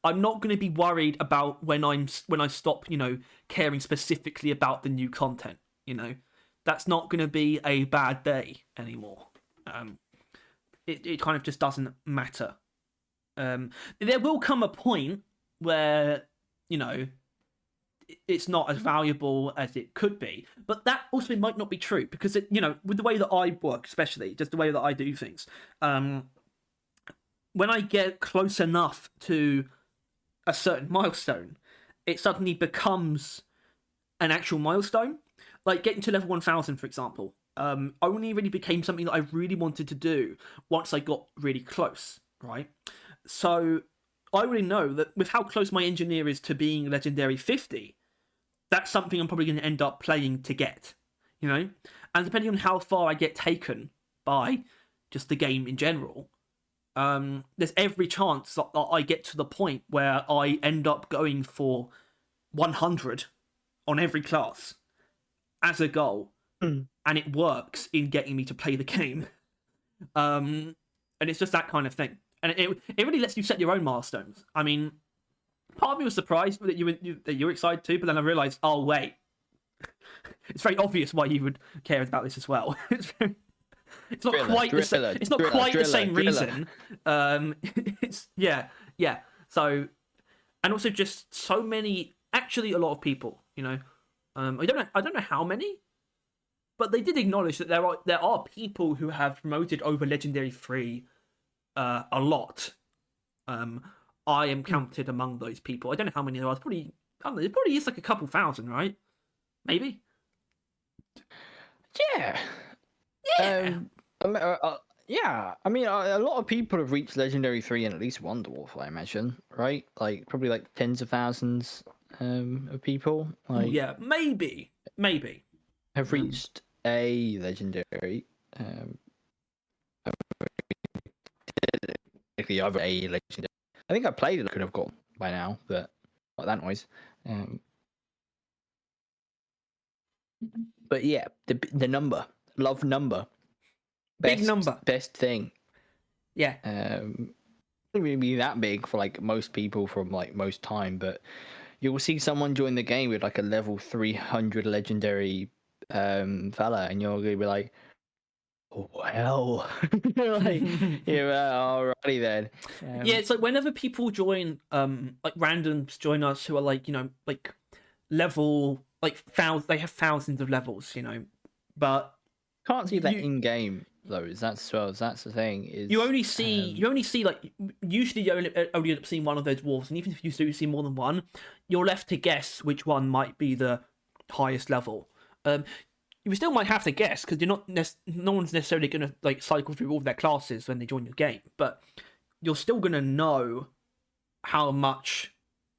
I'm not going to be worried about when I stop, caring specifically about the new content. That's not going to be a bad day anymore. It kind of just doesn't matter. There will come a point where it's not as valuable as it could be, but that also might not be true because with the way that I work, especially just the way that I do things, when I get close enough to a certain milestone, it suddenly becomes an actual milestone. Like getting to level 1000, for example, only really became something that I really wanted to do once I got really close, right? So I already know that with how close my engineer is to being legendary 50, that's something I'm probably going to end up playing to get, and depending on how far I get taken by just the game in general, there's every chance that I get to the point where I end up going for 100 on every class as a goal, and it works in getting me to play the game. And it's just that kind of thing, and it really lets you set your own milestones. I mean, part of me was surprised that you were excited too, but then I realized, oh wait, it's very obvious why you would care about this as well. It's not quite the same reason. It's yeah. So, and also just so many. Actually, a lot of people. I don't know how many, but they did acknowledge that there are people who have promoted over Legendary 3 a lot. I am counted among those people. I don't know how many there are. There probably is like a couple thousand, right? Maybe. Yeah. Yeah. Yeah. I mean, a lot of people have reached Legendary 3 in at least one dwarf, I imagine, right? Like probably like tens of thousands of people. Like, yeah, maybe have reached a legendary. Either a legendary. I think I played it. I could have got by now, but not that noise. But yeah, the number, love number, big number, best thing. Yeah. Not really be that big for like most people from like most time, but you will see someone join the game with like a level 300 legendary fella, and you're gonna be like, oh, well, like, yeah, alrighty then. Yeah, it's like whenever people join, like randoms join us who are like, like level, like they have thousands of levels, but can't see that in game though. That's the thing. Is you only see like usually you only end up seeing one of those dwarves, and even if you do see more than one, you're left to guess which one might be the highest level. you still might have to guess because no one's necessarily going to like cycle through all of their classes when they join your game, but you're still going to know how much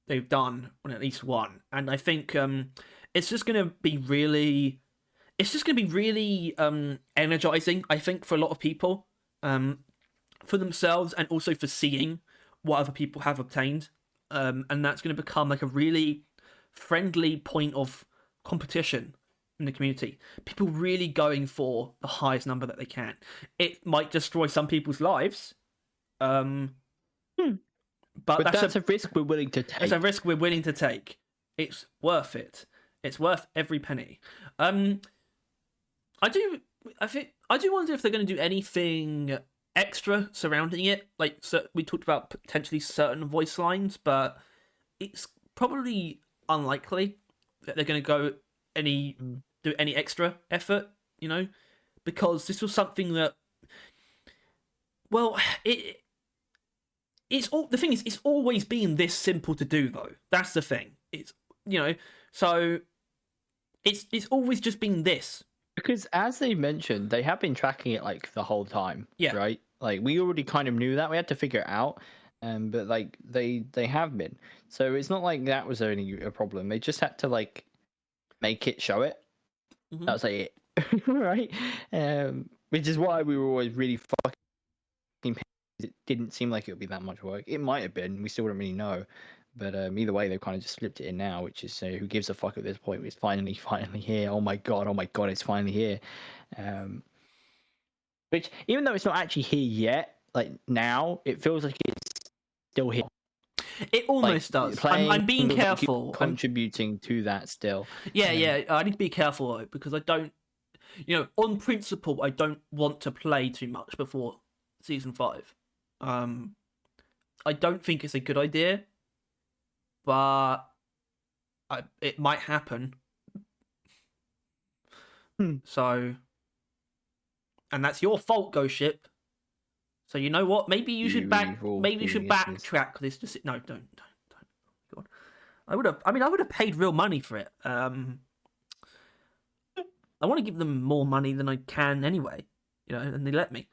they've done on at least one. And I think it's just going to be really energizing, I think, for a lot of people, for themselves and also for seeing what other people have obtained. And that's going to become like a really friendly point of competition in the community. People really going for the highest number that they can. It might destroy some people's lives. But that's a risk we're willing to take. It's a risk we're willing to take. It's worth it. It's worth every penny. I do wonder if they're going to do anything extra surrounding it. Like, so we talked about potentially certain voice lines, but it's probably unlikely that they're going to do any extra effort, because this was something that, well, it's always been this simple to do, though. That's the thing. So it's always just been this. Because as they mentioned, they have been tracking it like the whole time. Yeah. Right? Like we already kind of knew that. We had to figure it out. But like they have been. So it's not like that was only a problem. They just had to like make it show it. Mm-hmm. That was like it. Right? Which is why we were always really fucking pissed. It didn't seem like it would be that much work. It might have been. We still don't really know. But either way, they've kind of just slipped it in now, which is who gives a fuck at this point? It's finally here. Oh my god, it's finally here. Which, even though it's not actually here yet, like now, it feels like it's still here. It almost does. I'm being careful. Contributing to that still. Yeah. I need to be careful though, because I don't, on principle, I don't want to play too much before season 5. I don't think it's a good idea. But it might happen. So, and that's your fault, Ghost Ship. So you know what? Maybe you should backtrack this. No, don't. God, I would have paid real money for it. I want to give them more money than I can anyway. And they let me.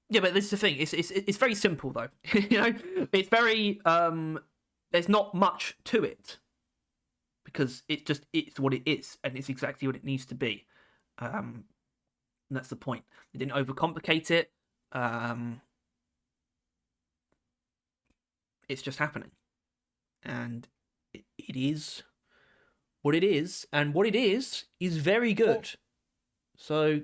Yeah, but this is the thing. It's very simple though. It's very there's not much to it because it's what it is and it's exactly what it needs to be. And that's the point. They didn't overcomplicate it. It's just happening, and it is what it is, and what it is very good. So.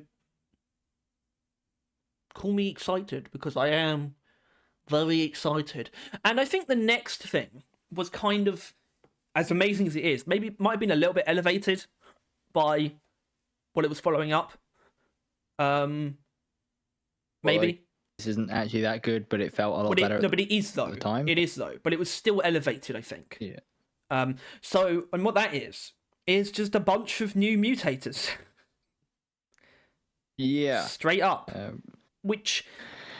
Call me excited because I am very excited. And I think the next thing was kind of as amazing as it is. Maybe it might have been a little bit elevated by what it was following up. Maybe this isn't actually that good, but it felt a lot better. No, but it is though. At the time. It is though, but it was still elevated, I think. Yeah. So, and what that is just a bunch of new mutators. Yeah. Straight up. Which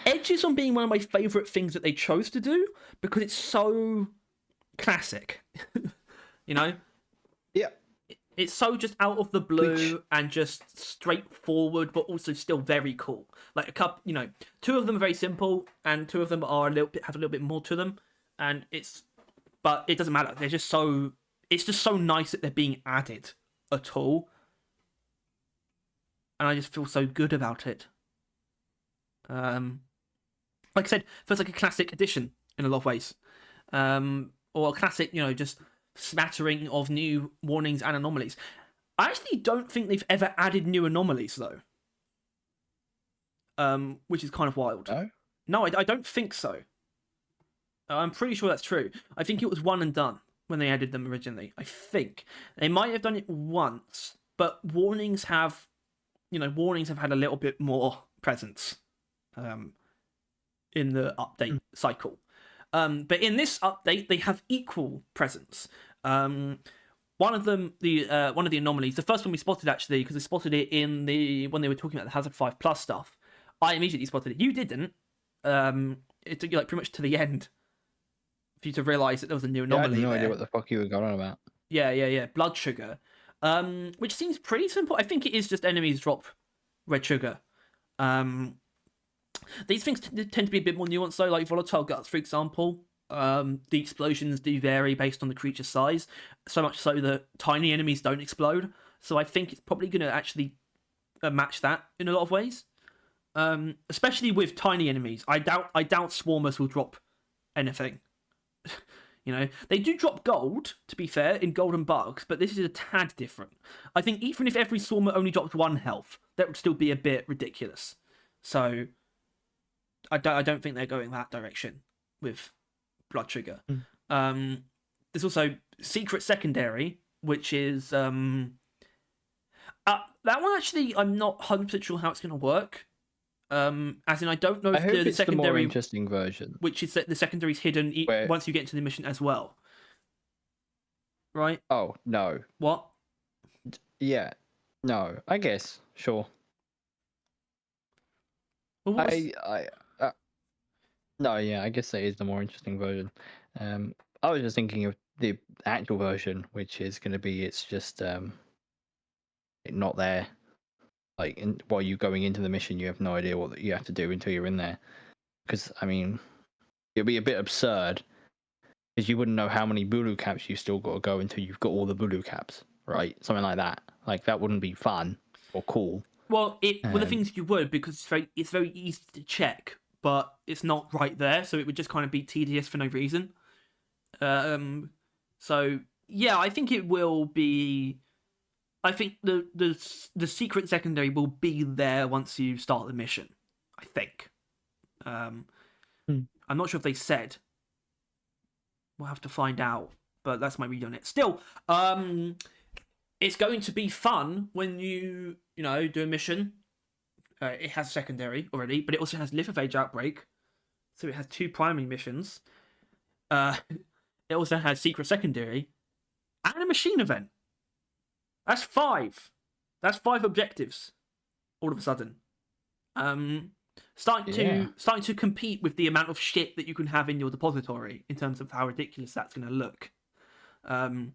edges on being one of my favourite things that they chose to do because it's so classic. Yeah. It's so just out of the blue and just straightforward, but also still very cool. Like two of them are very simple, and two of them are have a little bit more to them, but it doesn't matter. It's just so nice that they're being added at all, and I just feel so good about it. Like I said, feels like a classic edition in a lot of ways, or a classic, just smattering of new warnings and anomalies. I actually don't think they've ever added new anomalies though, which is kind of wild. No, I don't think so. I'm pretty sure that's true. I think it was one and done when they added them originally. I think they might have done it once, but warnings have had a little bit more presence. In the update cycle, but in this update they have equal presence. One of them, one of the anomalies, the first one we spotted actually, because we spotted it when they were talking about the Hazard 5 Plus stuff. I immediately spotted it. You didn't. It took you like pretty much to the end for you to realise that there was a new anomaly. I had no idea what the fuck you were going on about. Yeah. Blood sugar. Which seems pretty simple. I think it is just enemies drop red sugar. These things tend to be a bit more nuanced though, like volatile guts, for example. The explosions do vary based on the creature's size, so much so that tiny enemies don't explode. So I think it's probably going to actually match that in a lot of ways. Especially with tiny enemies, I doubt swarmers will drop anything. They do drop gold, to be fair, in golden bugs, but this is a tad different. I think even if every swarmer only dropped 1 health, that would still be a bit ridiculous. So I don't think they're going that direction with blood sugar. There's also secret secondary, which is that one actually I'm not 100% sure how it's going to work. As in, I don't know if the secondary, the more interesting version, which is that the secondary is hidden once you get into the mission as well, right? Oh no! What? Yeah, no. I guess sure. Well, no, yeah. I guess that is the more interesting version. I was just thinking of the actual version, which is going to be it's just not there. Like while you're going into the mission, you have no idea what you have to do until you're in there. Because I mean, it'd be a bit absurd because you wouldn't know how many Bulu caps you still got to go until you've got all the Bulu caps, right? Something like that. Like that wouldn't be fun or cool. Well, the things you would, because it's very easy to check, but it's not right there, so it would just kind of be tedious for no reason. So yeah, I think it will be. I think the secret secondary will be there once you start the mission. I think. I'm not sure if they said. We'll have to find out, but that's my read on it. Still, it's going to be fun when you do a mission. It has secondary already, but it also has Lift of Age Outbreak, so it has 2 primary missions. It also has secret secondary and a machine event. That's 5. That's 5 objectives. All of a sudden, starting to compete with the amount of shit that you can have in your depository in terms of how ridiculous that's going to look. Having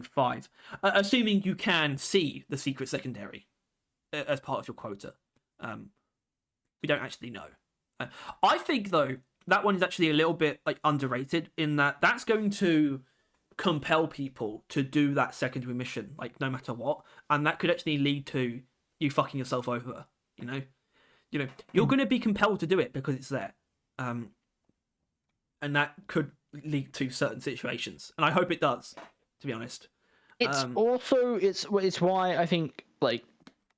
5, assuming you can see the secret secondary as part of your quota. We don't actually know. I think though that one is actually a little bit like underrated in that that's going to compel people to do that secondary mission, like no matter what, and that could actually lead to you fucking yourself over. You're going to be compelled to do it because it's there, and that could lead to certain situations, and I hope it does. To be honest, it's also it's why I think like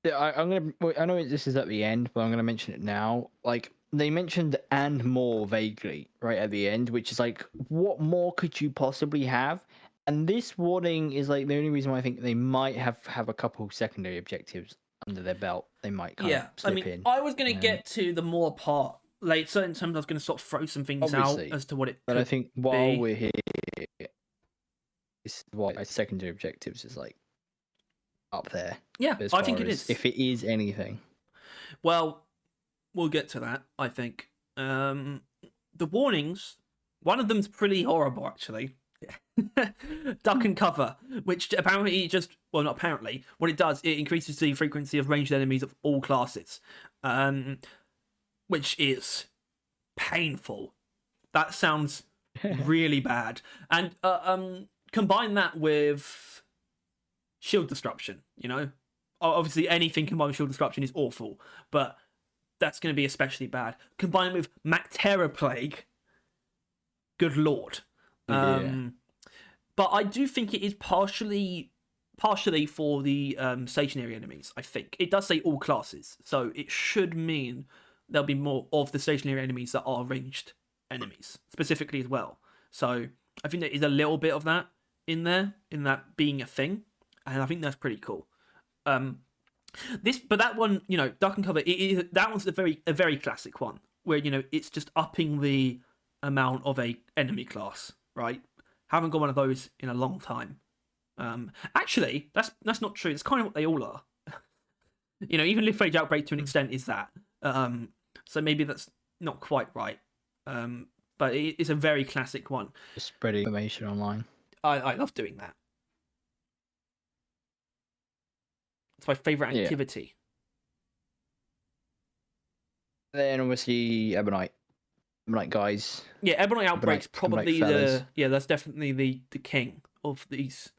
I know this is at the end, but I'm gonna mention it now. Like they mentioned and more vaguely right at the end, which is like, what more could you possibly have? And this warning is like the only reason why I think they might have a couple secondary objectives under their belt. They might kind of slip in. I was going to get to the more part later in terms. I was going to sort of throw some things out as to what it. But I think while we're here, this is why secondary objectives is like up there. Yeah, I think it is. If it is anything. Well, we'll get to that. I think the warnings. One of them's pretty horrible, actually. Duck and cover, which apparently not apparently, what it does, it increases the frequency of ranged enemies of all classes, which is painful. That sounds really bad. And combine that with shield disruption, obviously anything combined with shield disruption is awful, but that's going to be especially bad. Combined with Mactera Plague, good lord. But I do think it is partially for the stationary enemies. I think it does say all classes, so it should mean there'll be more of the stationary enemies that are ranged enemies specifically as well. So I think there is a little bit of that in there, in that being a thing, and I think that's pretty cool. But that one, Duck and Cover, that one's a very classic one where it's just upping the amount of a enemy class, right? Haven't got one of those in a long time. Actually, that's not true. It's kind of what they all are. Even Lift Rage Outbreak to an extent is that. So maybe that's not quite right. But it's a very classic one. Just spreading information online. I love doing that. It's my favorite Yeah. activity. Then obviously Ebonite guys. Yeah, Ebonite Outbreak's probably fellas. that's definitely the king of these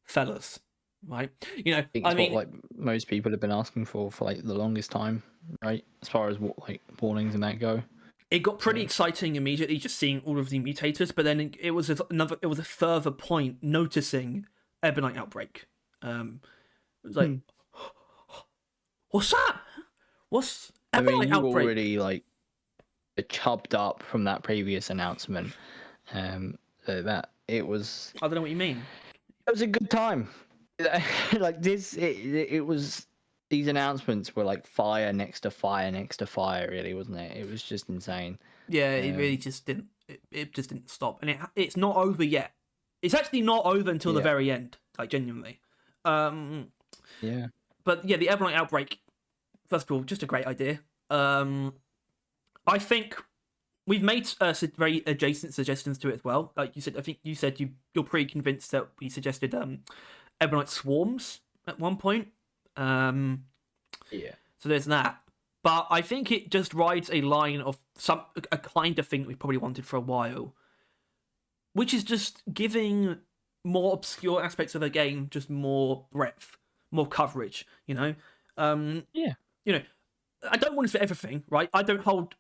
fellas, right? You know, I think I it's mean, what like most people have been asking for like the longest time, right? As far as what like warnings and that go. it got pretty exciting immediately just seeing all of the mutators, but then it was a further point noticing Ebonite Outbreak. It was like, what's that? What's I mean, Ebonite you Outbreak? already like chubbed up from that previous announcement. So that it was. I don't know what you mean. It was a good time. Like this, it was. These announcements were like fire next to fire next to fire. Really, wasn't it? It was just insane. Yeah, it really just didn't. It just didn't stop, and it's not over yet. It's actually not over until the very end, like genuinely. Yeah. But yeah, the Ebonite Outbreak. First of all, just a great idea. I think we've made very adjacent suggestions to it as well. Like you said, I think you said you're pretty convinced that we suggested Ebonite swarms at one point. Yeah. So there's that. But I think it just rides a line of a kind of thing that we probably wanted for a while, which is just giving more obscure aspects of the game just more breadth, more coverage. Yeah. You know, I don't want it for everything, right? I don't hold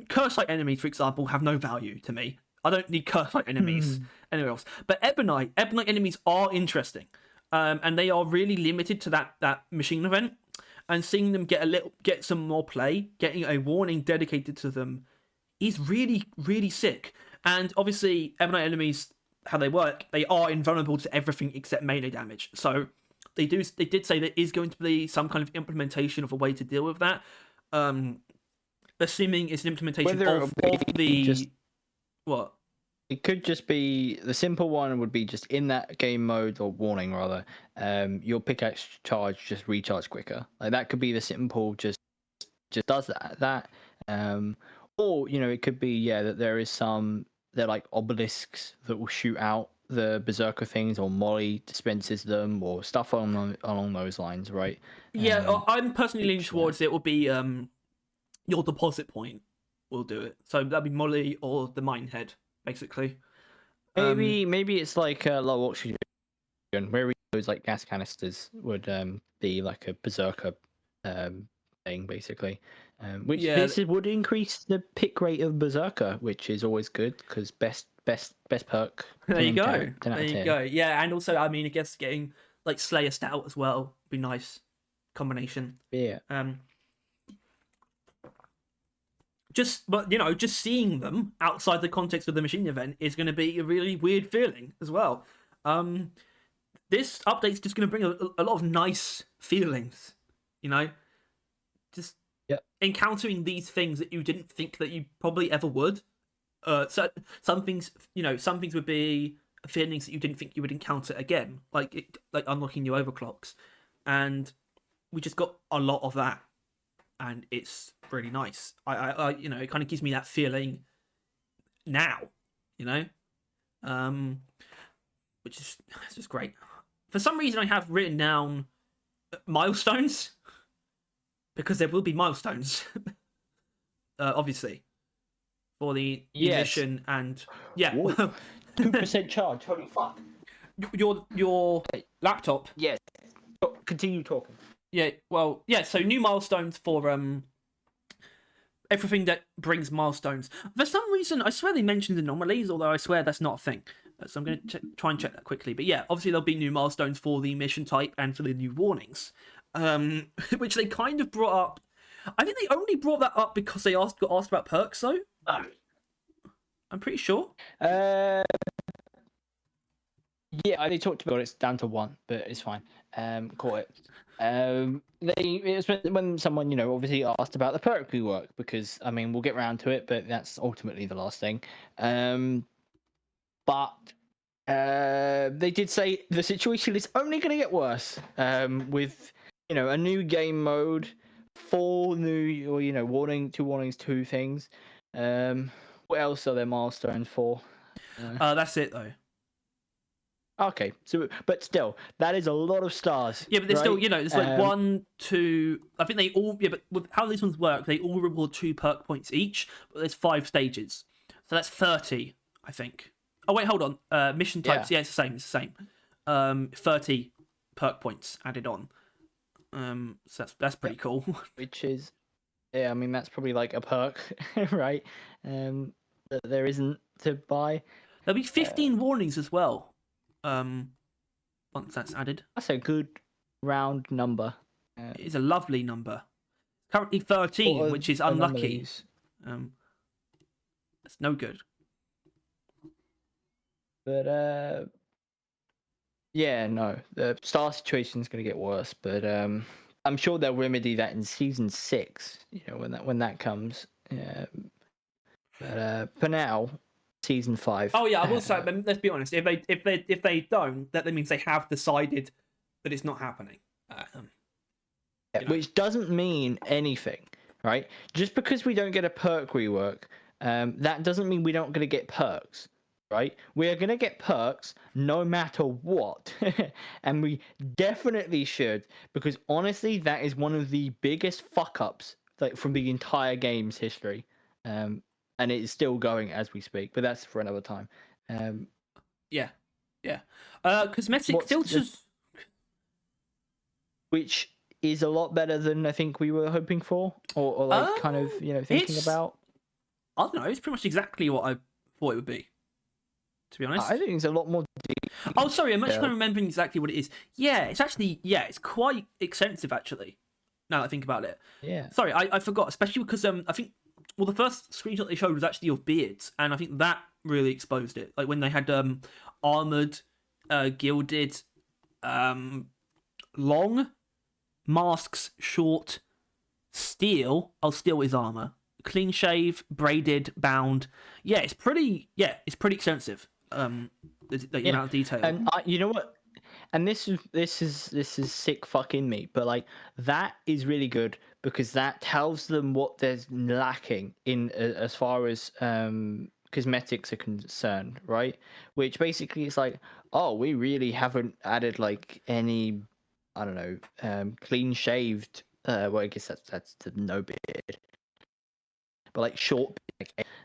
curse-like enemies, for example, have no value to me. I don't need curse-like enemies anywhere else. But Ebonite enemies are interesting, and they are really limited to that machine event. And seeing them get some more play, getting a warning dedicated to them, is really, really sick. And obviously, Ebonite enemies, how they work, they are invulnerable to everything except melee damage. So they did say there is going to be some kind of implementation of a way to deal with that. Assuming it's an implementation of the what? It could just be the simple one would be just in that game mode or warning rather. Your pickaxe charge just recharge quicker. Like that could be the simple just does that. Or it could be that there is they're like obelisks that will shoot out the berserker things, or Molly dispenses them, or stuff along those lines, right? Yeah, I'm personally leaning towards it will be your deposit point will do it. So that'd be Molly or the mine head, basically. Maybe it's like low oxygen, where those like gas canisters would be like a berserker thing, basically. Which this would increase the pick rate of berserker, which is always good because best perk. There you go. There you go. Yeah, and also I guess getting like Slayer Stout as well would be nice combination. Yeah. Just seeing them outside the context of the machine event is going to be a really weird feeling as well. This update's just going to bring a lot of nice feelings, just encountering these things that you didn't think that you probably ever would. So some things would be feelings that you didn't think you would encounter again, like unlocking new overclocks, and we just got a lot of that. And it's really nice. I it kind of gives me that feeling now, which is it's just great. For some reason, I have written down milestones because there will be milestones, obviously, for the mission and 2% charge. Holy fuck! Your laptop. Yes. Continue talking. Yeah, well, yeah, so new milestones for everything that brings milestones. For some reason, I swear they mentioned anomalies, although I swear that's not a thing. So I'm going to try and check that quickly. But yeah, obviously there'll be new milestones for the mission type and for the new warnings, which they kind of brought up. I think they only brought that up because they got asked about perks, though. I'm pretty sure. Yeah, they talked about it's down to 1, but it's fine. Caught it. It was when someone obviously asked about the perk rework, because we'll get round to it, but that's ultimately the last thing. But they did say the situation is only going to get worse with a new game mode, 4 new or two warnings, 2 things. What else are there milestones for? That's it though. Okay, so but still, that is a lot of stars. Yeah, but there's still, right? it's like 1, 2. I think they all. Yeah, but with how these ones work, they all reward 2 perk points each. But there's 5 stages, so that's 30, I think. Oh wait, hold on. Mission types. Yeah, it's the same. It's the same. 30 perk points added on. So that's pretty cool. Which is, yeah, I mean that's probably like a perk, right? That there isn't to buy. There'll be 15 warnings as well. Once that's added. That's a good round number. It is a lovely number. Currently 13, which is unlucky. That's no good. But yeah, no, the star situation is going to get worse. But I'm sure they'll remedy that in season 6. You know, when that comes. But for now, season 5. Oh yeah, I will say. Let's be honest. If they don't, that means they have decided that it's not happening. Which doesn't mean anything, right? Just because we don't get a perk rework, that doesn't mean we don't going to get perks, right? We are going to get perks no matter what, and we definitely should, because honestly, that is one of the biggest fuck ups like from the entire game's history, and it is still going as we speak. But that's for another time. Yeah. Cosmetic filters, which is a lot better than I think we were hoping for, or like kind of thinking about. I don't know. It's pretty much exactly what I thought it would be. To be honest, I think it's a lot more deep. Oh, sorry. I'm actually remembering exactly what it is. Yeah, it's actually it's quite extensive actually. Now that I think about it. Yeah. Sorry, I forgot. Especially because I think the first screenshot they showed was actually of beards, and I think that really exposed it. Like when they had armored, gilded, long, masks, short, steel. Oh, steel is armor. Clean shave, braided, bound. Yeah, it's pretty extensive. The amount of detail. And you know what? And this is sick fucking me, but like that is really good because that tells them what there's lacking in as far as cosmetics are concerned, right? Which basically is like, oh, we really haven't added like any, I don't know, clean shaved. Well, I guess that's the no beard, but like short.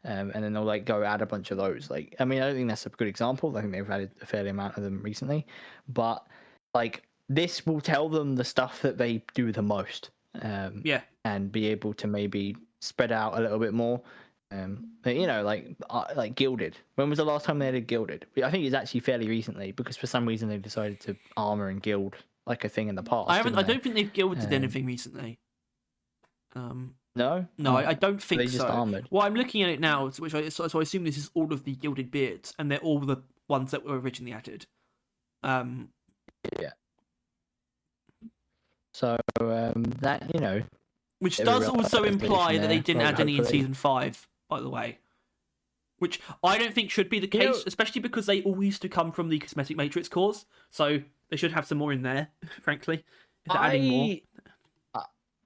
And then they'll like go add a bunch of those. Like, I mean, I don't think that's a good example. I think they've added a fair amount of them recently, but like this will tell them the stuff that they do the most. And be able to maybe spread out a little bit more. But, like gilded. When was the last time they did gilded? I think it's actually fairly recently because for some reason they decided to armor and gild like a thing in the past. I don't think they've gilded anything recently. No, I don't think they just so. Armored. Well, I'm looking at it now, so I assume this is all of the gilded beards, and they're all the ones that were originally added. Yeah. So that which does also imply that they didn't add any in hopefully. season 5, by the way. Which I don't think should be the case, especially because they all used to come from the cosmetic matrix cores, so they should have some more in there, frankly. If they're adding more.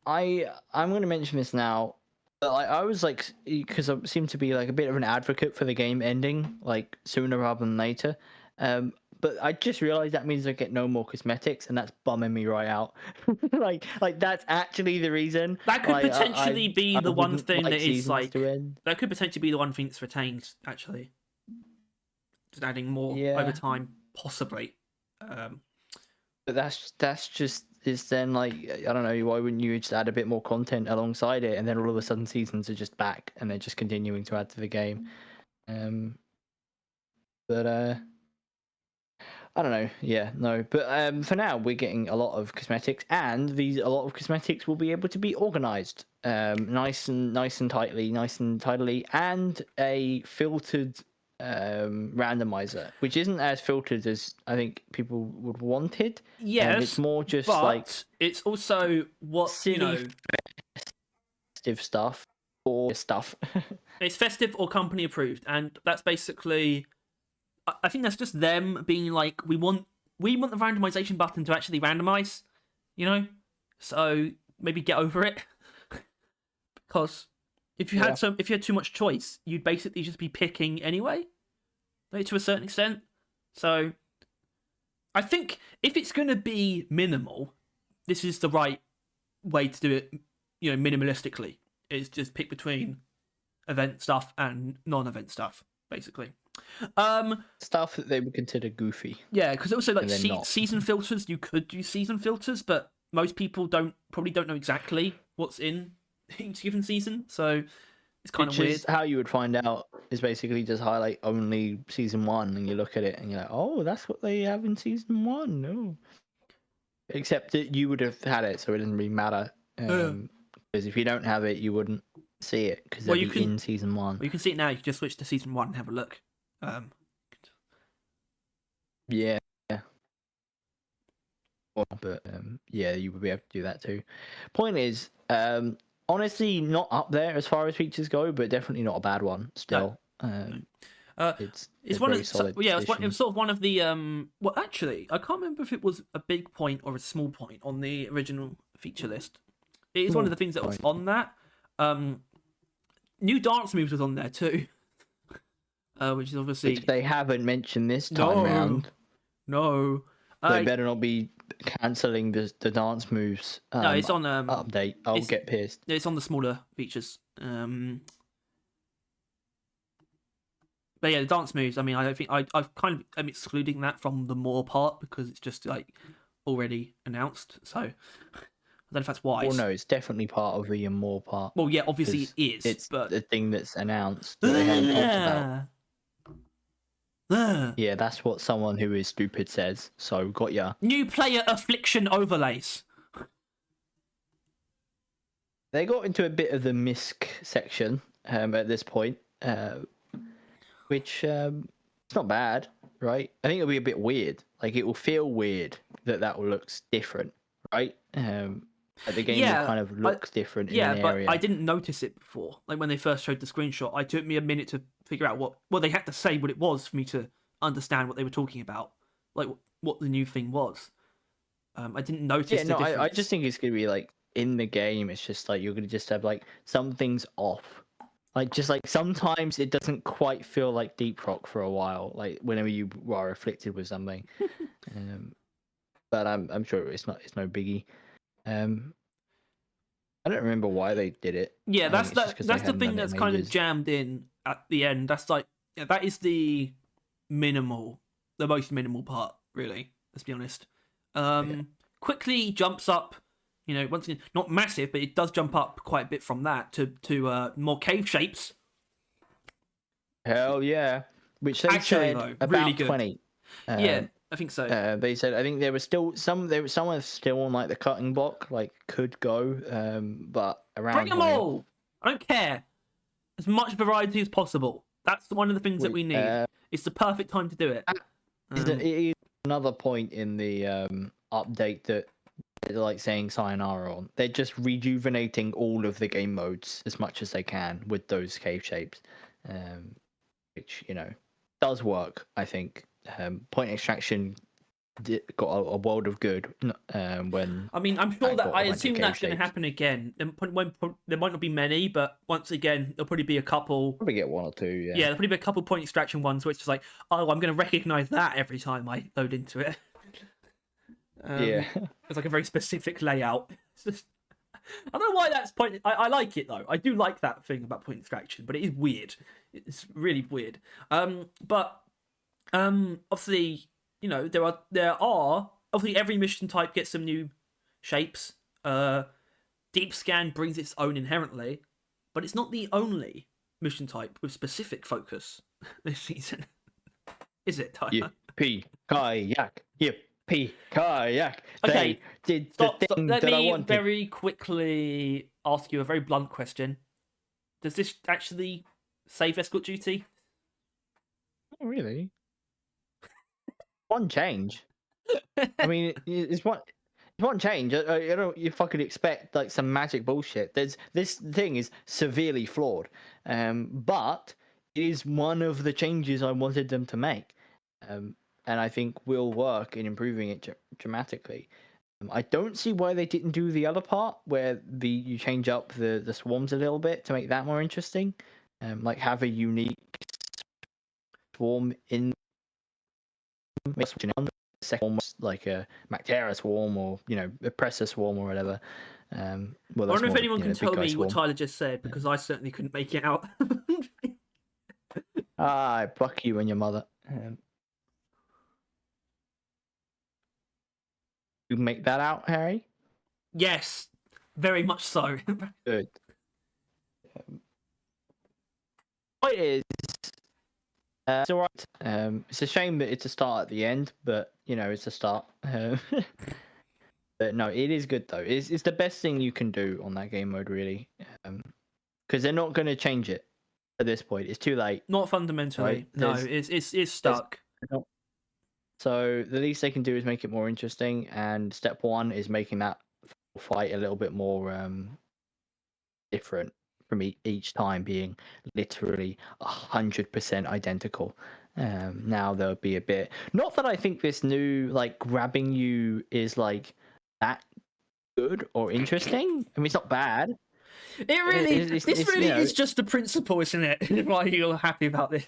I'm going to mention this now. But I was like, because I seem to be like a bit of an advocate for the game ending like sooner rather than later. But I just realized that means I get no more cosmetics, and that's bumming me right out. like that's actually the reason. That could potentially be the one thing that is like. That could potentially be the one thing that's retained. Actually, just adding more over time, possibly. But that's just is then like I don't know, why wouldn't you just add a bit more content alongside it, and then all of a sudden seasons are just back and they're just continuing to add to the game. But I don't know. Yeah, no. But for now we're getting a lot of cosmetics, and a lot of cosmetics will be able to be organized, nice and tidily, and a filtered randomizer, which isn't as filtered as I think people would want it. Yes, it's more just but like it's also what silly festive stuff or stuff. It's festive or company approved, and that's basically. I think that's just them being like, we want the randomization button to actually randomize, so maybe get over it, because. If you had too much choice, you'd basically just be picking anyway, like, to a certain extent. So, I think if it's going to be minimal, this is the right way to do it. Minimalistically, is just pick between event stuff and non-event stuff, basically. Stuff that they would consider goofy. Yeah, because also like And they're not. season filters, you could do season filters, but most people probably don't know exactly what's in each given season, so it's kind of Which weird. is how you would find out is basically just highlight only season 1, and you look at it and you're like, oh, that's what they have in season 1. No, except that you would have had it, so it doesn't really matter. Because if you don't have it, you wouldn't see it because they'll be in season 1. Well, you can see it now. You can just switch to season 1 and have a look. Yeah. But yeah, you would be able to do that too. Point is, honestly, not up there as far as features go, but definitely not a bad one. Still, it's one very of solid. yeah. It was sort of one of the Well, actually, I can't remember if it was a big point or a small point on the original feature list. It is one of the things that was on that. New dance moves was on there too, which is obviously Which they haven't mentioned this time round. No, They better not be cancelling the dance moves. No, it's on update. I'll get pissed. It's on the smaller features. But yeah, the dance moves. I mean, I don't think I've kind of am excluding that from the more part because it's just like already announced. So I don't know if that's wise. Well, no, it's definitely part of the more part. Well, yeah, obviously it is. It's but the thing that's announced that they haven't talked about. Yeah, that's what someone who is stupid says. So got ya. New player affliction overlays. They got into a bit of the misc section at this point, which it's not bad, right? I think it'll be a bit weird. Like it will feel weird that looks different, right? The game kind of looks different in an area. But I didn't notice it before. Like when they first showed the screenshot, it took me a minute to figure out what they had to say what it was for me to understand what they were talking about, like what the new thing was. I didn't notice the difference. I just think it's gonna be like in the game. It's just like you're gonna just have like something's off. Like just like sometimes it doesn't quite feel like Deep Rock for a while. Like whenever you are afflicted with something. But I'm sure it's no biggie. I don't remember why they did it. Yeah, that's the thing that's kind of jammed in at the end. That's like that is the most minimal part, really. Let's be honest. Quickly jumps up. Once again, not massive, but it does jump up quite a bit from that to more cave shapes. Hell yeah! Which they said about really good. 20. Yeah, I think so. They said I think there was still someone still on like the cutting block, like could go, but around. Bring them all. I don't care. As much variety as possible. That's one of the things that we need. It's the perfect time to do it. It is another point in the update that they're like saying sayonara on. They're just rejuvenating all of the game modes as much as they can with those cave shapes, which does work. I think point extraction got a world of good when. I mean, I'm sure that I assume that's going to happen again. There might not be many, but once again, there'll probably be a couple. Probably get one or two. Yeah. Yeah, there'll probably be a couple point extraction ones, which is like, oh, I'm going to recognize that every time I load into it. Yeah, it's like a very specific layout. It's just, I don't know why that's point. I like it though. I do like that thing about point extraction, but it is weird. It's really weird. But obviously, there are obviously every mission type gets some new shapes. Deep scan brings its own inherently, but it's not the only mission type with specific focus this season. Is it, Tyler? Yippee kayak. Yippee kayak. Okay, they did the thing let that I me wanted. very quickly ask you a very blunt question. Does this actually save escort duty? Not really. One change. I mean, it's one change. I don't. You fucking expect like some magic bullshit. This thing is severely flawed, but it is one of the changes I wanted them to make, and I think will work in improving it dramatically. I don't see why they didn't do the other part where you change up the swarms a little bit to make that more interesting, like have a unique swarm in. second one was like a Mactera swarm or a Presser swarm or whatever. Well, I that's wonder if more anyone can big tell guy me what swarm. Tyler just said, because I certainly couldn't make it out. Fuck you and your mother. You make that out, Harry? Yes, very much so. Good. Point is, it's alright. It's a shame that it's a start at the end, but it's a start. But no, it is good though. It's the best thing you can do on that game mode, really, because they're not going to change it at this point. It's too late. Not fundamentally. Right? No, it's stuck. So the least they can do is make it more interesting, and step one is making that fight a little bit more different from each time being literally 100% identical. Now there'll be a bit. Not that I think this new grabbing you is that good or interesting. I mean, it's not bad. It really, It's- this it's, really you know- is just the principle, isn't it? Why you're happy about this?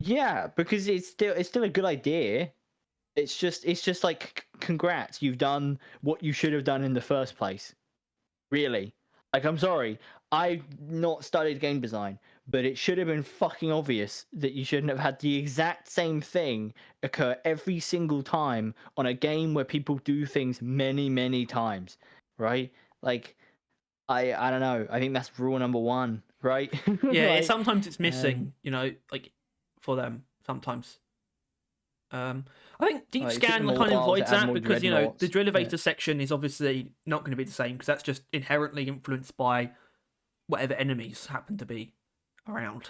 Yeah, because it's still a good idea. It's just like congrats, you've done what you should have done in the first place. Really. I'm sorry, I've not studied game design, but it should have been fucking obvious that you shouldn't have had the exact same thing occur every single time on a game where people do things many, many times, right? I don't know. I think that's rule number one, right? Yeah, sometimes it's missing, for them sometimes. I think Deep Scan took them a kind of while to avoids add that more because the dreadnoughts. drill elevator section is obviously not going to be the same because that's just inherently influenced by whatever enemies happen to be around.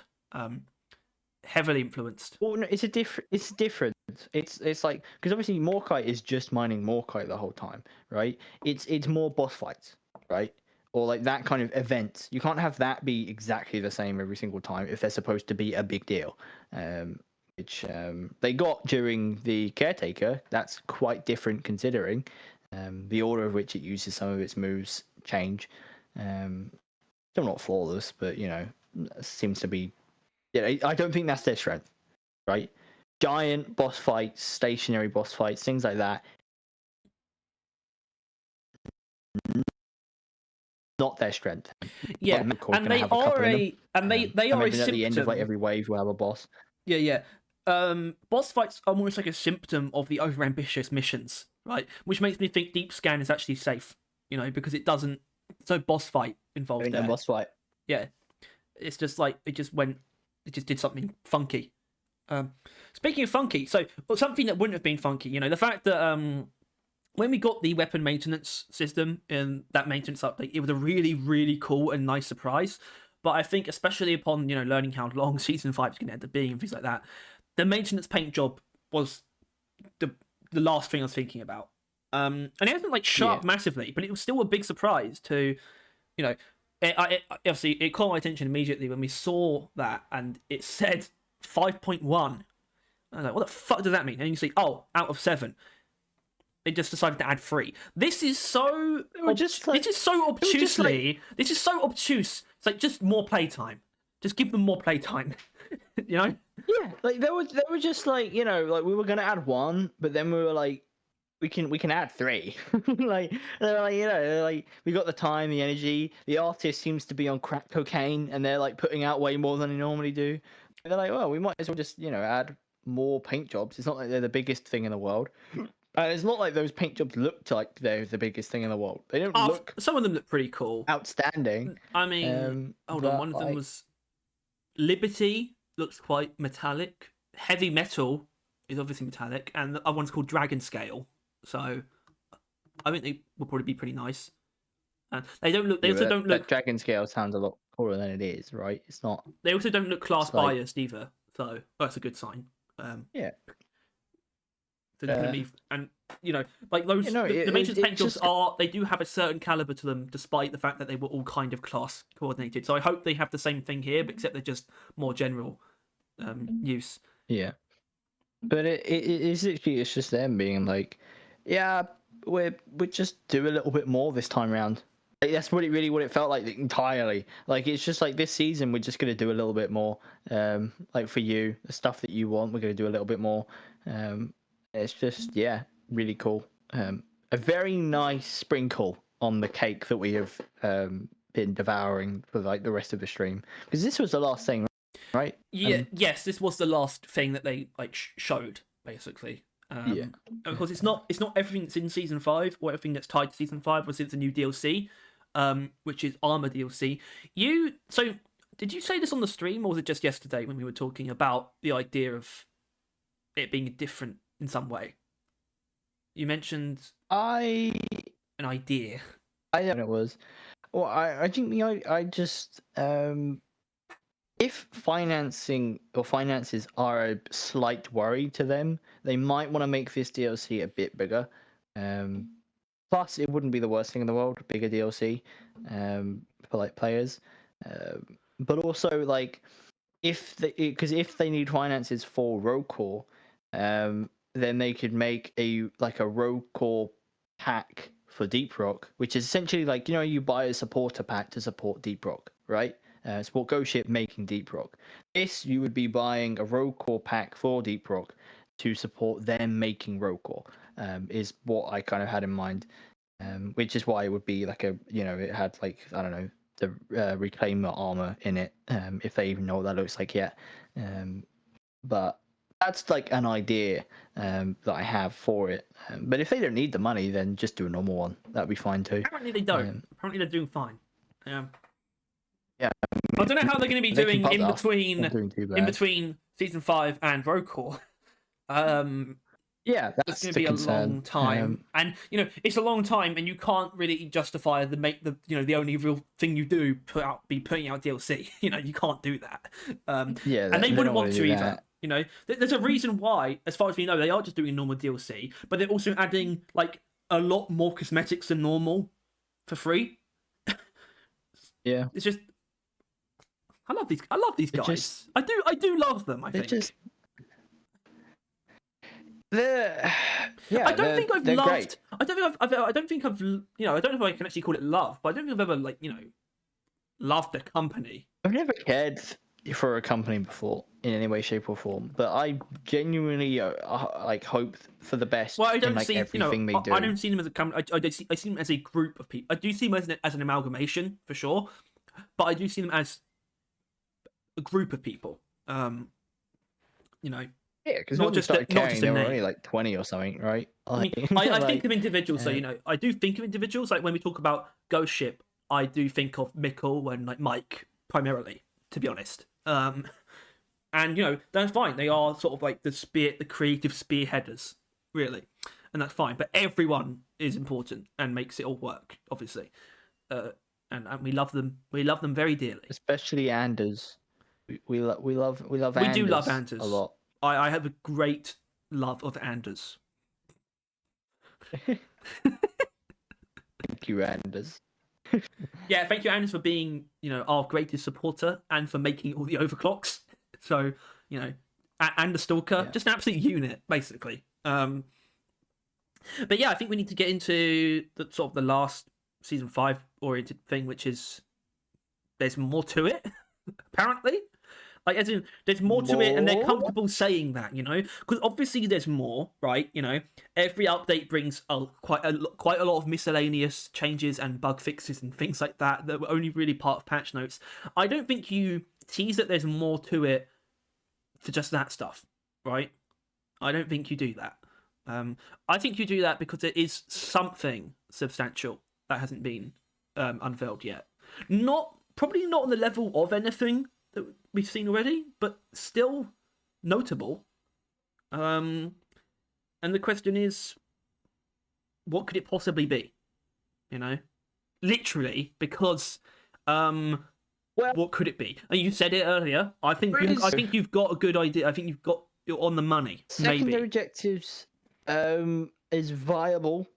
Heavily influenced. Well, no, it's different. It's like because obviously Morkite is just mining Morkite the whole time, right? It's more boss fights, right? Or that kind of events. You can't have that be exactly the same every single time if they're supposed to be a big deal. Which they got during the Caretaker. That's quite different considering the order of which it uses some of its moves change. Still not flawless, but seems to be. Yeah, I don't think that's their strength, right? Giant boss fights, stationary boss fights, things like that. Not their strength. Yeah, and they are they are a symptom. At the end of every wave, we'll have a boss. Yeah. Boss fights are almost like a symptom of the overambitious missions, right? Which makes me think Deep Scan is actually safe, because it doesn't. So boss fight involved there. Boss fight. Yeah, it's just it just did something funky. Speaking of funky, so something that wouldn't have been funky, the fact that when we got the weapon maintenance system in that maintenance update, it was a really, really cool and nice surprise. But I think, especially upon learning how long Season 5 is going to end up being and things like that, the maintenance paint job was the last thing I was thinking about. And it hasn't sharp massively, but it was still a big surprise to, obviously it caught my attention immediately when we saw that and it said 5.1. I was like, what the fuck does that mean? And you see, out of 7. They just decided to add 3. This is so. This is so obtusely. This is so obtuse. It's just more playtime. Just give them more playtime. Yeah, they were just we were gonna add 1, but then we were we can add 3. they're we got the time, the energy. The artist seems to be on crack cocaine, and they're putting out way more than they normally do. And they're well, we might as well just add more paint jobs. It's not like they're the biggest thing in the world. And it's not like those paint jobs looked like they're the biggest thing in the world. They don't look. Some of them look pretty cool. Outstanding. I mean, hold on. One of them was Liberty. Looks quite metallic. Heavy Metal is obviously metallic, and the other one's called Dragon Scale. So I think they will probably be pretty nice. They don't look. They also don't look. That Dragon Scale sounds a lot cooler than it is, right? It's not. They also don't look class biased either. So that's a good sign. Yeah. So they're gonna be, and those the maintenance paint jobs they do have a certain caliber to them, despite the fact that they were all kind of class coordinated. So I hope they have the same thing here, but except they're just more general use. Yeah, but it's literally just them being we just do a little bit more this time around. Like, that's what it felt like entirely. Like it's just like this season we're just gonna do a little bit more. Like for you, the stuff that you want, we're gonna do a little bit more. It's just really cool. A very nice sprinkle on the cake that we have been devouring for like the rest of the stream, because this was the last thing, right? Yeah, yes, this was the last thing that they like showed basically. Yeah. Of course, it's not everything that's in season 5 or everything that's tied to season 5. Was it's a new DLC, which is Armor DLC. Did you say this on the stream, or was it just yesterday when we were talking about the idea of it being different in some way? You mentioned an idea. I don't know what it was. Well, I think I just if financing or finances are a slight worry to them, they might want to make this DLC a bit bigger. Plus, it wouldn't be the worst thing in the world, bigger DLC for like players. But also, like, if they need finances for Rogue Core, then they could make a Rogue Core pack for Deep Rock, which is essentially like, you buy a supporter pack to support Deep Rock, right? Support Ghost Ship making Deep Rock. This, you would be buying a Rogue Core pack for Deep Rock to support them making Rogue Core, is what I kind of had in mind. Which is why it would be like it had like, I don't know, the Reclaimer armor in it, if they even know what that looks like yet. But that's like an idea that I have for it. But if they don't need the money, then just do a normal one. That'd be fine too. Apparently they don't. Apparently they're doing fine. Yeah. I don't know how they're going to be doing in between season 5 and Rogue Core. Yeah, that's going to be a long time, and it's a long time, and you can't really justify the only real thing you do be putting out DLC. You can't do that. And they wouldn't want to either. There's a reason why, as far as we know, they are just doing normal DLC, but they're also adding like a lot more cosmetics than normal for free. Yeah, it's just I love these guys. I do love them. I think. I don't think I've loved. Great. I don't think I've. I don't know if I can actually call it love, but I don't think I've ever loved a company. I've never cared for a company before in any way, shape, or form, but I genuinely hope for the best. Well, I don't in, see everything they do. I don't see them as a company. I see them as a group of people. I do see them as an amalgamation for sure, but I do see them as a group of people. Yeah, because not just they were only like 20 or something, right? I think of individuals. So I do think of individuals. Like when we talk about Ghost Ship, I do think of Mikkel and like Mike primarily, to be honest. And that's fine. They are sort of like the creative spearheaders, really, and that's fine. But everyone is important and makes it all work, obviously. And we love them. We love them very dearly, especially Anders. We love Anders. We do love Anders a lot. I have a great love of Anders. Thank you, Anders. Yeah, thank you, Anders, for being, our greatest supporter and for making all the overclocks. So, and the Stalker, just an absolute unit, basically. But yeah, I think we need to get into the last season 5 oriented thing, which is there's more to it, apparently. Like, as in, there's more to it, and they're comfortable saying that, because obviously there's more, right? Every update brings quite a lot of miscellaneous changes and bug fixes and things like that were only really part of patch notes. I don't think you tease that there's more to it for just that stuff, right? I don't think you do that. I think you do that because there is something substantial that hasn't been unveiled yet. Probably not on the level of anything that we've seen already, but still notable. And the question is, what could it possibly be? Literally, because what could it be? And you said it earlier. I think you've got a good idea. I think you're on the money. Secondary objectives is viable.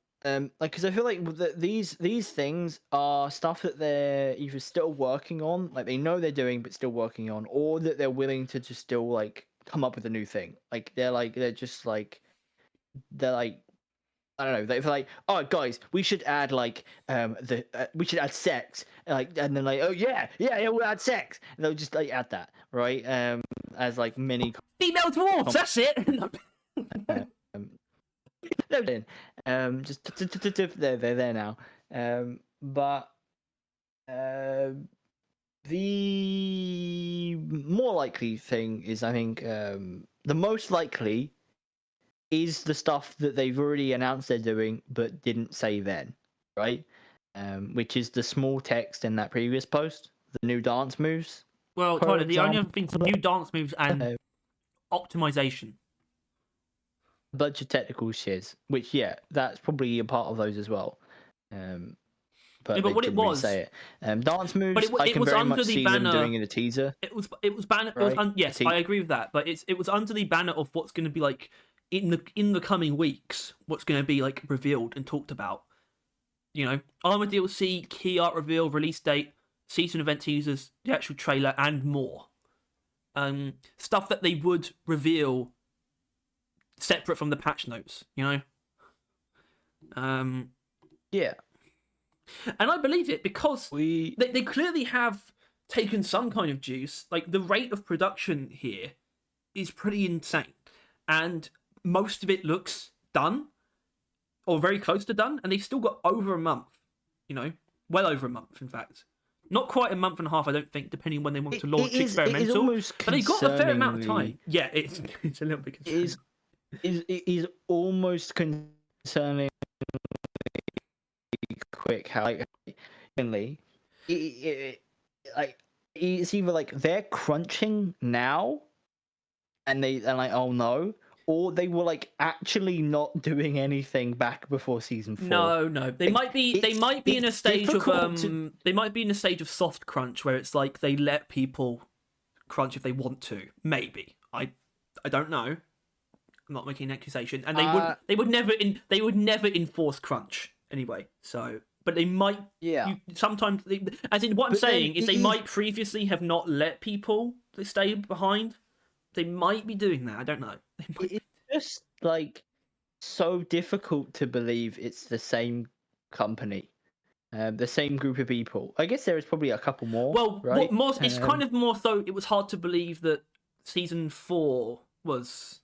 Because I feel like these things are stuff that they're either still working on, like they know they're doing but still working on, or that they're willing to just still like come up with a new thing. Like they're like I don't know. They're like, oh guys, we should add like we should add sex, like, and then like, oh yeah, we'll add sex. And they'll just like add that, right? As like mini Female dwarves. That's it. um, no, then just they're there now. But the more likely thing is, I think, the most likely is the stuff that they've already announced they're doing but didn't say then, right? Which is the small text in that previous post, the new dance moves. Well, Tyler, the only other things are new dance moves and optimization. Bunch of technical shiz, which that's probably a part of those as well. But Yeah, they what it didn't really was, say it. Dance moves, it I can was very under much the see banner. them doing in a teaser. It was banner. Right? Yes, I agree with that. But it was under the banner of what's going to be like in the coming weeks. What's going to be like revealed and talked about. You know, Armor DLC, key art reveal, release date, season event teasers, the actual trailer, and more. Stuff that they would reveal separate from the patch notes. You know. Yeah. And I believe it because they clearly have taken some kind of juice. Like, the rate of production here is pretty insane. And most of it looks done, or very close to done, and they've still got over a month. You know, well over a month, in fact. Not quite a month and a half, I don't think, depending on when they want to launch experimental. But they've got a fair amount of time. Yeah, it's a little bit concerning. It is almost concerning quick how like it's either like they're crunching now and like, oh no, or they were like actually not doing anything back before season 4. No, they might be in a stage of they might be in a stage of soft crunch where it's like they let people crunch if they want to. Maybe I don't know. I'm not making an accusation, and they would never enforce crunch anyway. So, but they might. Yeah. Sometimes, as in what I'm saying is, they might previously have not let people stay behind. They might be doing that. I don't know. It's just like so difficult to believe it's the same company, the same group of people. I guess there is probably a couple more. Well, right? It's kind of more so. It was hard to believe that season 4 was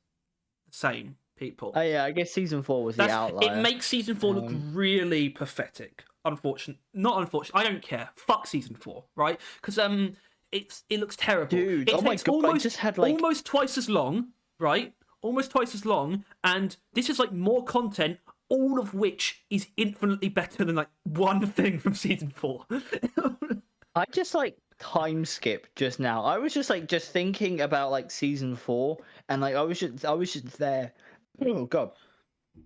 the same people. Oh yeah, I guess season 4 was the outlier. It makes season 4 look really pathetic. Not unfortunate. I don't care. Fuck season 4, right? Because it looks terrible. Dude, oh my god! Almost, I just had like almost twice as long, right? Almost twice as long, and this is like more content, all of which is infinitely better than like one thing from season 4. I just like time skip just now. I was just like thinking about like season 4, and like I was just there. Oh god.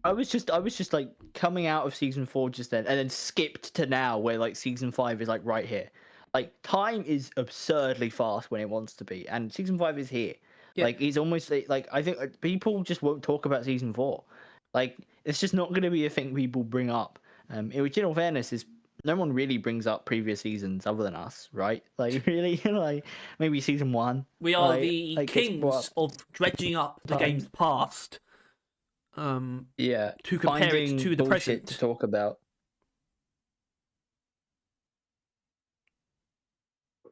I was just like coming out of season 4 just then, and then skipped to now where like season 5 is like right here. Like time is absurdly fast when it wants to be, and season 5 is here. Yeah. Like it's almost like I think people just won't talk about season 4. Like it's just not going to be a thing people bring up. In original fairness, is no one really brings up previous seasons other than us, right? Like really, like maybe season 1. We are the kings of dredging up the game's past. To compare it to the present to talk about.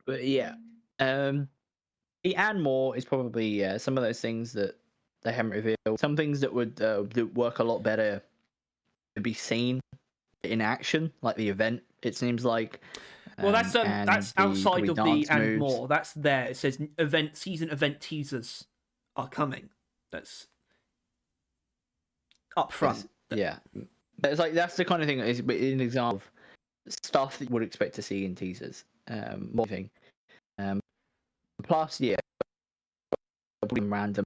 But yeah, the and more is probably some of those things that they haven't revealed. Some things that would work a lot better to be seen in action, like the event. It seems like. Well, that's outside of the and more. That's there. It says season event teasers are coming. That's up front. Yeah, it's like that's the kind of thing that is an example of stuff that you would expect to see in teasers. More thing. Plus, random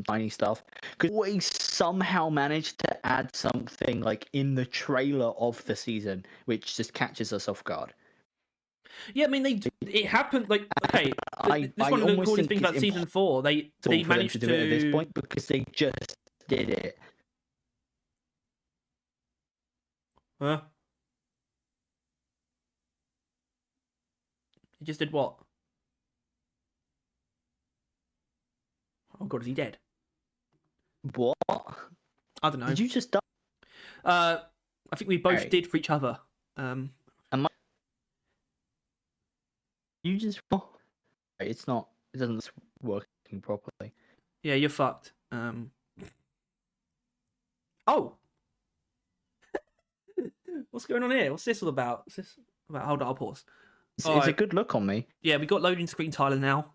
tiny stuff. Because always somehow manage to add something like in the trailer of the season, which just catches us off guard. Yeah, I mean, it happened. Like, okay, this is one of the coolest things about season 4. They managed to do it at this point because they just did it. Huh? He just did what? Oh god, is he dead? What? I don't know. Did you just die? I think we both Right. did for each other. You just it's not. It doesn't working properly. Yeah, you're fucked. Oh, what's going on here? What's this all about? What's this about? Hold on, I'll pause. It's All a right. good look on me. Yeah, we got loading screen Tyler now,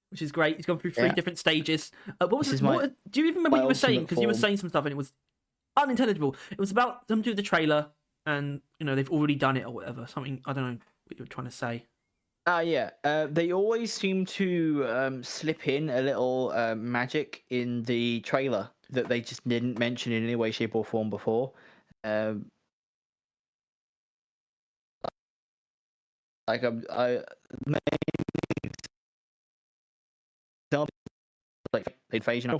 which is great. He's gone through 3 different stages. What was This is do you even remember what you were saying? ultimate Because you were form. saying some stuff and it was unintelligible. It was about them doing the trailer, and they've already done it or whatever. Something, I don't know what you were trying to say. Yeah. They always seem to slip in a little magic in the trailer that they just didn't mention in any way, shape, or form before. Like I like the invasion,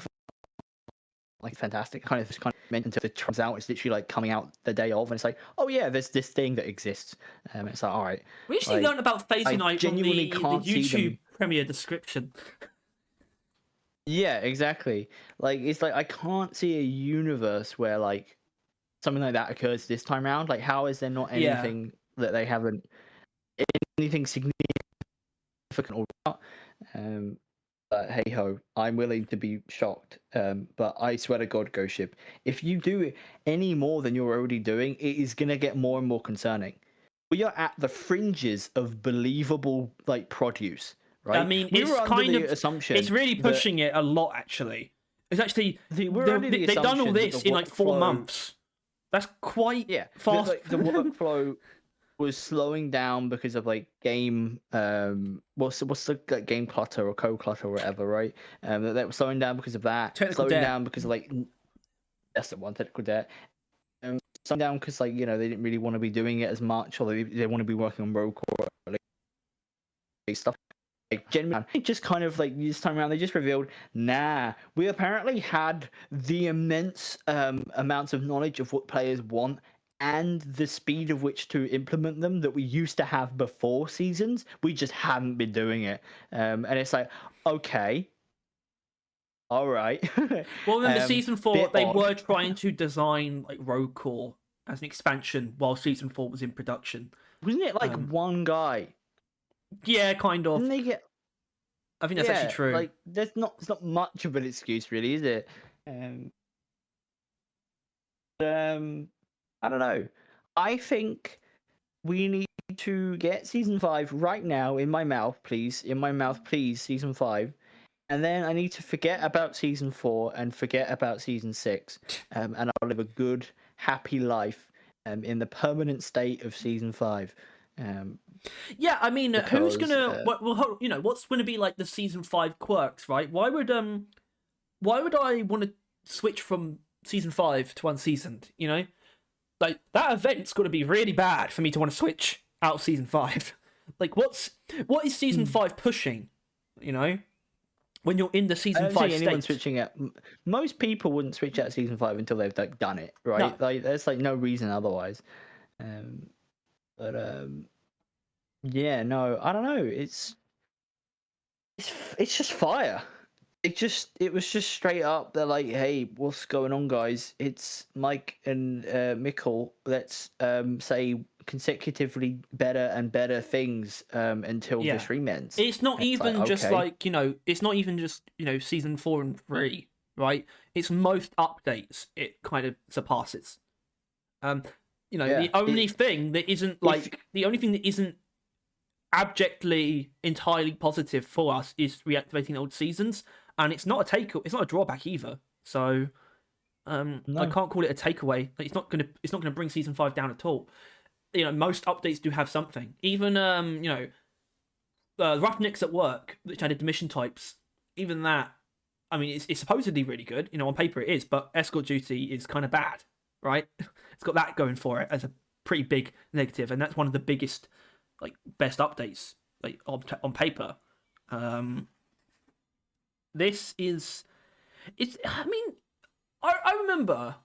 like fantastic. Kind of meant until it turns out it's literally like coming out the day of, and it's like, oh yeah, there's this thing that exists. It's like, all right. We actually Like, learned about Phase I Unite from genuinely the can't see YouTube them. premiere description. Yeah, exactly. Like it's like I can't see a universe where like something like that occurs this time around. Like, how is there not Yeah. anything that they haven't anything significant or not? But hey ho, I'm willing to be shocked. But I swear to God, Ghost Ship, if you do any more than you're already doing, it is gonna get more and more concerning. We are at the fringes of believable like produce, right? I mean, we it's were under kind the of assumption it's really that pushing it a lot. Actually, it's actually we're under the they've done all assumption that this the in like 4 workflow- months. That's quite fast. like the workflow was slowing down because of like game what's the like, game clutter or code clutter or whatever, right? That was slowing down because of that. Technical slowing debt. down because of like that's the one, technical debt. Slowing down because like they didn't really want to be doing it as much, or they want to be working on rogue core or like stuff. Like genuinely, just kind of like this time around, they just revealed, nah, we apparently had the immense amounts of knowledge of what players want and the speed of which to implement them that we used to have before seasons. We just hadn't been doing it, and it's like, okay, all right. Well, remember season 4, bit they odd. were trying to design like Rogue Core as an expansion while season 4 was in production. Wasn't it like one guy? Yeah, kind of. Didn't they get? I think that's actually true. Like, it's not much of an excuse, really, is it? I don't know. I think we need to get season 5 right now in my mouth, please. In my mouth, please. Season 5, and then I need to forget about season 4 and forget about season 6, and I'll live a good, happy life, in the permanent state of season 5. Yeah, I mean, who's because, gonna? What's gonna be like the season 5 quirks, right? Why would I want to switch from season 5 to unseasoned? Like that event's got to be really bad for me to want to switch out of season 5. Like, what is season 5 pushing? When you're in the season 5 I don't see anyone state. switching out. Most people wouldn't switch out season 5 until they've like done it, right? No. Like, there's like no reason otherwise. Yeah, no, I don't know. It's just fire. It was just straight up. They're like, hey, what's going on, guys? It's Mike and Mikkel. Let's say consecutively better and better things until the stream ends. It's not And even like, just okay. like, it's not even just, season 4 and 3, right? It's most updates it kind of surpasses. The only thing that isn't the only thing that isn't abjectly entirely positive for us is reactivating old seasons, and it's not a drawback either. So I can't call it a takeaway. Like, it's not gonna bring season 5 down at all. Most updates do have something. Even Roughnecks at Work, which added the mission types, even that, I mean, it's supposedly really good. On paper it is, but Escort Duty is kind of bad, right? It's got that going for it as a pretty big negative, and that's one of the biggest, like, best updates, like, on paper. This is, I mean, I remember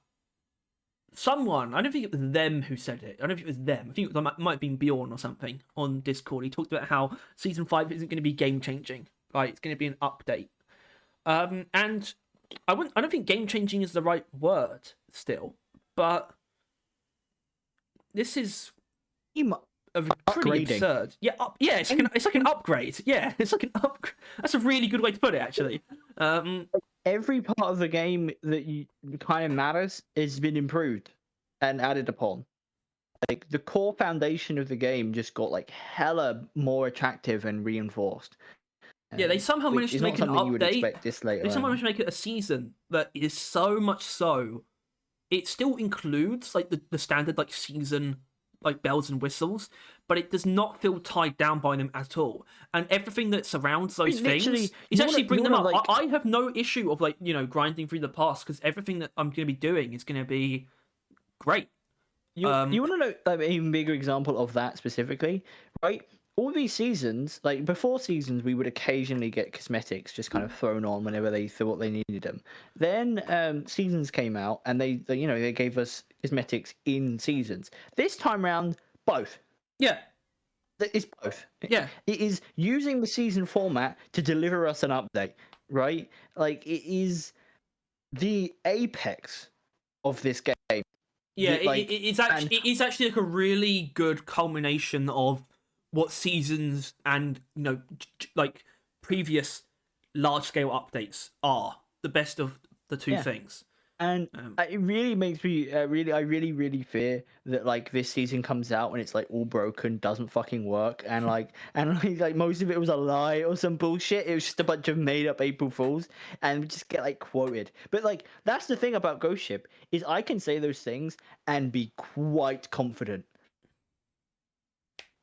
someone, I don't think it was them who said it. I don't think it was them. I think it might have been Bjorn or something on Discord. He talked about how season 5 isn't going to be game changing, right? It's going to be an update. And I don't think game changing is the right word still, but this is You pretty upgrading. absurd. Yeah, it's like an upgrade. Yeah, it's like an upgrade. That's a really good way to put it, actually. Every part of the game that you kind of matters has been improved and added upon. Like the core foundation of the game just got like hella more attractive and reinforced. Yeah, they somehow Which managed is to not make an something you would update. expect this later They somehow on. managed to make it a season that is so much so. It still includes like the standard like season like bells and whistles, but it does not feel tied down by them at all. And everything that surrounds those things is actually bring them up. Like... I have no issue of like grinding through the past because everything that I'm going to be doing is going to be great. You want to know like, an even bigger example of that specifically, right? All these seasons, like before seasons, we would occasionally get cosmetics just kind of thrown on whenever they thought they needed them. Then seasons came out, and they gave us cosmetics in seasons. This time round, both. Yeah. It's both. Yeah. It is using the season format to deliver us an update, right? Like it is the apex of this game. Yeah, it's actually like a really good culmination of what seasons and like previous large scale updates are. The best of the two things. And it really makes me I really fear that like this season comes out and it's like all broken, doesn't fucking work, and like most of it was a lie or some bullshit. It was just a bunch of made up April Fools, and we just get like quoted. But like that's the thing about Ghost Ship is I can say those things and be quite confident.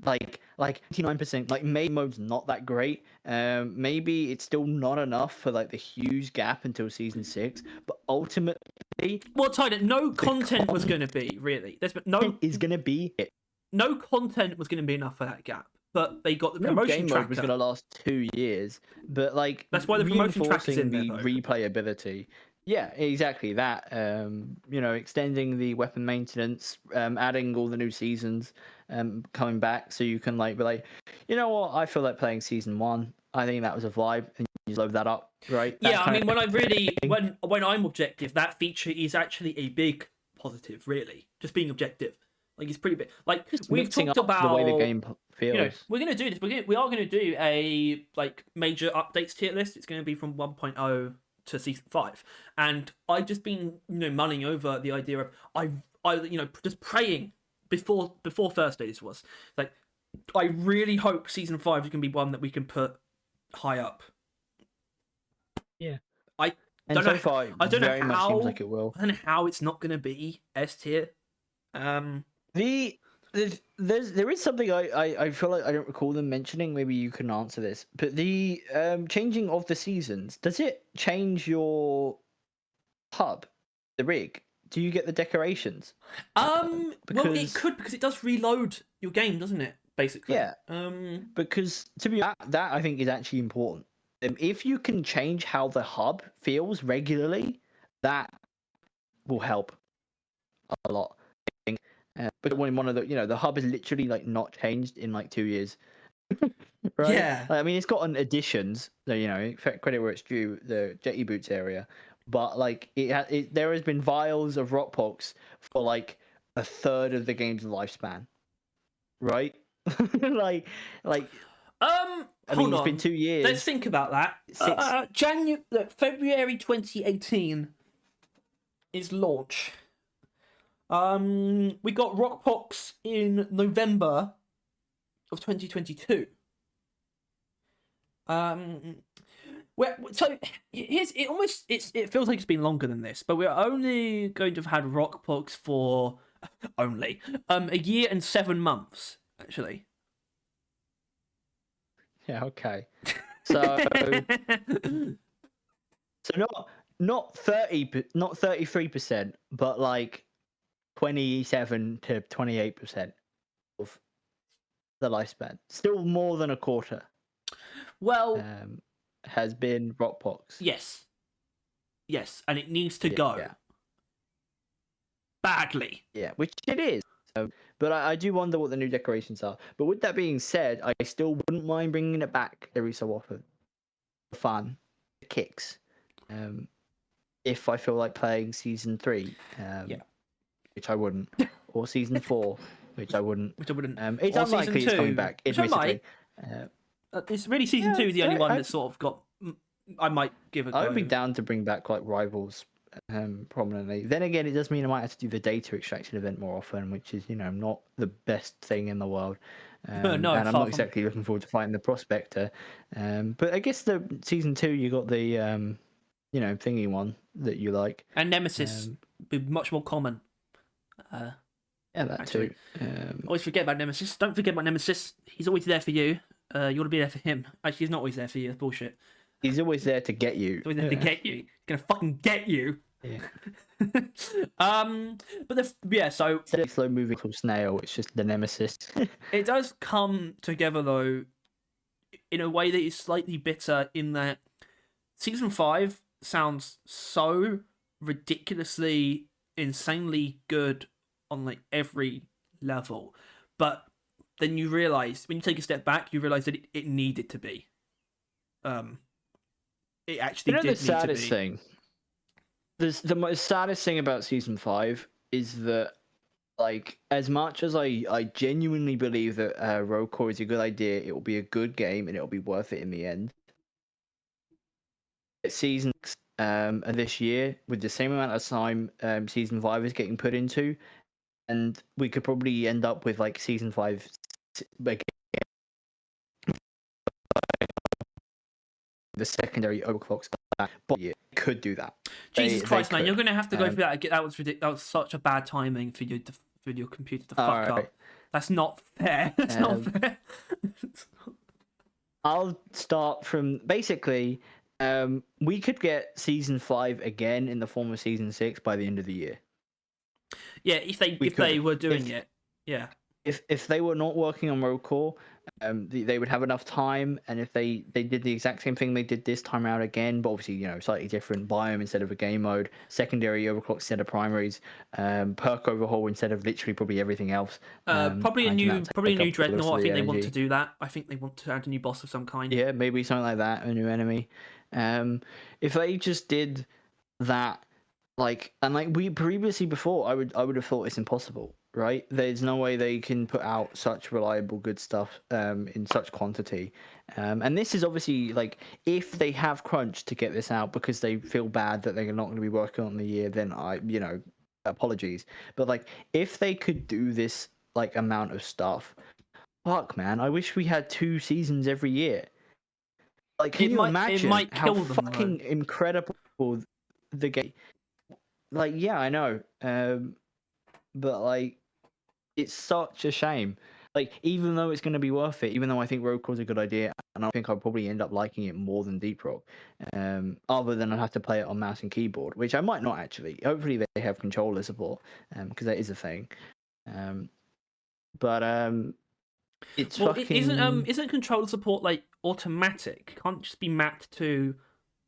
Like 99%. Like main mode's not that great. Maybe it's still not enough for like the huge gap until season 6, but ultimately, well, Tyler, no content was going to be really. There's no is going to be it. No content was going to be enough for that gap, but they got the No promotion game tracker. mode was going to last 2 years, but like that's why the promotion tracker's in there, the though. replayability. Yeah, exactly that. Extending the weapon maintenance, adding all the new seasons, coming back, so you can like be like, you know what, I feel like playing season 1. I think that was a vibe, and you load that up, right? Yeah, I mean, when I'm objective, that feature is actually a big positive. Really, just being objective, like it's pretty big. Like we've talked about the way the game feels. We're gonna do this. We are gonna do a like major updates tier list. It's gonna be from 1.0 to season 5, and I've just been mulling over the idea of I just praying before Thursday. This was like I really hope season 5 is gonna be one that we can put high up. Yeah, I don't know how. I don't know how. Seems like it will. I don't know how it's not gonna be S tier. There is something I feel like I don't recall them mentioning. Maybe you can answer this. But the changing of the seasons, does it change your hub, the rig? Do you get the decorations? Well, it could, because it does reload your game, doesn't it? Basically. Yeah. Because to be honest, that I think is actually important. If you can change how the hub feels regularly, that will help a lot. But when one of the hub is literally like not changed in like 2 years, right? Yeah. I mean, it's gotten additions. So credit where it's due. The Jetty Boots area, but like there has been vials of rock pox for like a third of the game's lifespan, right? like. I mean, it's been 2 years. Let's think about that. February 2018 is launch. We got Rockpox in November of 2022. So here's it. It feels like it's been longer than this, but we're only going to have had Rockpox for only a year and 7 months, actually. Yeah. Okay. So not 33%, but like 27 to 28% of the lifespan. Still more than a quarter. Well, has been Rockpox. Yes, and it needs to go badly. Yeah, which it is. But I do wonder what the new decorations are. But with that being said, I still wouldn't mind bringing it back every so often. Fun, kicks. If I feel like playing season 3. which I wouldn't, or season 4, which I wouldn't. Which I wouldn't. It's Or unlikely season it's coming 2, back, which I admittedly. might. It's really season 2 the only one that sort of got. I might give a go. I would be down to bring back like rivals prominently. Then again, it does mean I might have to do the data extraction event more often, which is not the best thing in the world. No, and I'm far not exactly looking forward to fighting the prospector. But I guess the season 2 you got the thingy one that you like, and Nemesis be much more common. Yeah, that actually. too. Always forget about Nemesis. Don't forget about Nemesis. He's always there for you. You want to be there for him. Actually, he's not always there for you. That's bullshit. He's always there to get you. He's always there to get you. He's gonna fucking get you. Yeah. So instead of slow moving from snail, it's just the Nemesis. it does come together though, in a way that is slightly bitter. In that season 5 sounds so ridiculously, insanely good on like every level, but then you realize when you take a step back, you realize that it needed to be. It actually did the saddest need to be. thing. The most saddest thing about season 5 is that, like, as much as I genuinely believe that Road Core is a good idea, it will be a good game and it will be worth it in the end. Season 6 this year, with the same amount of time season 5 is getting put into, and we could probably end up with like season 5 again, the secondary overclocks, but yeah, could do that. Jesus Christ, man! You're gonna have to go through that. That was ridiculous. That was such a bad timing for you for your computer to fuck up. That's not fair. That's not fair. I'll start from basically. We could get season 5 again in the form of season 6 by the end of the year. Yeah, if they were doing it, yeah. If they were not working on Road Core, they would have enough time, and if they did the exact same thing they did this time out again, but obviously slightly different biome instead of a game mode, secondary overclock instead of primaries, perk overhaul instead of literally probably everything else. Probably a new dreadnought. I think they want to do that. I think they want to add a new boss of some kind. Yeah, maybe something like that, a new enemy. If they just did that, we previously before, I would have thought it's impossible, right? There's no way they can put out such reliable good stuff in such quantity, and this is obviously like, if they have crunch to get this out because they feel bad that they're not going to be working on the year, then apologies. But like, if they could do this like amount of stuff, fuck man, I wish we had 2 seasons every year. Like, can you imagine how fucking incredible the game? Like, yeah, I know, but like, it's such a shame. Like, even though it's going to be worth it, even though I think Road Core's a good idea, and I think I'll probably end up liking it more than Deep Rock, other than I have to play it on mouse and keyboard, which I might not actually. Hopefully, they have controller support, because that is a thing. It's fucking... isn't controller support like automatic? It can't just be mapped to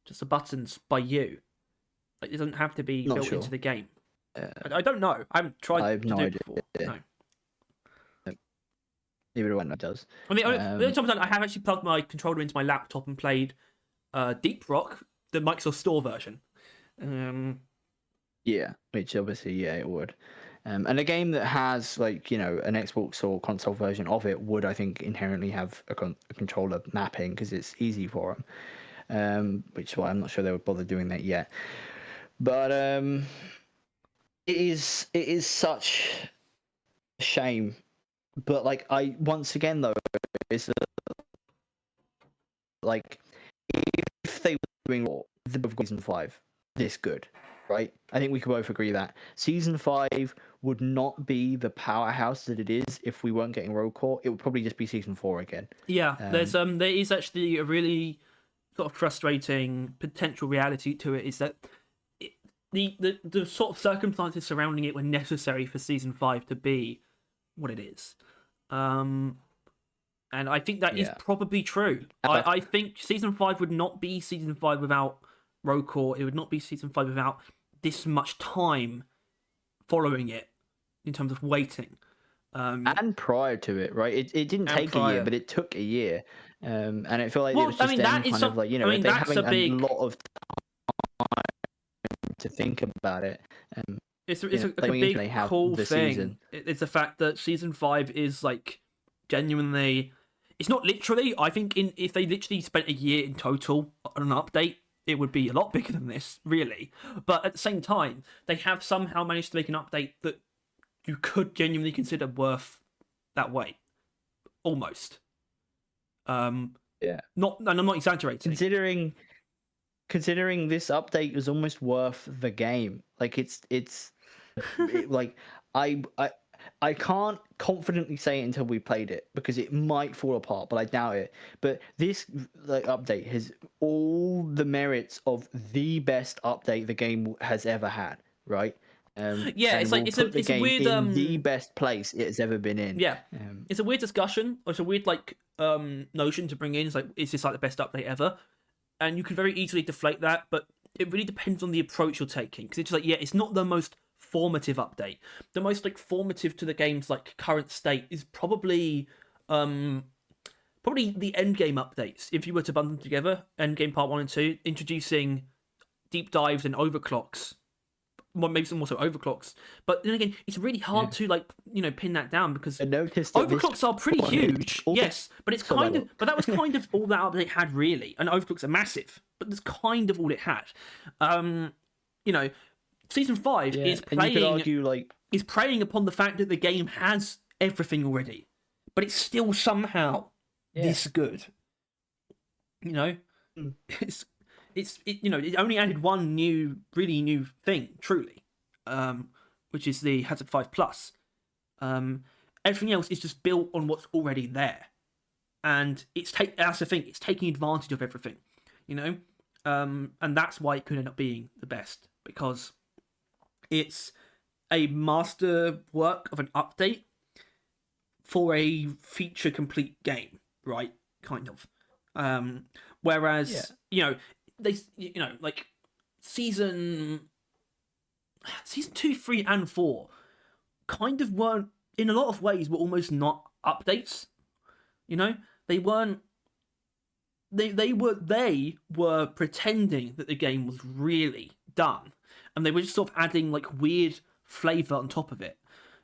just the buttons by you. Like, it doesn't have to be built into the game. I don't know. I haven't tried to do it before. No. Neither one does. I mean, the only time I have actually plugged my controller into my laptop and played Deep Rock, the Microsoft Store version. Yeah, which obviously, it would. And a game that has an Xbox or console version of it would, I think, inherently have a controller mapping, because it's easy for them. Which is why I'm not sure they would bother doing that yet. But it is such a shame. But once again though, it's like, if they were doing the season 5 this good, right? I think we could both agree that season 5 would not be the powerhouse that it is if we weren't getting Road Core. It would probably just be season 4 again. Yeah, there is actually a really sort of frustrating potential reality to it, is that the sort of circumstances surrounding it were necessary for season 5 to be what it is. And I think that is probably true. I think season 5 would not be season 5 without Road Core. It would not be season 5 without this much time following it in terms of waiting. And prior to it, right? It didn't take a year, but it took a year. And it felt like it was just they having a lot of time to think about it. it's you like know, a going into big they have cool the thing. season. It's the fact that season 5 is like genuinely. It's not literally. I think if they literally spent a year in total on an update, it would be a lot bigger than this, really. But at the same time, they have somehow managed to make an update that you could genuinely consider worth that wait, almost. Yeah. Not, and I'm not exaggerating. Considering this update is almost worth the game. Like like I can't confidently say it until we played it because it might fall apart, but I doubt it. But this like update has all the merits of the best update the game has ever had, right? Yeah, and it's like will it's put the a game weird in the best place it has ever been in. yeah, it's a weird discussion. Or it's a weird like notion to bring in. It's like, is this like the best update ever? And you can very easily deflate that, but it really depends on the approach you're taking. Because it's just like, yeah, it's not the most formative update. The most like formative to the game's like current state is probably the end game updates. If you were to bundle them together, end game part 1 and 2, introducing deep dives and overclocks. Well, maybe some also overclocks, but then again, it's really hard to like pin that down because I noticed that overclocks are pretty huge. Yes, but it's So kind of but that was kind of all that update had really, and overclocks are massive, but that's kind of all it had. Season 5 is and you could playing argue like is preying upon the fact that the game has everything already, but it's still somehow this good. It only added one really new thing, truly, which is the Hazard 5 Plus. Everything else is just built on what's already there, and that's the thing. It's taking advantage of everything, and that's why it could end up being the best because it's a master work of an update for a feature complete game, right? Kind of. Whereas like season 2, 3, and 4 kind of weren't, in a lot of ways, were almost not updates. They weren't. They were pretending that the game was really done, and they were just sort of adding like weird flavor on top of it.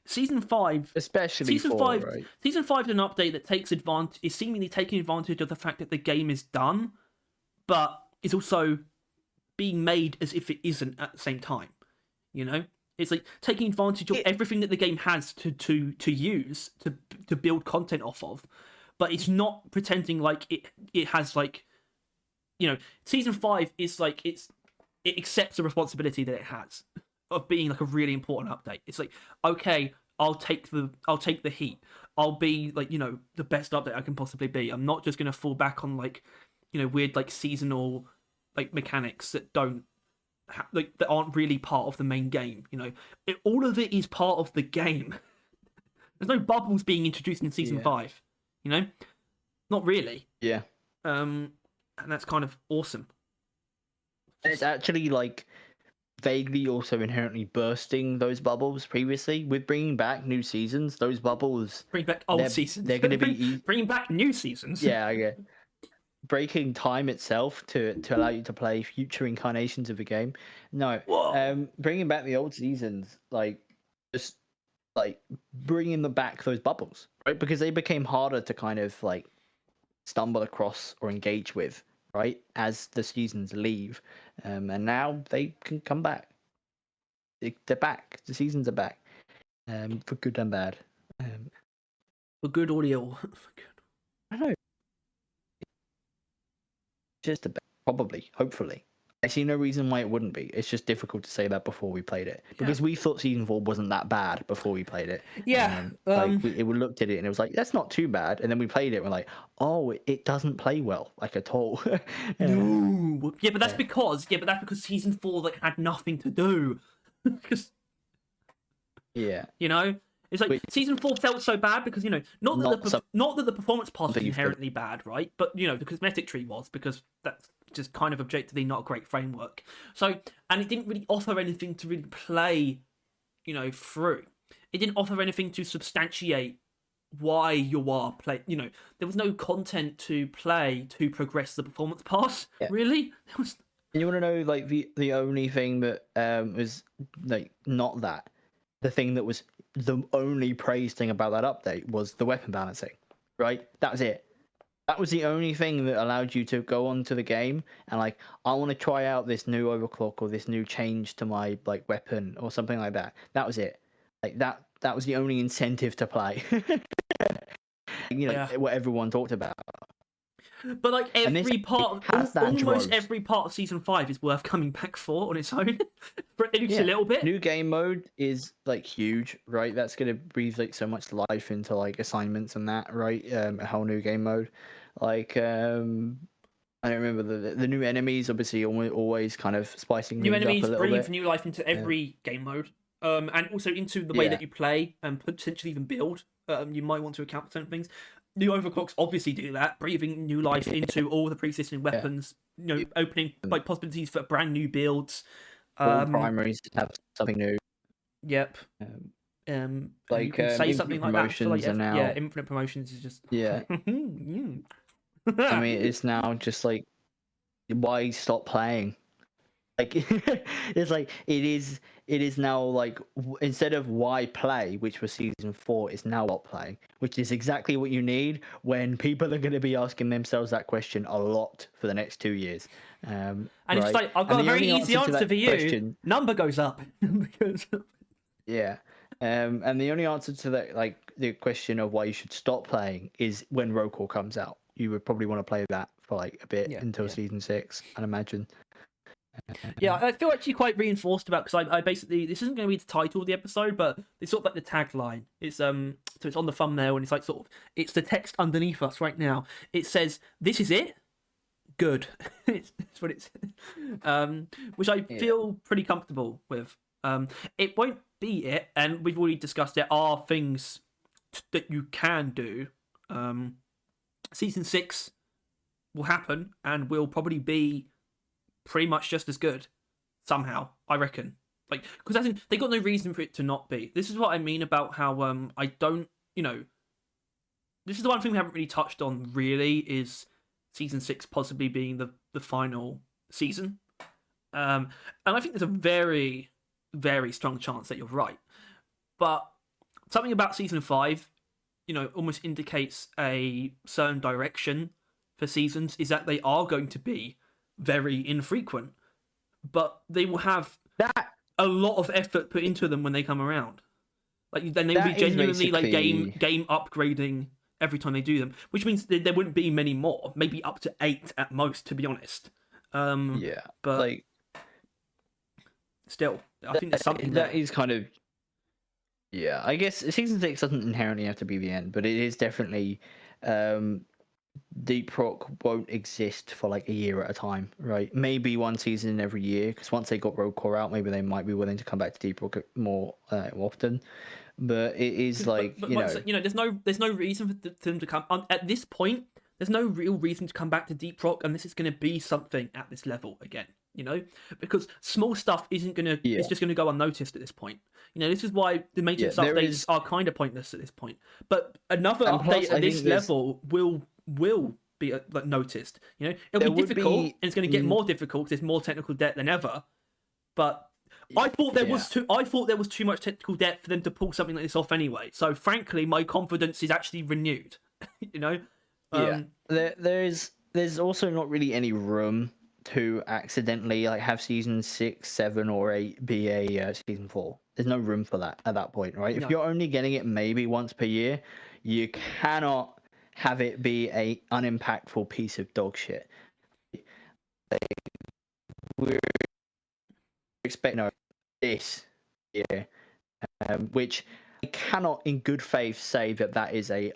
Season 5, especially season 4, 5, right? season 5 is an update that is seemingly taking advantage of the fact that the game is done, but is also being made as if it isn't at the same time. It's like taking advantage of everything that the game has to use to build content off of, but it's not pretending like it has like, season 5 is like it accepts the responsibility that it has of being like a really important update. It's like, okay, I'll take the heat. I'll be like, the best update I can possibly be. I'm not just gonna fall back on like, weird like seasonal like mechanics that that aren't really part of the main game. All of it is part of the game. There's no bubbles being introduced in season 5. Not really. Yeah. And that's kind of awesome. It's actually like vaguely also inherently bursting those bubbles previously with bringing back new seasons. Those bubbles bring back old seasons. They're going to be bring back new seasons. Yeah, I get breaking time itself to allow you to play future incarnations of the game. No, bringing back the old seasons, like just like bringing them back those bubbles, right? Because they became harder to kind of like stumble across or engage with, right? As the seasons leave, and now they can come back. They're back. The seasons are back, for good and bad. For good or ill. I don't know. Just probably, hopefully. I see no reason why it wouldn't be. It's just difficult to say that before we played it because we thought season 4 wasn't that bad before we played it. Yeah, we looked at it and it was like, that's not too bad. And then we played it and we're like, oh, it doesn't play well, like at all. No. But that's because season 4 like had nothing to do. It's like season 4 felt so bad because not that the performance part is inherently bad, right? But the cosmetic tree was, because that's just kind of objectively not a great framework. So, and it didn't really offer anything to really play, through. It didn't offer anything to substantiate why you are playing. There was no content to play to progress the performance part. Really, And you want to know like the only thing that was like not that. The thing that was the only praised thing about that update was the weapon balancing, right? That was it. That was the only thing that allowed you to go onto the game and like, I want to try out this new overclock or this new change to my like weapon or something like that. That was it. Like that was the only incentive to play. Yeah. What everyone talked about. But like every part, has that almost growth. every part of season 5 is worth coming back for on its own, for at least a little bit. New game mode is like huge, right? That's gonna breathe like so much life into like assignments and that, right? A whole new game mode, like I don't remember the new enemies. Obviously, always kind of spicing New things enemies up a little breathe bit. new life into every game mode, and also into the way that you play and potentially even build. You might want to account for certain things. New overclocks obviously do that, breathing new life into all the pre-existing weapons. You know, opening like possibilities for brand new builds. All primaries have something new. Yep. Like you can say something like that for like now, infinite promotions is just I mean, it's now just like, why stop playing? Like it's like it is now like instead of why play, which was season 4, it's now what play, which is exactly what you need when people are going to be asking themselves that question a lot for the next 2 years. And right? it's like, I've got a very easy answer for you. Question, number goes up because yeah. And the only answer to that, like the question of why you should stop playing, is when Roll comes out. You would probably want to play that for like a bit until season 6, I'd imagine. Yeah, I feel actually quite reinforced about, because I basically, this isn't going to be the title of the episode, but it's sort of like the tagline. It's so it's on the thumbnail, and it's like sort of, it's the text underneath us right now. It says, "This is it. Good." It's what it's, which I feel pretty comfortable with. It won't be it, and we've already discussed there are things that you can do. Season 6 will happen, and will probably be pretty much just as good somehow, I reckon. Like, because I think they got no reason for it to not be. This is what I mean about how I don't, this is the one thing we haven't really touched on really, is season 6 possibly being the final season. And I think there's a very, very strong chance that you're right. But something about season 5, almost indicates a certain direction for seasons, is that they are going to be very infrequent, but they will have a lot of effort put into them when they come around. Like, then they will be genuinely like game upgrading every time they do them, which means there wouldn't be many more, maybe up to 8 at most, to be honest. But like, still, I think there's something that is kind of, I guess season 6 doesn't inherently have to be the end, but it is definitely Deep Rock won't exist for like a year at a time, right? Maybe one season every year, because once they got Road Core out, maybe they might be willing to come back to Deep Rock more often. But it is like, there's no reason for them to come at this point. There's no real reason to come back to Deep Rock, and this is going to be something at this level again. Because small stuff isn't gonna, it's just gonna go unnoticed at this point. This is why the maintenance updates are kind of pointless at this point. But another update at this level will be noticed. It'll be difficult, and it's going to get more difficult because there's more technical debt than ever. But I thought there was too much technical debt for them to pull something like this off anyway. So frankly, my confidence is actually renewed. There's also not really any room to accidentally like have season 6, 7, or 8 be a season 4. There's no room for that at that point, right? If you're only getting it maybe once per year, you cannot have it be a unimpactful piece of dog shit. We're expecting this year, which I cannot in good faith say that is a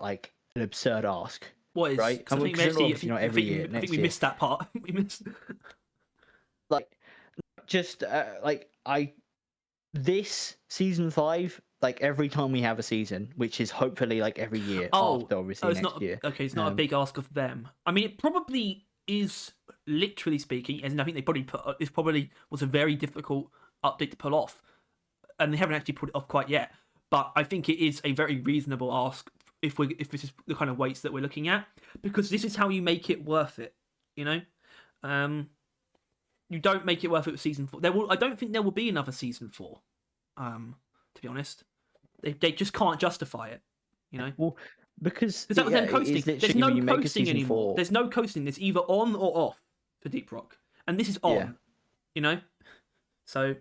like an absurd ask. What is, right? I think every year. I think we missed that part. We missed. Like, just this season 5, like every time we have a season, which is hopefully like every year after obviously next year. Okay, it's not a big ask of them. I mean, it probably is, literally speaking, and I think they probably was a very difficult update to pull off, and they haven't actually put it off quite yet. But I think it is a very reasonable ask if this is the kind of weights that we're looking at, because this is how you make it worth it. you don't make it worth it with season 4. I don't think there will be another season 4. To be honest, they just can't justify it. You know, Well, because that was them coasting. it's There's literally no when you make a coasting season anymore. 4. There's no coasting. It's either on or off for Deep Rock, and this is on. Yeah. You know, so.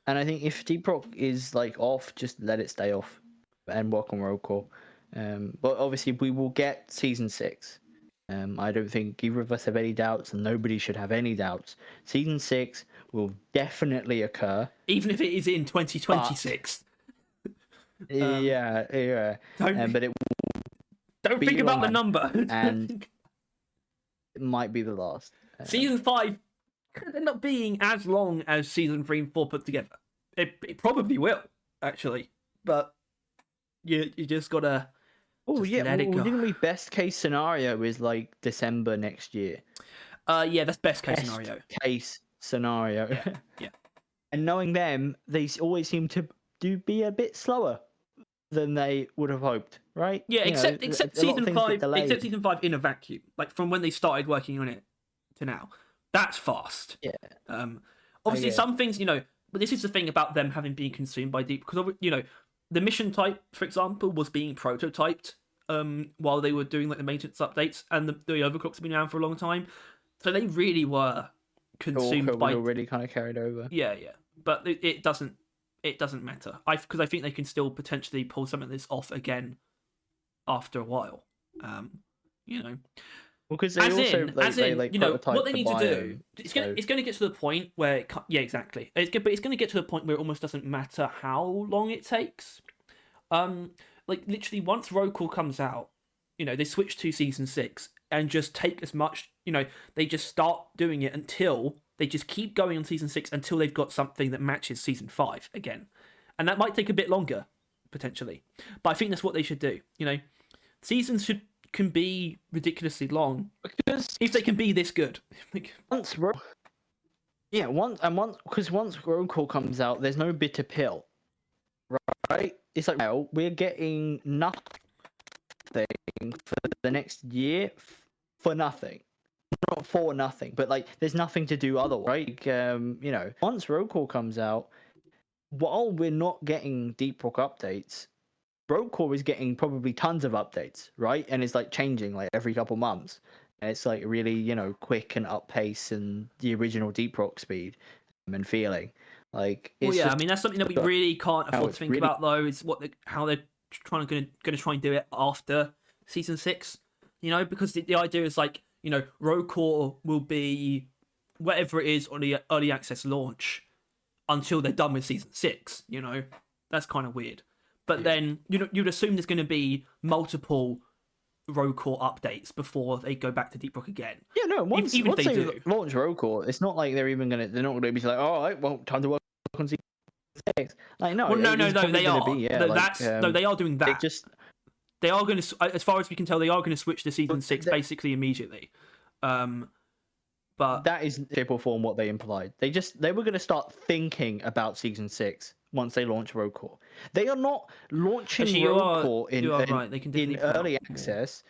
And I think if Deep Rock is like off, just let it stay off and work on roll call. But obviously, we will get season 6. I don't think either of us have any doubts, and nobody should have any doubts. Season 6 will definitely occur, Even if it is in 2026. Yeah. But it don't be think about the long, number. and it might be the last. Season 5 could end up being as long as season 3 and 4 put together. It probably will, actually, but you just gotta. Oh yeah, let it go. Didn't we best case scenario is like December next year? Yeah, that's best case Best scenario. Case scenario. Yeah. And knowing them, they always seem to be a bit slower than they would have hoped, right? Yeah, except a lot of season things get 5. delayed. Except season 5 in a vacuum, like from when they started working on it to now. That's fast. Yeah. Obviously, Okay. some things, but this is the thing about them having been consumed by Deep, because the mission type, for example, was being prototyped while they were doing like the maintenance updates, and the overclocks have been around for a long time, so they really were consumed by already kind of carried over. Yeah, but it doesn't matter. Because I think they can still potentially pull something like this off again after a while. Well, because they what they need to do, it's going to get to the point where exactly. But it's going to get to the point where it almost doesn't matter how long it takes. Like literally once Roku comes out, they switch to season 6 and just take as much. They just start doing it until they just keep going on season 6 until they've got something that matches season 5 again, and that might take a bit longer potentially. But I think that's what they should do. Seasons can be ridiculously long because if they can be this good. once roll call comes out, there's no bitter pill, right? It's like, well, we're getting nothing for the next year for nothing. Not for nothing, but like there's nothing to do otherwise. Like, once roll call comes out, while we're not getting Deep Rock updates, Broadcore is getting probably tons of updates, right? And it's like changing like every couple months. And it's like really, quick and up pace and the original Deep Rock speed and feeling. Like, it's I mean, that's something that we really can't afford to think about, though, is how they're going to try and do it after season 6. Because the idea is like, Rocore will be whatever it is on the early access launch until they're done with season 6. That's kind of weird. But then you'd assume there's going to be multiple Rocore updates before they go back to Deep Rock again. Yeah, no. Once they do. launch Rocore, it's not like they're not going to be like, all right, well, time to work on season 6. Like, no. Well, no, they are. They are doing that. They are going to, as far as we can tell, they are going to switch to season 6 basically immediately. But that is in shape or form what they implied. They were going to start thinking about season 6 once they launch Rocore. They are not launching Rocore in early access.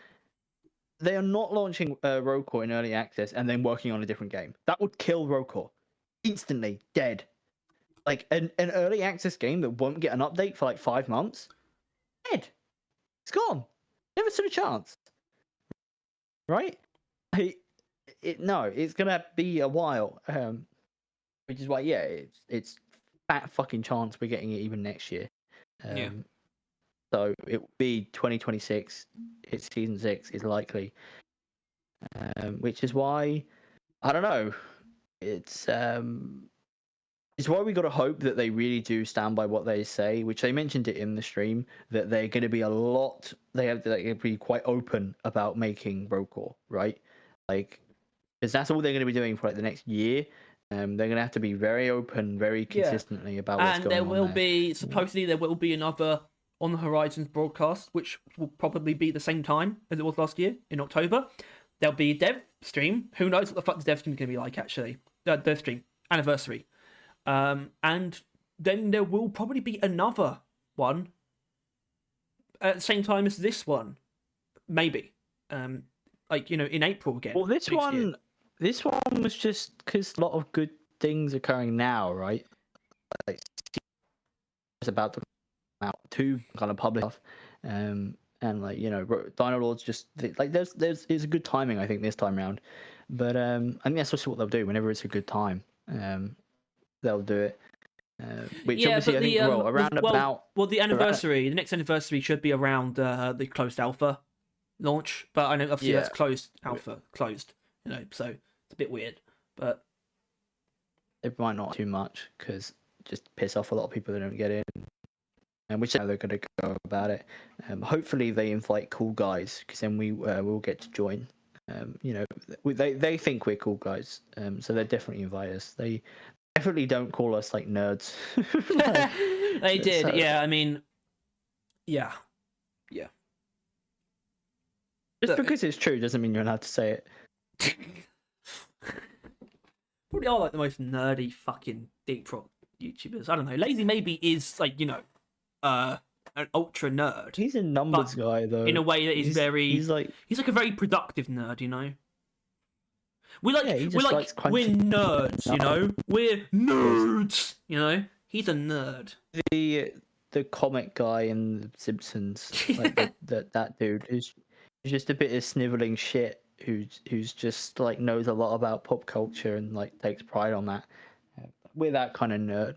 They are not launching Rocore in early access and then working on a different game. That would kill Rocore instantly, dead. Like an early access game that won't get an update for like 5 months, dead. It's gone. Never stood a chance. Right? It's gonna be a while. Which is why, it's fat fucking chance we're getting it even next year. So it will be 2026. It's season 6 is likely. Which is why I don't know. It's why we got to hope that they really do stand by what they say, which they mentioned it in the stream, that they're going to be they have to be quite open about making Rocore, right? Like, because that's all they're going to be doing for like the next year. They're going to have to be very open, very consistently about what's going on. And there will be, supposedly there will be another On the Horizons broadcast, which will probably be the same time as it was last year, in October. There'll be a dev stream. Who knows what the fuck the dev stream is going to be like, actually. Dev stream. Anniversary. And then there will probably be another one at the same time as this one. Maybe. In April again. Well, this one was just because a lot of good things occurring now, right? Like it's about to come out to kind of public stuff, and like Dino Lords just like there's it's a good timing I think this time round, but I think that's also what they'll do whenever it's a good time. They'll do it. Which Yeah, obviously but I think the anniversary, the next anniversary should be around the closed alpha launch. But I know obviously that's closed alpha, closed. So it's a bit weird. But it might not too much because just piss off a lot of people that don't get in, and which is how they're going to go about it. Hopefully they invite cool guys because then we'll get to join. They think we're cool guys, so they definitely invite us. They definitely don't call us like nerds. They did, yeah. I mean, yeah. Just because it's true doesn't mean you're allowed to say it. Probably are like the most nerdy fucking deep rock YouTubers. I don't know. Lazy maybe is like an ultra nerd. He's a numbers guy though. In a way that is he's like a very productive nerd. We're we're nerds. We're nerds. He's a nerd. The comic guy in The Simpsons, like that dude who's just a bit of sniveling shit. Who's just like knows a lot about pop culture and like takes pride on that. We're that kind of nerd.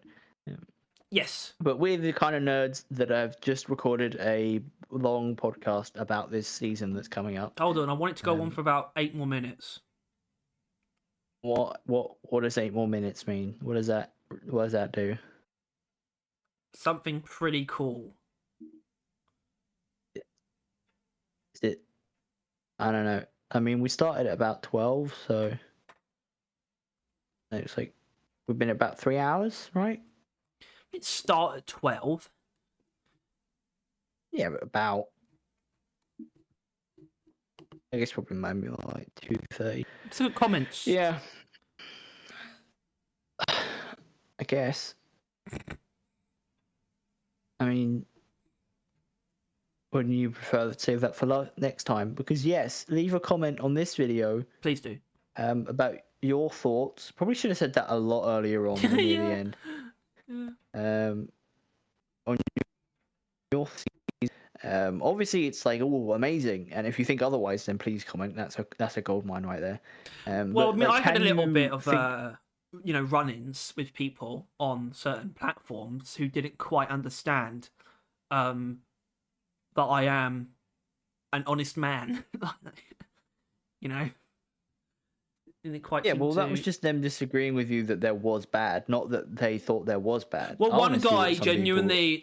Yes. But we're the kind of nerds that have just recorded a long podcast about this season that's coming up. Hold on, I want it to go on for about 8 more minutes. What does 8 more minutes mean? What does that do? Something pretty cool. Is it? I don't know. I mean, we started at about 12, so it's like we've been about 3 hours, right? It started at 12. Yeah, but about. I guess probably maybe like 2:30. Some comments. Yeah. I guess. I mean, wouldn't you prefer to save that for next time? Because yes, leave a comment on this video. Please do. About your thoughts. Probably should have said that a lot earlier on near the end. Yeah. On your obviously it's like amazing, and if you think otherwise, then please comment. That's a gold mine right there. Well, I mean, I had a little bit of run-ins with people on certain platforms who didn't quite understand that I am an honest man. Didn't quite. Yeah, well, that was just them disagreeing with you that there was bad, not that they thought there was bad. Well, one guy genuinely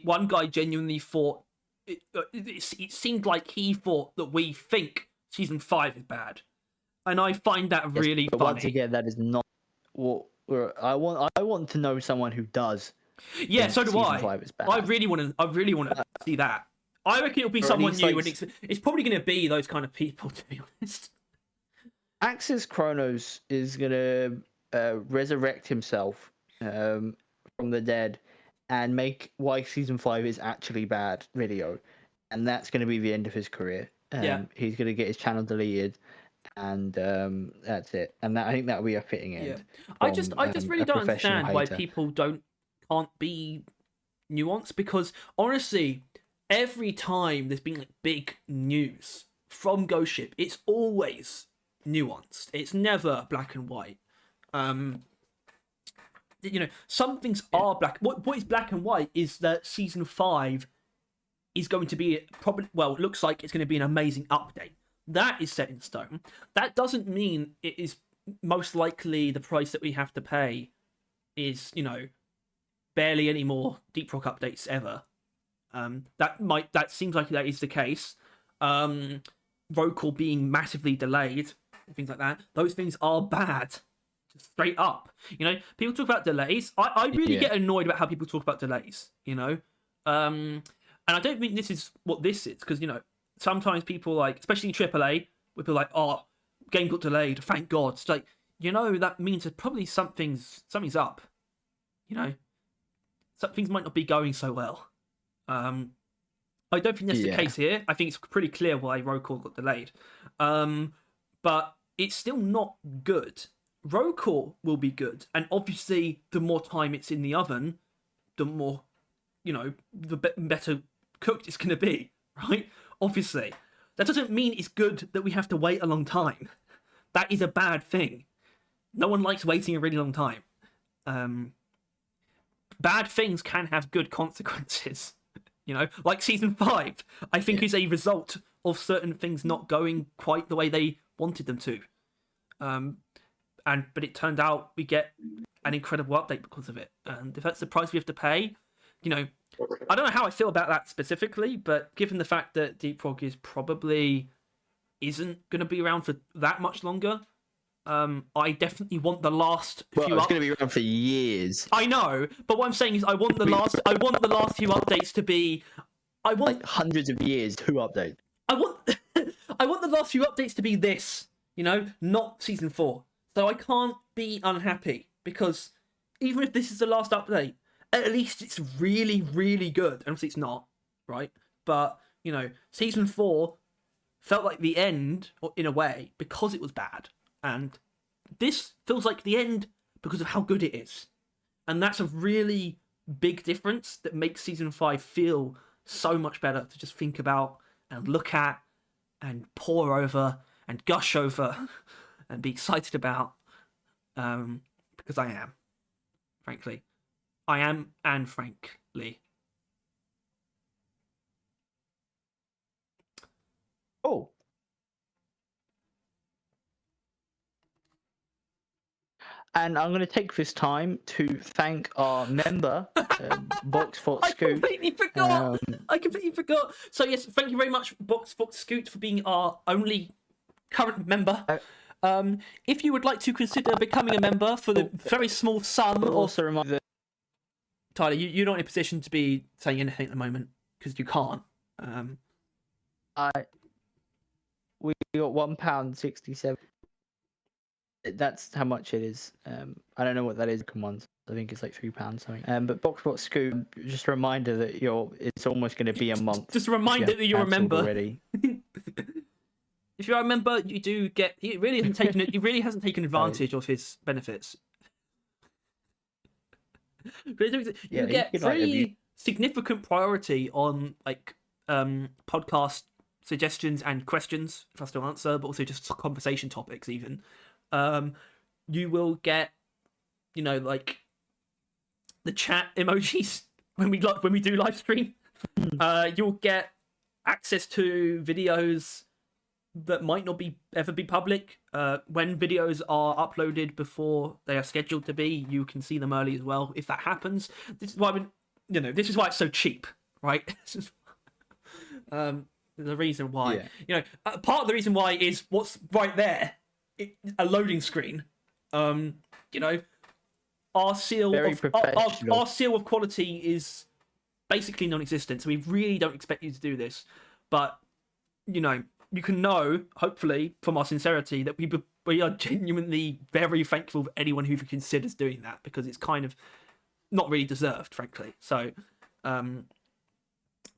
thought it seemed like he thought that we think season 5 is bad, and I find that really but funny. Once again, that is not what I want. I want to know someone who does. Yeah, so do I. 5 is bad. I really want to see that. I reckon it'll be someone new, and it's probably going to be those kind of people, to be honest. Axis Chronos is going to resurrect himself from the dead and make why season 5 is actually bad video, and that's going to be the end of his career. He's going to get his channel deleted, and that's it. And I think that will be a fitting end. Yeah. I just really don't understand why people can't be nuanced, because honestly, every time there's been like big news from Ghost Ship, it's always nuanced. It's never black and white. Some things are black. What is black and white is that season 5 is going to be it looks like it's going to be an amazing update. That is set in stone. That doesn't mean it is most likely the price that we have to pay is, barely any more Deep Rock updates ever. That seems like that is the case. Rocal being massively delayed, things like that. Those things are bad. Straight up. People talk about delays. I really get annoyed about how people talk about delays, and I don't think this is what this is, because, sometimes people, like, especially AAA, would be like, oh, game got delayed, thank God. It's like, that means that probably something's up. Some things might not be going so well. I don't think that's the case here. I think it's pretty clear why Rocal got delayed. But it's still not good, row core will be good, and obviously the more time it's in the oven, the more, the better cooked it's going to be, right? Obviously. That doesn't mean it's good that we have to wait a long time. That is a bad thing. No one likes waiting a really long time. Bad things can have good consequences. Like season 5, I think is a result of certain things not going quite the way they wanted them to. But it turned out we get an incredible update because of it. And if that's the price we have to pay, I don't know how I feel about that specifically, but given the fact that Deep Rock isn't going to be around for that much longer, I definitely want the last few. It's going to be around for years. I know, but what I'm saying is, I want the last few updates to be. I want like hundreds of years. 2 updates. I want the last few updates to be this. Not season 4. So I can't be unhappy because even if this is the last update, at least it's really, really good. And obviously it's not, right? But season 4 felt like the end in a way because it was bad. And this feels like the end because of how good it is. And that's a really big difference that makes season 5 feel so much better to just think about and look at and pore over and gush over and be excited about. Because I am, frankly. I am, and frankly. Oh. And I'm going to take this time to thank our member, Box Fox Scoot. I completely forgot. So yes, thank you very much, Box Fox Scoot, for being our only current member. If you would like to consider becoming a member for the very small sum, also remind that Tyler, you're not in a position to be saying anything at the moment because you can't. We got £1.67. That's how much it is. I don't know what that is. Ones. I think it's like £3 something. But Boxbot Scoop, just a reminder that it's almost going to be a month. Just a reminder that you're a member already. If you're a member, you do get. He really hasn't taken advantage of his benefits. You get pretty significant priority on podcast suggestions and questions for us to answer, but also just conversation topics even. You will get, the chat emojis when we do live stream. You'll get access to videos that might not ever be public. When videos are uploaded before they are scheduled to be, you can see them early as well. If that happens, this is why this is why it's so cheap, right? The reason why, part of the reason why is what's right there. A loading screen. Our seal our seal of quality is basically non-existent, so we really don't expect you to do this. But you can know, hopefully, from our sincerity, that we are genuinely very thankful for anyone who considers doing that, because it's kind of not really deserved, frankly. So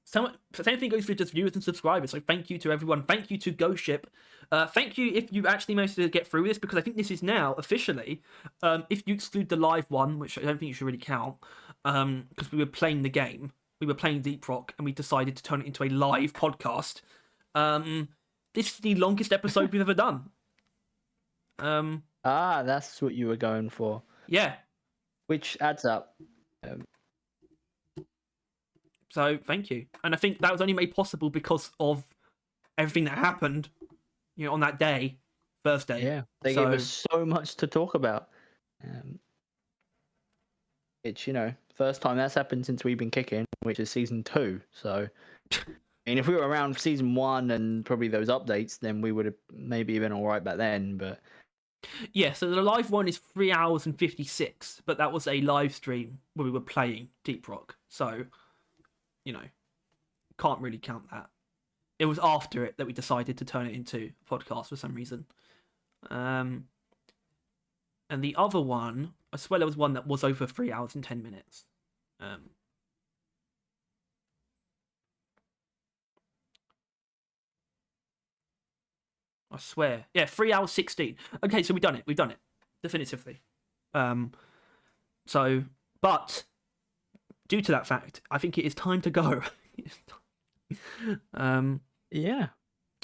same thing goes for just viewers and subscribers. So thank you to everyone. Thank you to Ghost Ship. Thank you if you actually managed to get through this, because I think this is now officially, if you exclude the live one, which I don't think you should really count, because we were playing the game, we were playing Deep Rock, and we decided to turn it into a live podcast. This is the longest episode we've ever done. That's what you were going for. Yeah. Which adds up. So thank you, and I think that was only made possible because of everything that happened, on that day, Thursday. Yeah, they gave us so much to talk about. It's first time that's happened since we've been kicking, which is season 2. So, if we were around for season 1 and probably those updates, then we would have maybe been all right back then. But yeah, so the live one is 3 hours and 56, but that was a live stream where we were playing Deep Rock, so. Can't really count that. It was after it that we decided to turn it into a podcast for some reason. And the other one, I swear there was one that was over 3 hours and 10 minutes. I swear. Yeah, 3 hours 16. Okay, so we've done it. definitively. So, but due to that fact, I think it is time to go. Yeah.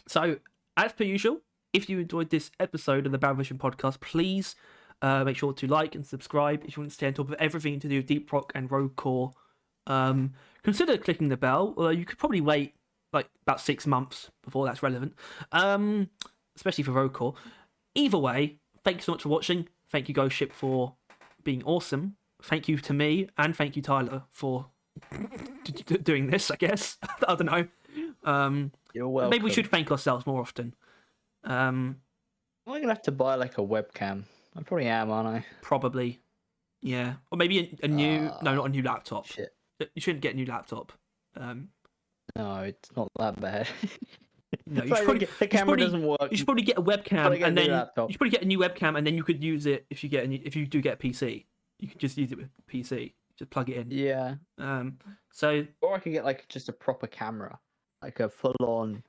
So, as per usual, if you enjoyed this episode of the Bad Vision podcast, please make sure to like and subscribe if you want to stay on top of everything to do with Deep Rock and Rogue Core. Consider clicking the bell, although you could probably wait like about 6 months before that's relevant, especially for Rogue Core. Either way, thank you so much for watching. Thank you, Ghost Ship, for being awesome. Thank you to me, and thank you, Tyler, for doing this, I guess. I don't know. You're welcome. Maybe we should thank ourselves more often. I'm gonna have to buy like a webcam. I probably am, aren't I? Probably. Yeah. Or maybe a new... no, not a new laptop. Shit. You shouldn't get a new laptop. No, it's not that bad. No, The camera doesn't work. You should probably get a webcam, get a and new then laptop. you should probably get a new webcam, and then you could use it if you do get a PC. You could just use it with PC. Just plug it in. Yeah. So Or I could get like just a proper camera, like a full-on,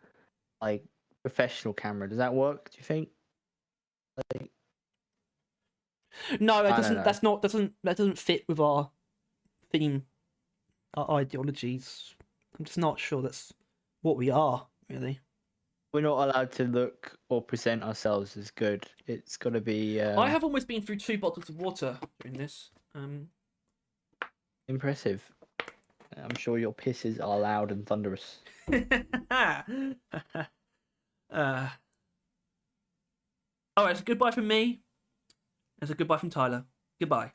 like professional camera. Does that work? Do you think? Like, no, it I doesn't. don't know. That doesn't fit with our theme, our ideologies. I'm just not sure that's what we are really. we're not allowed to look or present ourselves as good. It's got to be I have almost been through 2 bottles of water during this. impressive. I'm sure your pisses are loud and thunderous. Alright, so goodbye from me. There's a goodbye from Tyler. Goodbye.